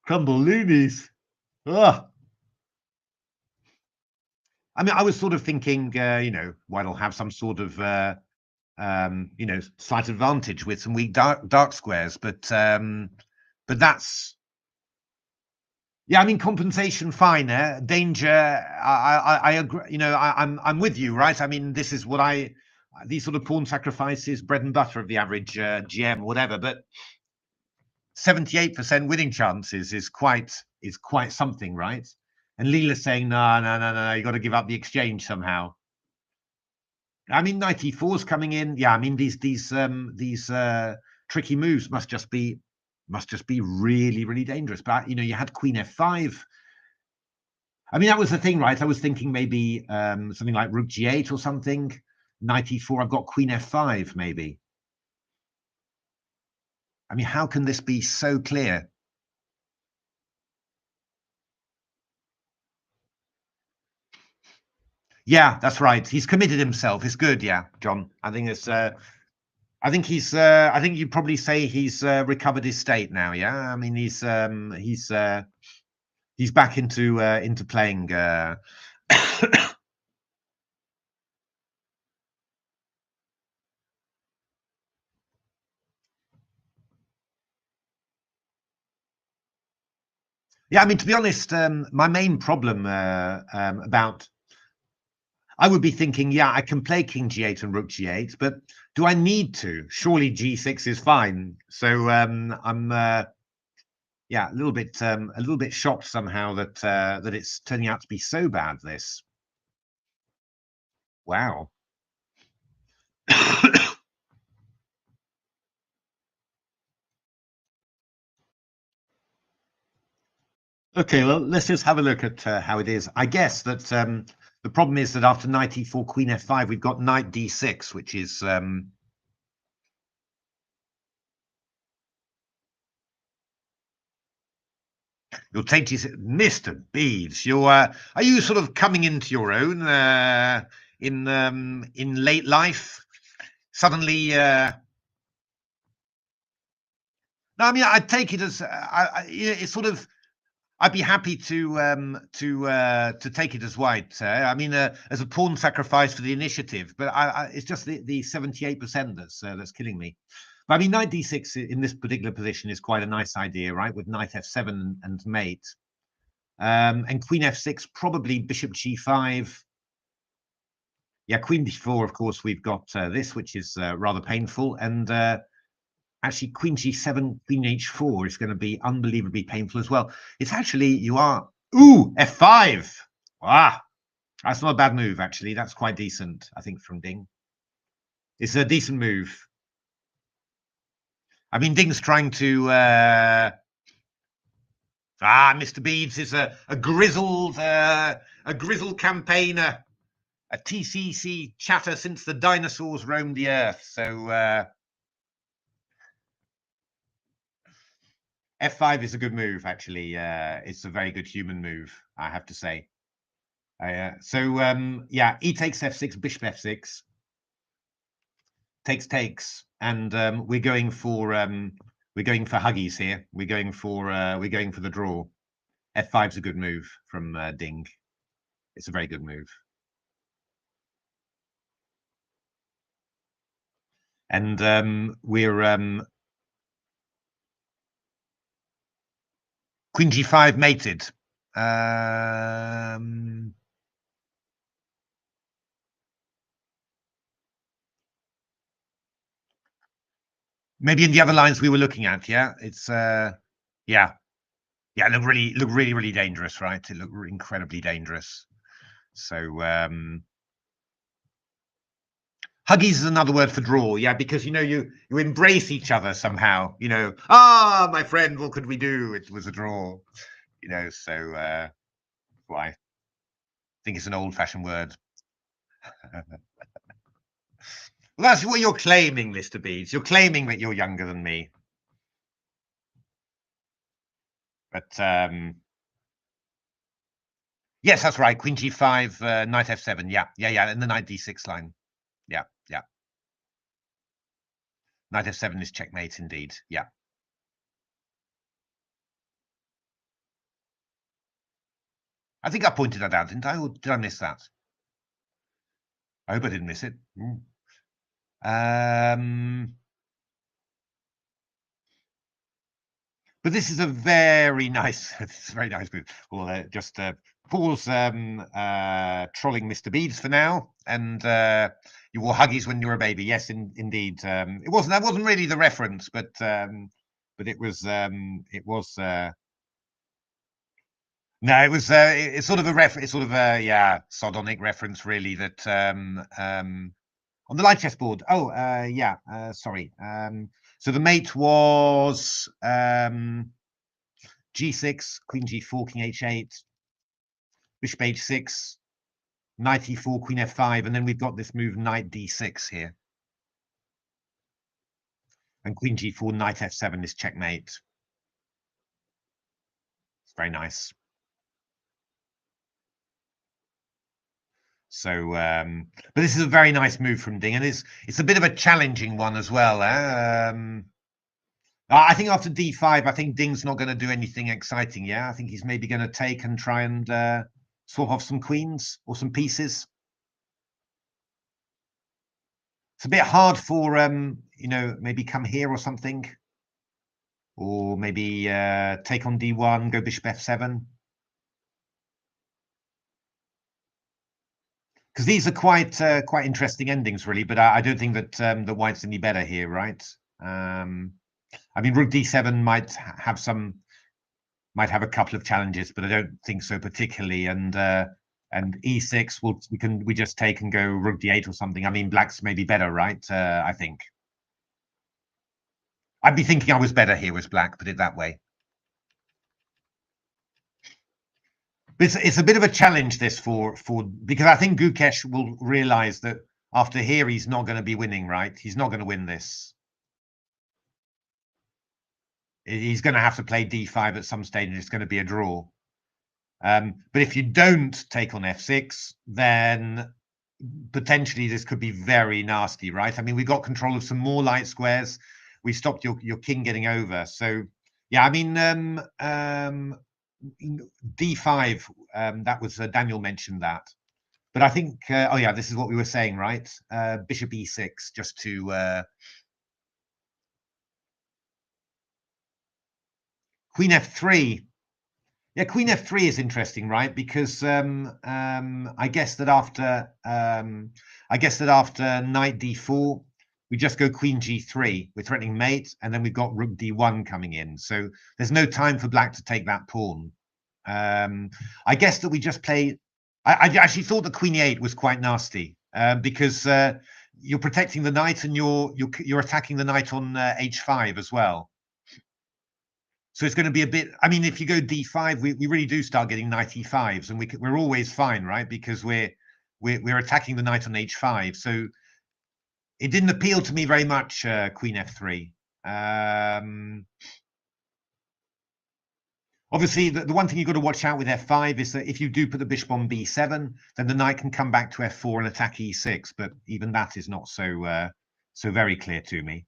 Crumbleloonies. Ugh. I mean, I was sort of thinking, you know, White'll have some sort of you know, slight advantage with some weak dark squares, but that's Yeah, I mean compensation, fine. Danger, I agree. You know, I'm with you, right? I mean, this is what these sort of pawn sacrifices, bread and butter of the average GM, whatever. But 78% winning chances is quite something, right? And Leela's saying, no, you got to give up the exchange somehow. I mean, 94 is coming in. Yeah, I mean these tricky moves must just be really, really dangerous. But you know, you had Queen F5. I mean, that was the thing, right? I was thinking maybe something like Rook G8 or something. 94, I've got Queen F5, maybe. I mean, how can this be so clear? Yeah, that's right. He's committed himself. It's good, yeah, John. I think it's. I think he's. I think you'd probably say he's recovered his state now. Yeah, I mean he's back into playing. Yeah, I mean to be honest, my main problem about I would be thinking, yeah, I can play King G8 and Rook G8, but do I need to? Surely G6 is fine. So I'm yeah, a little bit shocked somehow that that it's turning out to be so bad. This, wow. Okay, well, let's just have a look at how it is. I guess that the problem is that after 94 Queen F5, we've got Knight D6, which is you'll take Mr. Beads. Are you sort of coming into your own in late life? Suddenly, no, I mean, I take it as it's sort of. I'd be happy to take it as white. I mean, as a pawn sacrifice for the initiative, but it's just the 78% that's killing me. But I mean, Knight D6 in this particular position is quite a nice idea, right? With Knight F7 and mate, and Queen F6, probably Bishop G5. Yeah, Queen D4. Of course, we've got this, which is rather painful, and actually Queen G7, Queen H4 is going to be unbelievably painful as well. It's actually, you are, ooh, F5. Ah, that's not a bad move, actually. That's quite decent, I think, from Ding. It's a decent move. I mean, Ding's trying to, Mr. Beads is a grizzled campaigner, a TCC chatter since the dinosaurs roamed the earth. So, F5 is a good move, actually. It's a very good human move, I have to say. Yeah, e takes F6, Bishop F6, takes, and we're going for huggies here. We're going for the draw. F5's a good move from Ding. It's a very good move. And we're Queen G5 mated. Maybe in the other lines we were looking at, yeah. It's yeah, it looked really dangerous, right? It looked incredibly dangerous. So huggies is another word for draw, yeah, because you know you embrace each other somehow. You know, my friend, what could we do? It was a draw, you know. So well, I think it's an old-fashioned word. Well, that's what you're claiming, Mr. Beads. You're claiming that you're younger than me. But yes, that's right. Queen G5, Knight F7. Yeah, and the Knight D6 line. Yeah. Knight F7 is checkmate indeed. Yeah. I think I pointed that out, didn't I? Or did I miss that? I hope I didn't miss it. But this is a very nice, it's a very nice move. Well, just Paul's trolling Mr. Beads for now, and you wore Huggies when you were a baby. Yes, indeed. It wasn't. That wasn't really the reference, but it was. It was. No, it was. It's sort of a reference. It's sort of a sardonic reference, really. That on the light chessboard. Oh, yeah. Sorry. So the mate was G6, Queen G4, King H8, Bishop H6, Knight E4, Queen F5, and then we've got this move Knight D6 here. And Queen G4, Knight F7 is checkmate. It's very nice. So, but this is a very nice move from Ding, and it's a bit of a challenging one as well. I think after D5, I think Ding's not going to do anything exciting. Yeah, I think he's maybe going to take and try and swap off some queens or some pieces. It's a bit hard for maybe come here or something, or maybe take on D1, go Bishop F7. Because these are quite interesting endings, really. But I don't think that the White's any better here, right? I mean, Rook D7 might have a couple of challenges, but I don't think so particularly. And E6, we just take and go Rook D8 or something. I mean, Black's maybe better, right? I think. I'd be thinking I was better here with Black, put it that way. It's a bit of a challenge, this, for because I think Gukesh will realize that after here he's not going to be winning, right? He's not going to win this. He's going to have to play D5 at some stage, and it's going to be a draw. But if you don't take on F6, then potentially this could be very nasty, right? I mean, we got control of some more light squares. We stopped your king getting over. So yeah, I mean, D5. That was Daniel mentioned that, but I think oh yeah, this is what we were saying, right? Bishop E6, just to Queen F3. Yeah, Queen F3 is interesting, right? Because I guess that after Knight D4, we just go Queen G3. We're threatening mate, and then we've got Rook D1 coming in. So there's no time for Black to take that pawn. I guess that we just play. I actually thought that Queen E8 was quite nasty because you're protecting the knight and you're attacking the knight on H5 as well. So it's going to be a bit. I mean, if you go D5, we really do start getting knight E5s, and we're always fine, right? Because we're attacking the knight on H5. So it didn't appeal to me very much. Queen F3. Obviously, the one thing you've got to watch out with F5 is that if you do put the bishop on B7, then the knight can come back to F4 and attack E6. But even that is not so very clear to me.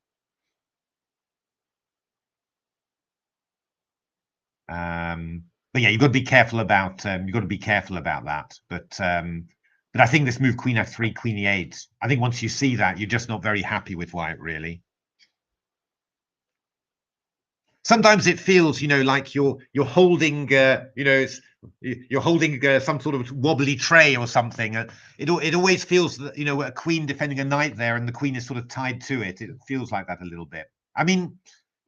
But yeah, you've got to be careful about that. But I think this move Queen F3, Queen E8. I think once you see that, you're just not very happy with White, really. Sometimes it feels, like you're holding, you're holding some sort of wobbly tray or something. It always feels that a queen defending a knight there, and the queen is sort of tied to it. It feels like that a little bit. I mean,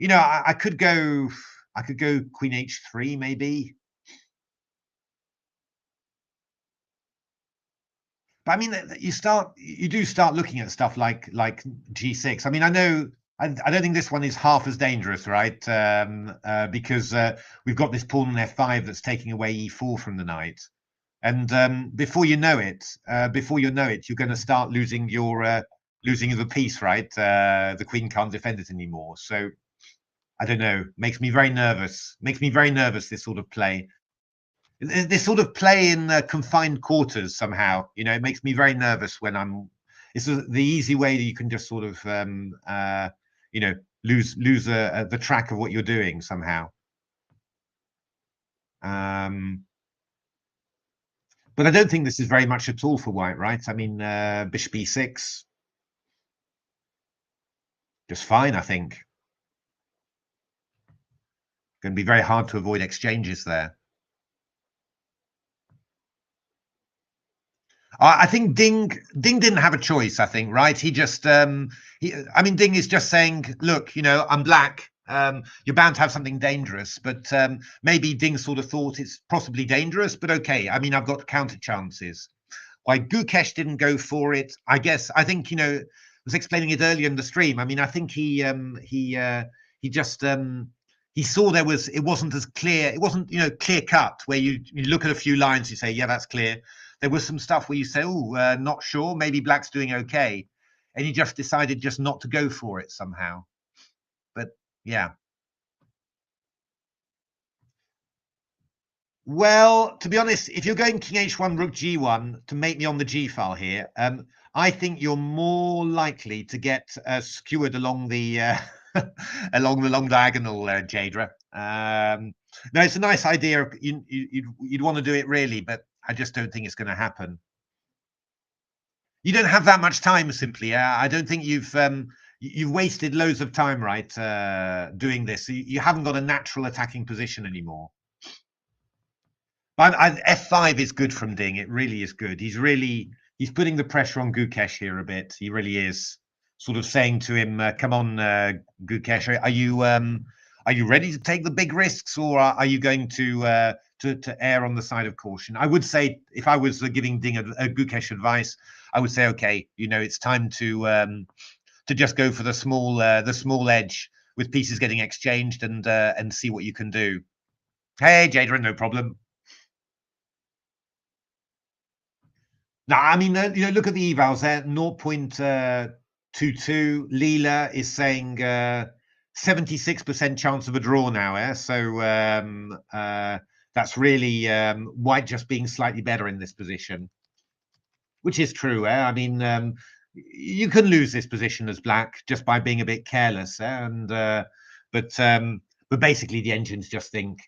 I could go Queen H3 maybe. But I mean, you do start looking at stuff like G6. I mean, I don't think this one is half as dangerous, right? Because we've got this pawn on F5 that's taking away E4 from the knight, and before you know it, you're going to start losing the piece, right? The queen can't defend it anymore. So I don't know. Makes me very nervous. This sort of play. This sort of play in confined quarters somehow, it makes me very nervous when it's the easy way that you can just sort of lose the track of what you're doing somehow. But I don't think this is very much at all for White, right? I mean, Bishop E6, just fine, I think. Going to be very hard to avoid exchanges there. I think Ding didn't have a choice. I think, right? He just I mean, Ding is just saying, look, I'm black. You're bound to have something dangerous, but maybe Ding sort of thought it's possibly dangerous, but okay. I mean, I've got counter chances. Why Gukesh didn't go for it? I think I was explaining it earlier in the stream. I mean, I think he just he saw it wasn't as clear. It wasn't clear cut where you look at a few lines, you say, yeah, that's clear. There was some stuff where you say, oh, not sure, maybe black's doing okay, and he just decided just not to go for it somehow. But yeah. Well, to be honest, if you're going King H1, Rook G1 to make me on the G file here, I think you're more likely to get skewered along the along the long diagonal, Jadra. No, it's a nice idea. You'd want to do it really, but I just don't think it's going to happen. You don't have that much time, simply. I don't think you've wasted loads of time, right, doing this. You haven't got a natural attacking position anymore. But F5 is good from Ding. It really is good. He's putting the pressure on Gukesh here a bit. He really is sort of saying to him, "Come on, Gukesh, are you ready to take the big risks, or are you going to err on the side of caution?" I would say, if I was giving Ding a Gukesh advice, I would say, okay, it's time to just go for the small edge with pieces getting exchanged and see what you can do. Hey, Jadra, no problem. No, I mean, look at the evals there, 0.22. Leela is saying 76% chance of a draw now. So that's really white just being slightly better in this position, which is true. I mean, you can lose this position as black just by being a bit careless. But basically the engines just think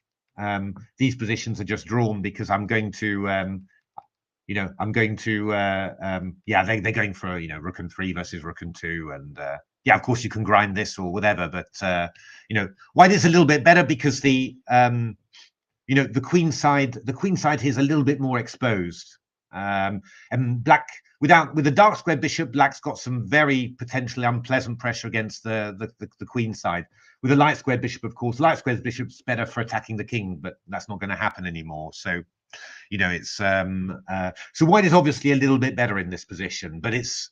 these positions are just drawn because I'm going to I'm going to, yeah, they're going for, rook and 3 versus rook and 2. And yeah, of course you can grind this or whatever, but, white is a little bit better because the queen side here is a little bit more exposed. And black, with the dark square bishop, black's got some very potentially unpleasant pressure against the queen side. With a light squared bishop, of course, light squared bishop's better for attacking the king, but that's not going to happen anymore. So, it's so white is obviously a little bit better in this position, but it's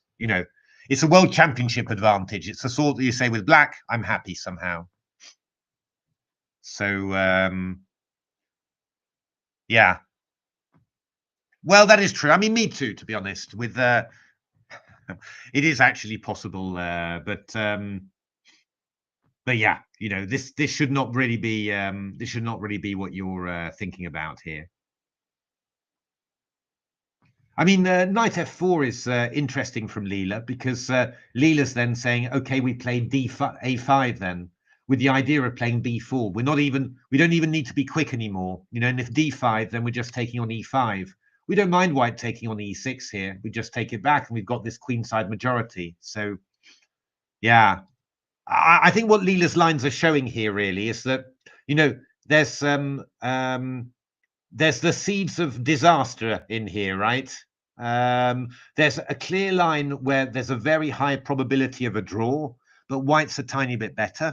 it's a world championship advantage. It's the sort that you say with black, I'm happy somehow. So yeah, well, that is true. I mean, me too, to be honest. With it is actually possible, but yeah, this should not really be what you're thinking about here. I mean, knight f4 is interesting from Leela because Leela's then saying, okay, we play a5 then, with the idea of playing b4. We don't even need to be quick anymore, and if d5, then we're just taking on e5. We don't mind white taking on e6 here. We just take it back and we've got this queenside majority. So yeah, I think what Leela's lines are showing here really is that, there's the seeds of disaster in here, right? There's a clear line where there's a very high probability of a draw, but white's a tiny bit better.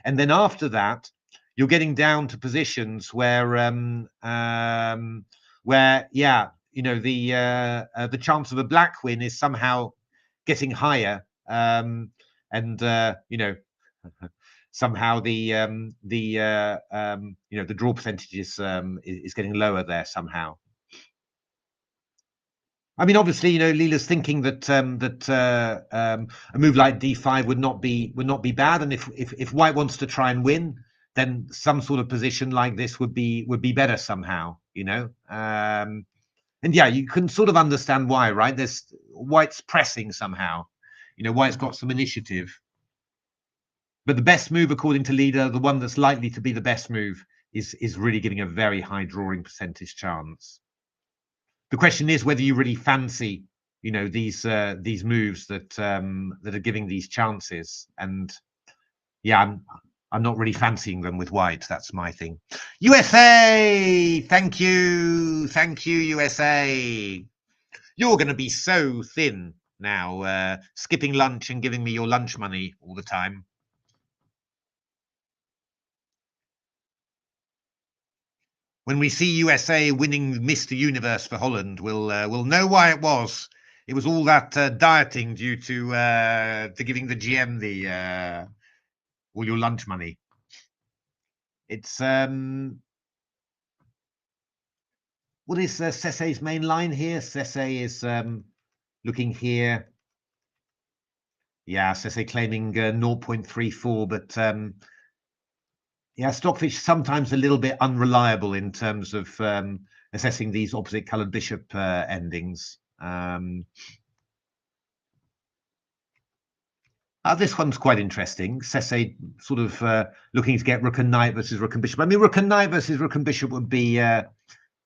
And then after that, you're getting down to positions where yeah, the chance of a black win is somehow getting higher, and somehow the draw percentage is getting lower there somehow. I mean, obviously, Leela's thinking that a move like d5 would not be bad, and if white wants to try and win, then some sort of position like this would be better somehow, and yeah, you can sort of understand why, right? White's pressing somehow, white's got some initiative. But the best move, according to Leela, the one that's likely to be the best move, is really giving a very high drawing percentage chance. The question is whether you really fancy, these moves that are giving these chances. And yeah, I'm not really fancying them with white. That's my thing. USA, thank you, USA. You're going to be so thin now, skipping lunch and giving me your lunch money all the time. When we see USA winning Mr. Universe for Holland, we'll know why it was. It was all that dieting due to giving the GM the all your lunch money. It's what is Sesse's main line here? Sesse is looking here. Yeah, Sesse claiming 0.34, but yeah, Stockfish sometimes a little bit unreliable in terms of assessing these opposite coloured bishop endings. This one's quite interesting. Sesse sort of looking to get rook and knight versus rook and bishop. I mean, rook and knight versus rook and bishop would be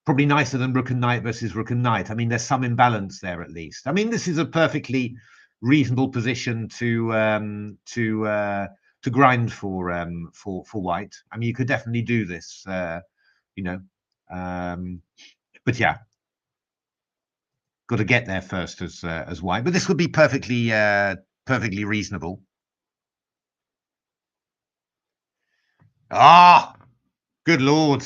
probably nicer than rook and knight versus rook and knight. I mean, there's some imbalance there at least. I mean, this is a perfectly reasonable position to grind for white. I mean, you could definitely do this, you know, but yeah, got to get there first as white. But this would be perfectly reasonable. Ah, good Lord.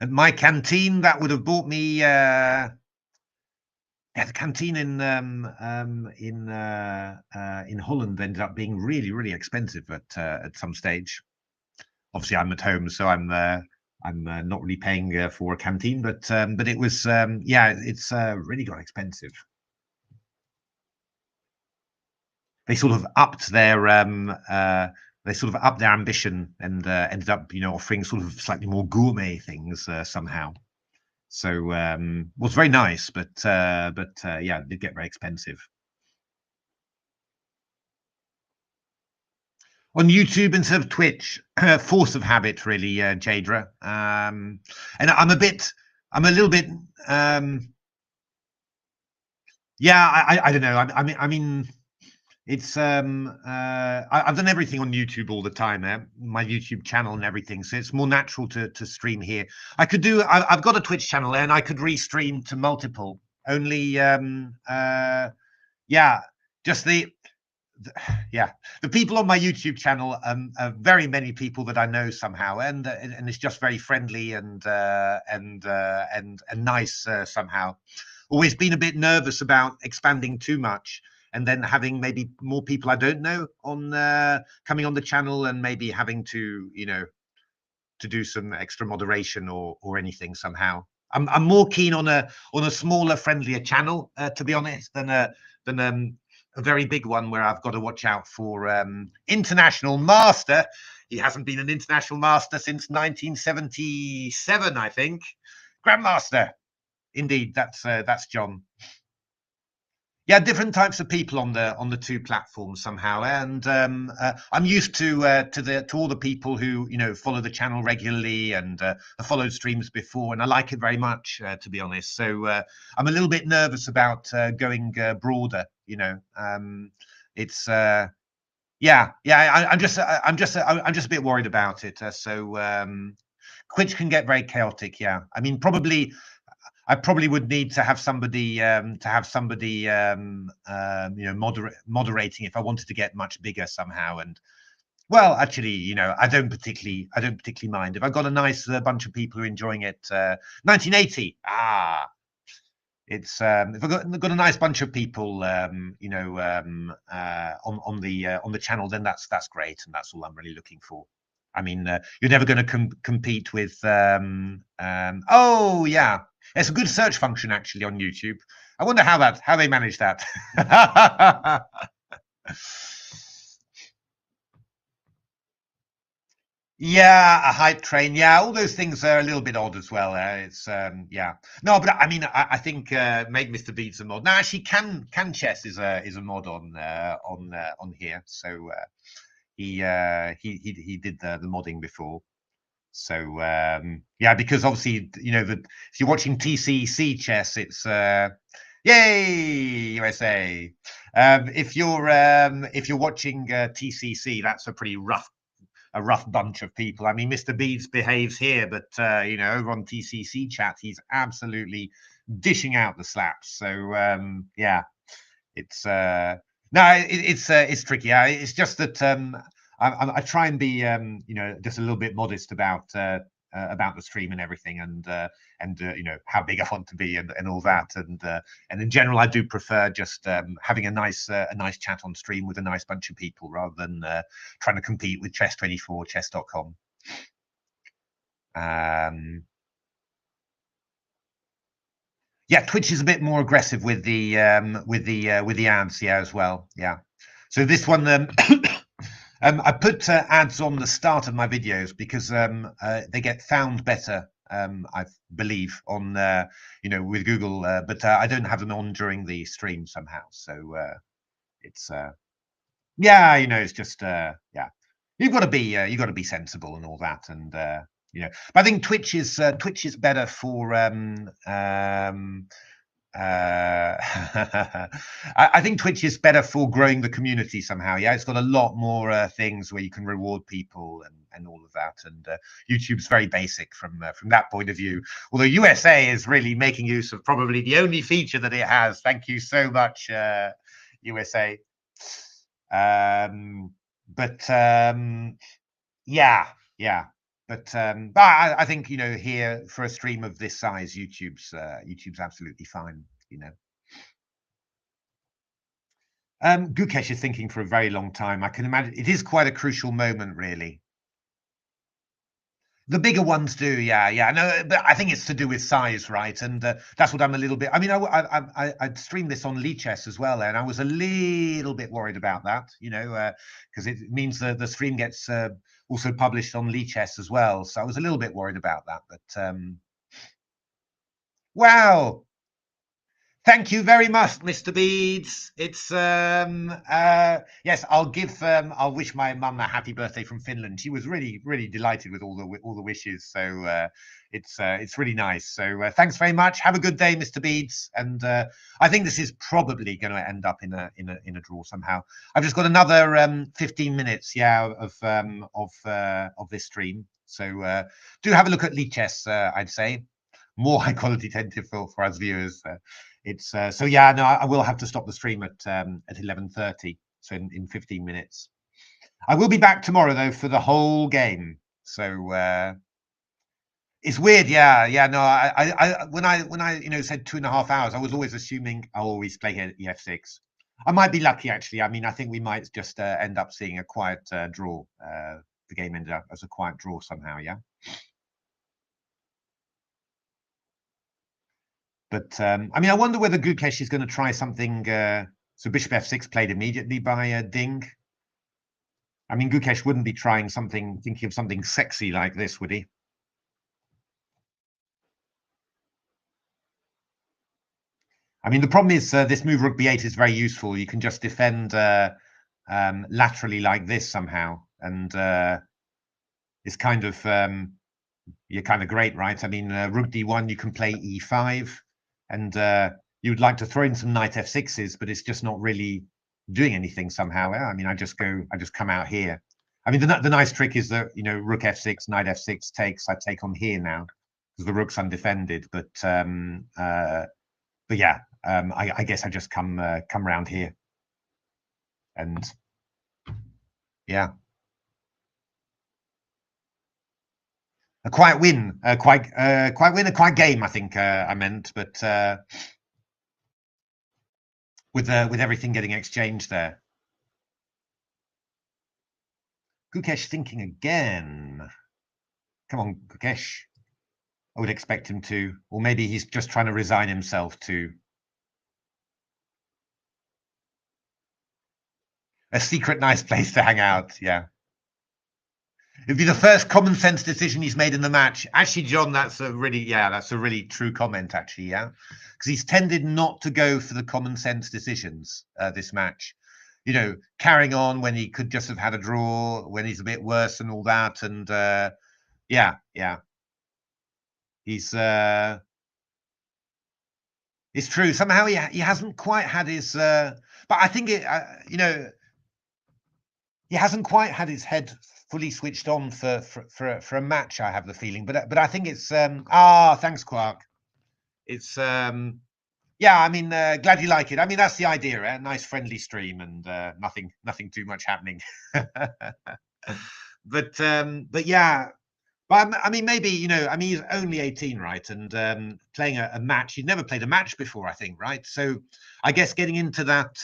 At my canteen, that would have bought me yeah, the canteen in Holland ended up being really expensive at some stage. Obviously, I'm at home, so I'm not really paying for a canteen, but it was yeah, it's really got expensive. They sort of upped their ambition and ended up, you know, offering sort of slightly more gourmet things somehow. So was very nice, but yeah, it did get very expensive. On YouTube instead of Twitch, force of habit, really, Jadra. And I'm a little bit, yeah, I don't know. I mean, it's I've done everything on YouTube all the time, my YouTube channel and everything. So it's more natural to stream here. I could do. I've got a Twitch channel and I could restream to multiple. Only, yeah, just yeah, the people on my YouTube channel are very many people that I know somehow, and it's just very friendly and nice somehow. Always been a bit nervous about expanding too much and then having maybe more people I don't know on coming on the channel and maybe having to, you know, to do some extra moderation or anything somehow. I'm more keen on a smaller, friendlier channel, to be honest, than a very big one where I've got to watch out for international master. He hasn't been an international master since 1977, I think. Grandmaster, indeed. That's John. Yeah, different types of people on the two platforms somehow, and I'm used to all the people who, you know, follow the channel regularly and have followed streams before, and I like it very much, to be honest. So I'm a little bit nervous about going broader. You know, it's yeah. I'm just a bit worried about it. Twitch can get very chaotic. Yeah, I mean, I probably would need to have somebody you know, moderating if I wanted to get much bigger somehow. And well, actually, you know, I don't particularly mind if I've got a nice bunch of people who are enjoying it. 1980, it's if I've got a nice bunch of people, you know, on the channel, then that's great, and that's all I'm really looking for. I mean, you're never going to compete with. Oh yeah, it's a good search function actually on YouTube. I wonder how they manage that. Yeah, a hype train. Yeah, all those things are a little bit odd as well. It's yeah. No, but I mean, I think make Mr. Beats a mod. Now, actually, can chess is a mod on here. So he did the modding before. So yeah, because obviously, you know, that if you're watching TCC chess, it's Yay, USA! If you're watching TCC, that's a pretty rough bunch of people. I mean, Mr. Beads behaves here, but you know, over on TCC chat, he's absolutely dishing out the slaps. So yeah, it's no, it's tricky. It's just that I try and be you know, just a little bit modest about the stream and everything, and you know, how big I want to be and all that, and in general, I do prefer just having a nice chat on stream with a nice bunch of people rather than trying to compete with chess24, chess.com. Yeah, Twitch is a bit more aggressive with the ads, yeah, as well. Yeah. So this one, I put ads on the start of my videos because they get found better, I believe, on you know, with Google, but I don't have them on during the stream somehow. So it's yeah, you know, it's just yeah, you've got to be sensible and all that, and you know, but I think Twitch is better for I think Twitch is better for growing the community somehow. Yeah, it's got a lot more things where you can reward people and all of that. And YouTube's very basic from that point of view. Although USA is really making use of probably the only feature that it has. Thank you so much, USA. But yeah, yeah. But I think, you know, here for a stream of this size, YouTube's absolutely fine. You know. Gukesh is thinking for a very long time. I can imagine it is quite a crucial moment, really. The bigger ones do, yeah, yeah. No, but I think it's to do with size, right? And that's what I'm a little bit. I mean, I'd streamed this on Lichess as well, and I was a little bit worried about that, you know, because it means that the stream gets also published on Lichess as well. So I was a little bit worried about that, but wow. Thank you very much, Mr. Beads. It's yes, I'll wish my mum a happy birthday from Finland. She was really delighted with all the wishes. So it's really nice. So thanks very much. Have a good day, Mr. Beads. And I think this is probably going to end up in a draw somehow. I've just got another 15 minutes, yeah, of this stream. So do have a look at Lichess, I'd say. More high quality attentive for us viewers. It's so yeah, no, I will have to stop the stream at 11:30, so in 15 minutes. I will be back tomorrow though for the whole game. So it's weird, yeah, yeah. No, I when I you know said 2.5 hours, I was always assuming I'll always play EF6. I might be lucky actually. I mean, I think we might just end up seeing a quiet draw. The game ended up as a quiet draw somehow, yeah. But I mean, I wonder whether Gukesh is going to try something. So Bishop F6 played immediately by Ding. I mean, Gukesh wouldn't be trying something, thinking of something sexy like this, would he? I mean, the problem is this move Rook B8 is very useful. You can just defend laterally like this somehow, and it's kind of you're kind of great, right? I mean, Rook D1, you can play E5, and you'd like to throw in some Knight F6s, but it's just not really doing anything somehow. I mean, I just come out here. I mean, the nice trick is that, you know, Rook F6, Knight F6 takes. I take on here now because the Rook's undefended. But yeah, I guess I just come around here, and yeah. A quiet win, quiet win, a quiet game. I think I meant, but with everything getting exchanged there. Gukesh thinking again. Come on, Gukesh. I would expect him to, or maybe he's just trying to resign himself to a secret nice place to hang out. Yeah. It'd be the first common sense decision he's made in the match. Actually, John, that's a really true comment, actually, yeah. Because he's tended not to go for the common sense decisions this match. You know, carrying on when he could just have had a draw, when he's a bit worse and all that. And yeah. He's It's true. Somehow he hasn't quite had his. But I think it. He hasn't quite had his head fully switched on for a match. I have the feeling, but I think it's. Thanks, Quark. It's. Yeah, I mean, glad you like it. I mean, that's the idea. A nice, friendly stream, and nothing too much happening. But yeah. But I mean, maybe, I mean, he's only 18, right? And playing a match, he'd never played a match before, I think, right? So I guess getting into that,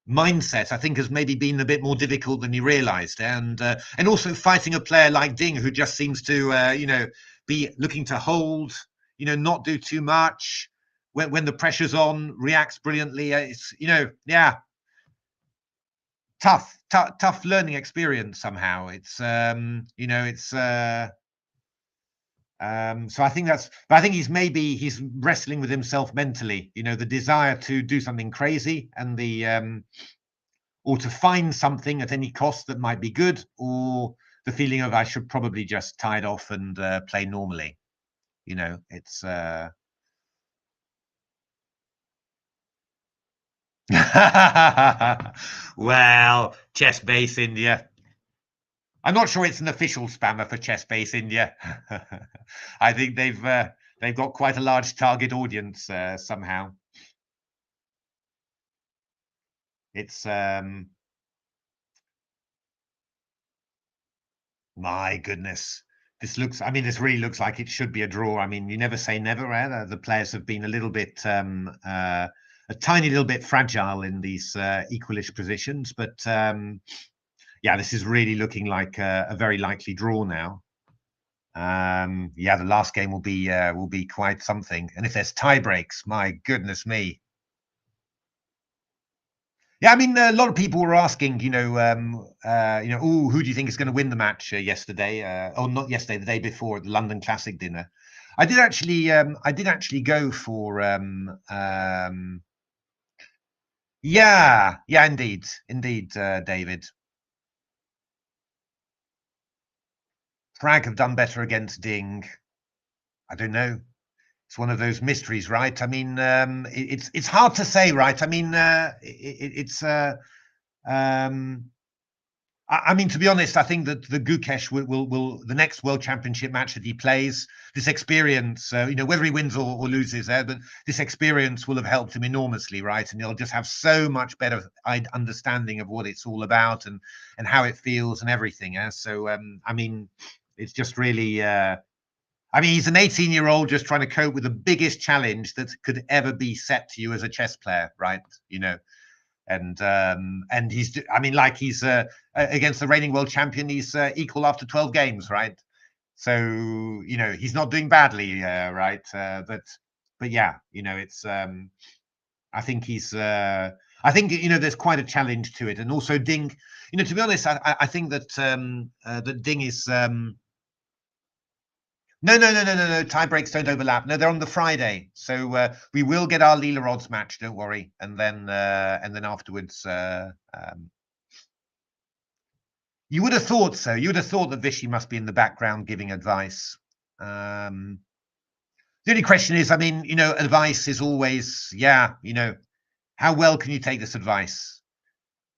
mindset, I think, has maybe been a bit more difficult than he realised, and also fighting a player like Ding, who just seems to, be looking to hold, not do too much when the pressure's on, reacts brilliantly. It's, yeah. Tough learning experience somehow. It's so I think but I think he's wrestling with himself mentally, the desire to do something crazy, and or to find something at any cost that might be good, or the feeling of I should probably just tie it off and play normally. It's well, Chess Base India. I'm not sure it's an official spammer for Chess Base India. I think they've got quite a large target audience somehow. It's my goodness. This really looks like it should be a draw. I mean, you never say never. The players have been a little bit, a tiny little bit fragile in these equalish positions, but yeah, this is really looking like a very likely draw now. Yeah, the last game will be quite something. And if there's tie breaks, my goodness me. Yeah, I mean, a lot of people were asking, oh, who do you think is going to win the match yesterday? Or not yesterday, the day before at the London Classic dinner. I did actually go for, yeah, indeed, David. Frag have done better against Ding. I don't know. It's one of those mysteries, right? I mean, it's hard to say, right? I mean, I mean, to be honest, I think that the Gukesh will the next World Championship match that he plays, this experience, whether he wins or loses, but this experience will have helped him enormously, right? And he'll just have so much better understanding of what it's all about and how it feels and everything. So, I mean, it's just really. I mean, he's an 18-year-old just trying to cope with the biggest challenge that could ever be set to you as a chess player, right? And he's, I mean, like he's against the reigning world champion, he's equal after 12 games, right? So he's not doing badly, right? But yeah, it's I think I think there's quite a challenge to it, and also Ding, to be honest, I think that that Ding is. No. Tie breaks don't overlap. No, they're on the Friday, so we will get our Leela odds match. Don't worry, and then afterwards, you would have thought so. You would have thought that Vishy must be in the background giving advice. The only question is, I mean, advice is always, yeah, how well can you take this advice?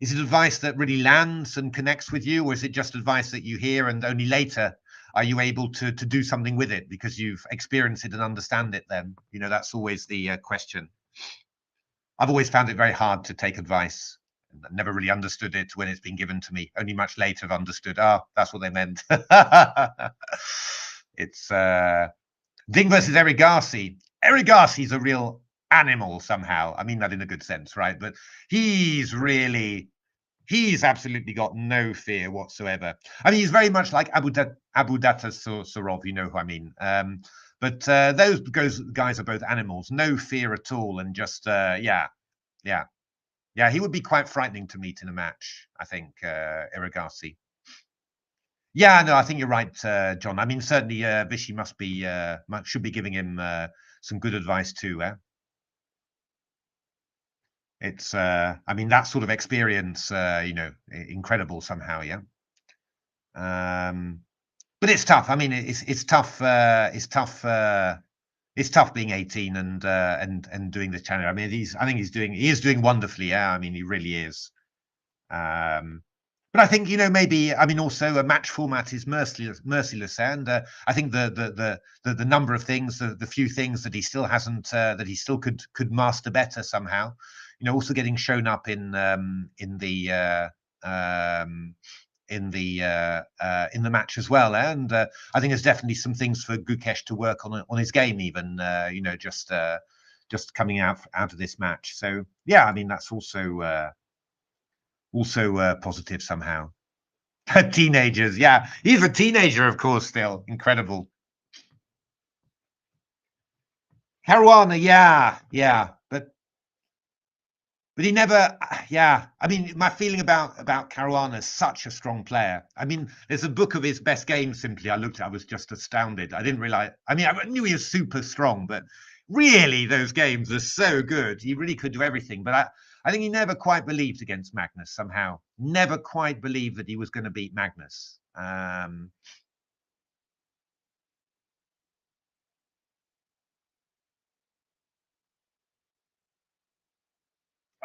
Is it advice that really lands and connects with you, or is it just advice that you hear and only later are you able to do something with it because you've experienced it and understand it? Then that's always the question. I've always found it very hard to take advice. I never really understood it when it's been given to me. Only much later I've understood. That's what they meant. It's Ding versus Erigasi. Erigasi's a real animal somehow. I mean that in a good sense, right? But he's absolutely got no fear whatsoever. I mean, he's very much like Abu Data Sarov, you know who I mean. But those guys are both animals, no fear at all, and just yeah. He would be quite frightening to meet in a match, I think, Erigasi. Yeah, no, I think you're right, John. I mean, certainly Vishy should be giving him some good advice too. It's, I mean, that sort of experience, incredible somehow, yeah. But it's tough. I mean, it's tough. It's tough being 18 and doing the challenge. I mean, I think he is doing wonderfully. Yeah, I mean, he really is. But I think, maybe, I mean, also a match format is merciless, and I think the number of things, the few things that he still hasn't, that he still could master better somehow. Also getting shown up in the match as well, and I think there's definitely some things for Gukesh to work on his game, even just coming out of this match. So yeah, I mean, that's also positive somehow. Teenagers, yeah, he's a teenager, of course, still incredible. Caruana, yeah, but he never, yeah. I mean, my feeling about Caruana is such a strong player. I mean, there's a book of his best games. Simply, I looked at, I was just astounded. I didn't realize. I mean, I knew he was super strong, but really, those games are so good. He really could do everything. But I think he never quite believed against Magnus somehow. Never quite believed that he was going to beat Magnus.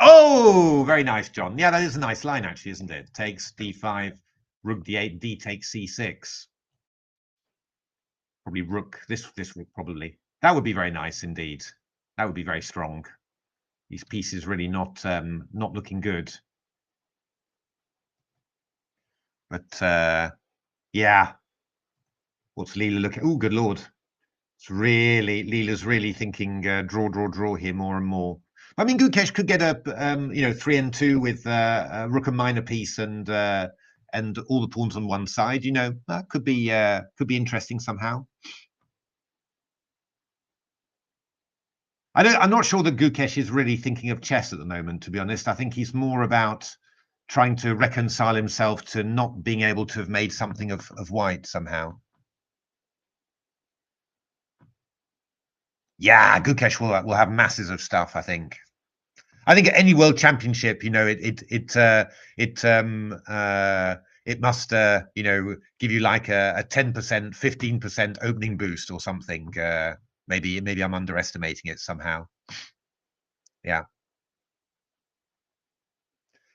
Oh, very nice, John. Yeah, that is a nice line, actually, isn't it? Takes d5, rook d8, d takes c6. Probably rook, this rook probably. That would be very nice indeed. That would be very strong. These pieces really not looking good. But yeah. What's Leela looking? Oh, good lord. It's really, Leela's really thinking draw here more and more. I mean, Gukesh could get a 3 and 2 with rook and minor piece and all the pawns on one side. That could be interesting somehow. I'm not sure that Gukesh is really thinking of chess at the moment, to be honest. I think he's more about trying to reconcile himself to not being able to have made something of white somehow. Yeah, Gukesh will have masses of stuff, I think. I think at any world championship, it must give you like a 10%, 15% opening boost or something. Maybe I'm underestimating it somehow. Yeah.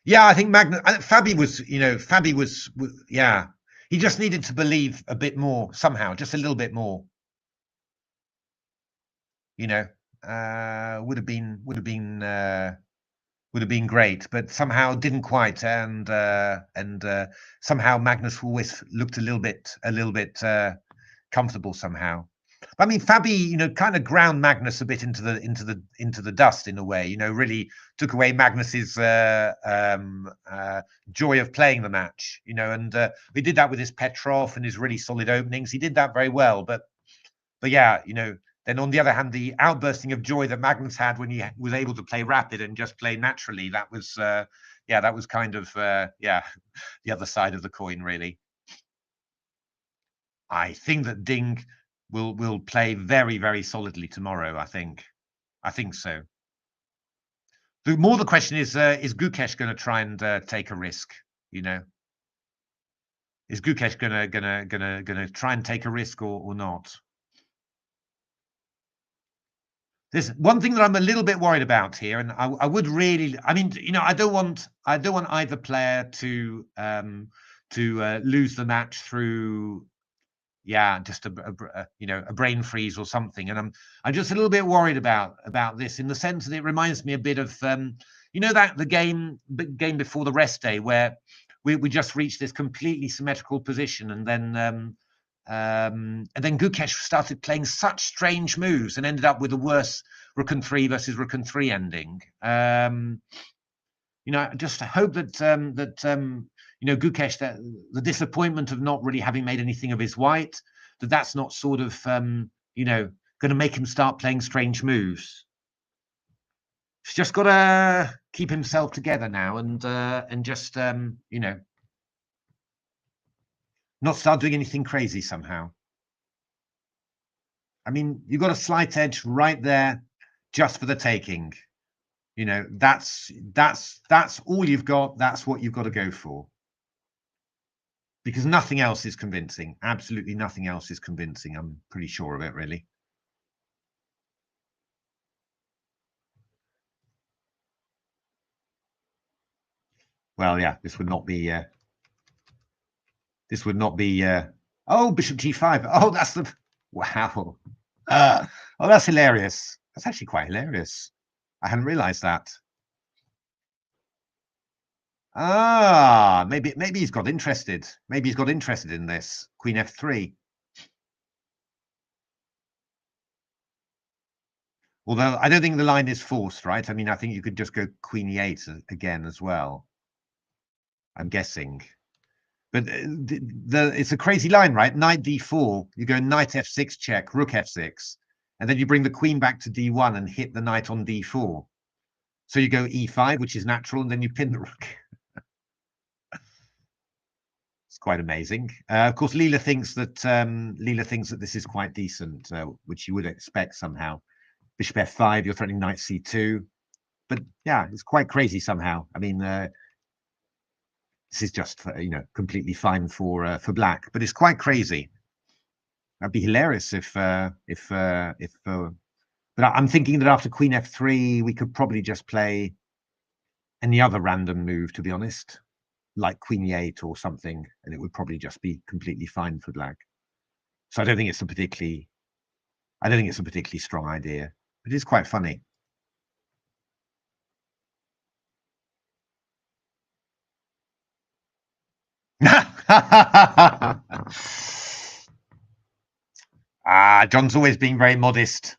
Yeah, I think Fabi was, yeah. He just needed to believe a bit more somehow, just a little bit more. Would have been great, but somehow didn't quite, and somehow Magnus always looked a little bit comfortable somehow. I mean, Fabi, kind of ground Magnus a bit into the dust in a way. Really took away Magnus's joy of playing the match. And he did that with his Petrov and his really solid openings. He did that very well, but yeah, then on the other hand, the outbursting of joy that Magnus had when he was able to play rapid and just play naturally, that was kind of the other side of the coin, really. I think that Ding will play very, very solidly tomorrow. I think so. The question is Gukesh going to try and take a risk? Is Gukesh gonna try and take a risk or not? There's one thing that I'm a little bit worried about here, and I would really, I mean, I don't want either player to lose the match through, just a brain freeze or something. And I'm just a little bit worried about this in the sense that it reminds me a bit of that the game before the rest day where we just reached this completely symmetrical position, and then Gukesh started playing such strange moves and ended up with a worse rook and 3 versus rook and 3 ending. I just hope that Gukesh, that the disappointment of not really having made anything of his white, that's not sort of going to make him start playing strange moves. He's just got to keep himself together now and just not start doing anything crazy somehow. I mean, you've got a slight edge right there just for the taking. That's all you've got. That's what you've got to go for. Because nothing else is convincing. Absolutely nothing else is convincing. I'm pretty sure of it, really. Well, yeah, this would not be. This would not be. Oh, bishop g5. Oh, that's the. Wow. Oh, that's hilarious. That's actually quite hilarious. I hadn't realized that. Ah, maybe he's got interested. Maybe he's got interested in this. Queen f3. Although I don't think the line is forced, right? I mean, I think you could just go queen e8 again as well. I'm guessing. But it's a crazy line, right? Knight d4, you go knight f6 check, rook f6, and then you bring the queen back to d1 and hit the knight on d4. So you go e5, which is natural, and then you pin the rook. It's quite amazing. Of course, Leela thinks that this is quite decent, which you would expect somehow. Bishop f5, you're threatening knight c2, but yeah, it's quite crazy somehow. I mean, this is just completely fine for black, but it's quite crazy. That'd be hilarious if. But I'm thinking that after queen f3, we could probably just play any other random move, to be honest, like queen e8 or something, and it would probably just be completely fine for black. So I don't think it's a particularly strong idea, but it's quite funny. John's always been very modest.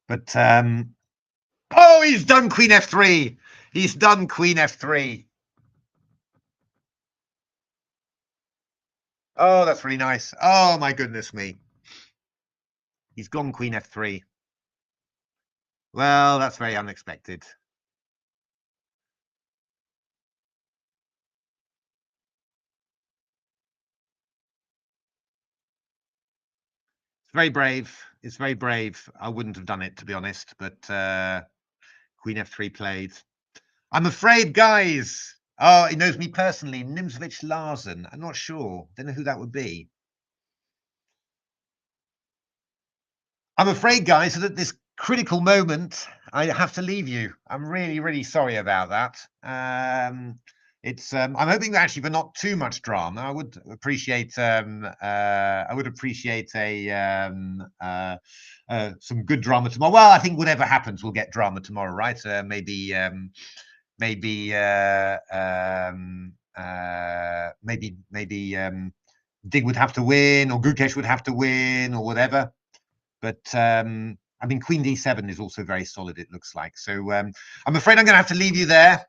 But oh, he's done queen f3. He's done queen f3. Oh, that's really nice. Oh my goodness me. He's gone queen f3. Well, that's very unexpected. It's very brave. It's very brave. I wouldn't have done it, to be honest, but queen f3 played. I'm afraid, guys. Oh, he knows me personally. Nimzovich Larsen. I'm not sure. Don't know who that would be. I'm afraid, guys, that at this critical moment, I have to leave you. I'm really, really sorry about that. I'm hoping that actually for not too much drama. I would appreciate some good drama tomorrow. Well, I think whatever happens, we'll get drama tomorrow, right? Maybe Dig would have to win, or Gukesh would have to win, or whatever. But I mean, queen d7 is also very solid, it looks like. So I'm afraid I'm going to have to leave you there.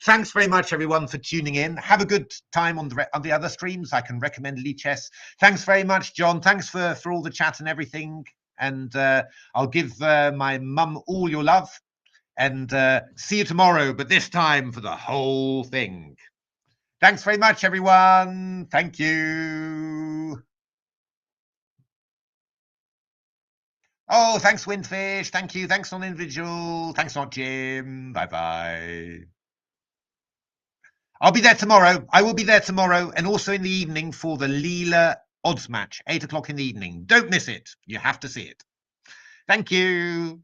Thanks very much, everyone, for tuning in. Have a good time on the other streams. I can recommend Lichess. Thanks very much, John. Thanks for all the chat and everything. And I'll give my mum all your love. And see you tomorrow, but this time for the whole thing. Thanks very much, everyone. Thank you. Oh, thanks, Windfish. Thank you. Thanks, non-individual. Thanks, not Jim. Bye-bye. I'll be there tomorrow. I will be there tomorrow and also in the evening for the Leela odds match, 8 o'clock in the evening. Don't miss it. You have to see it. Thank you.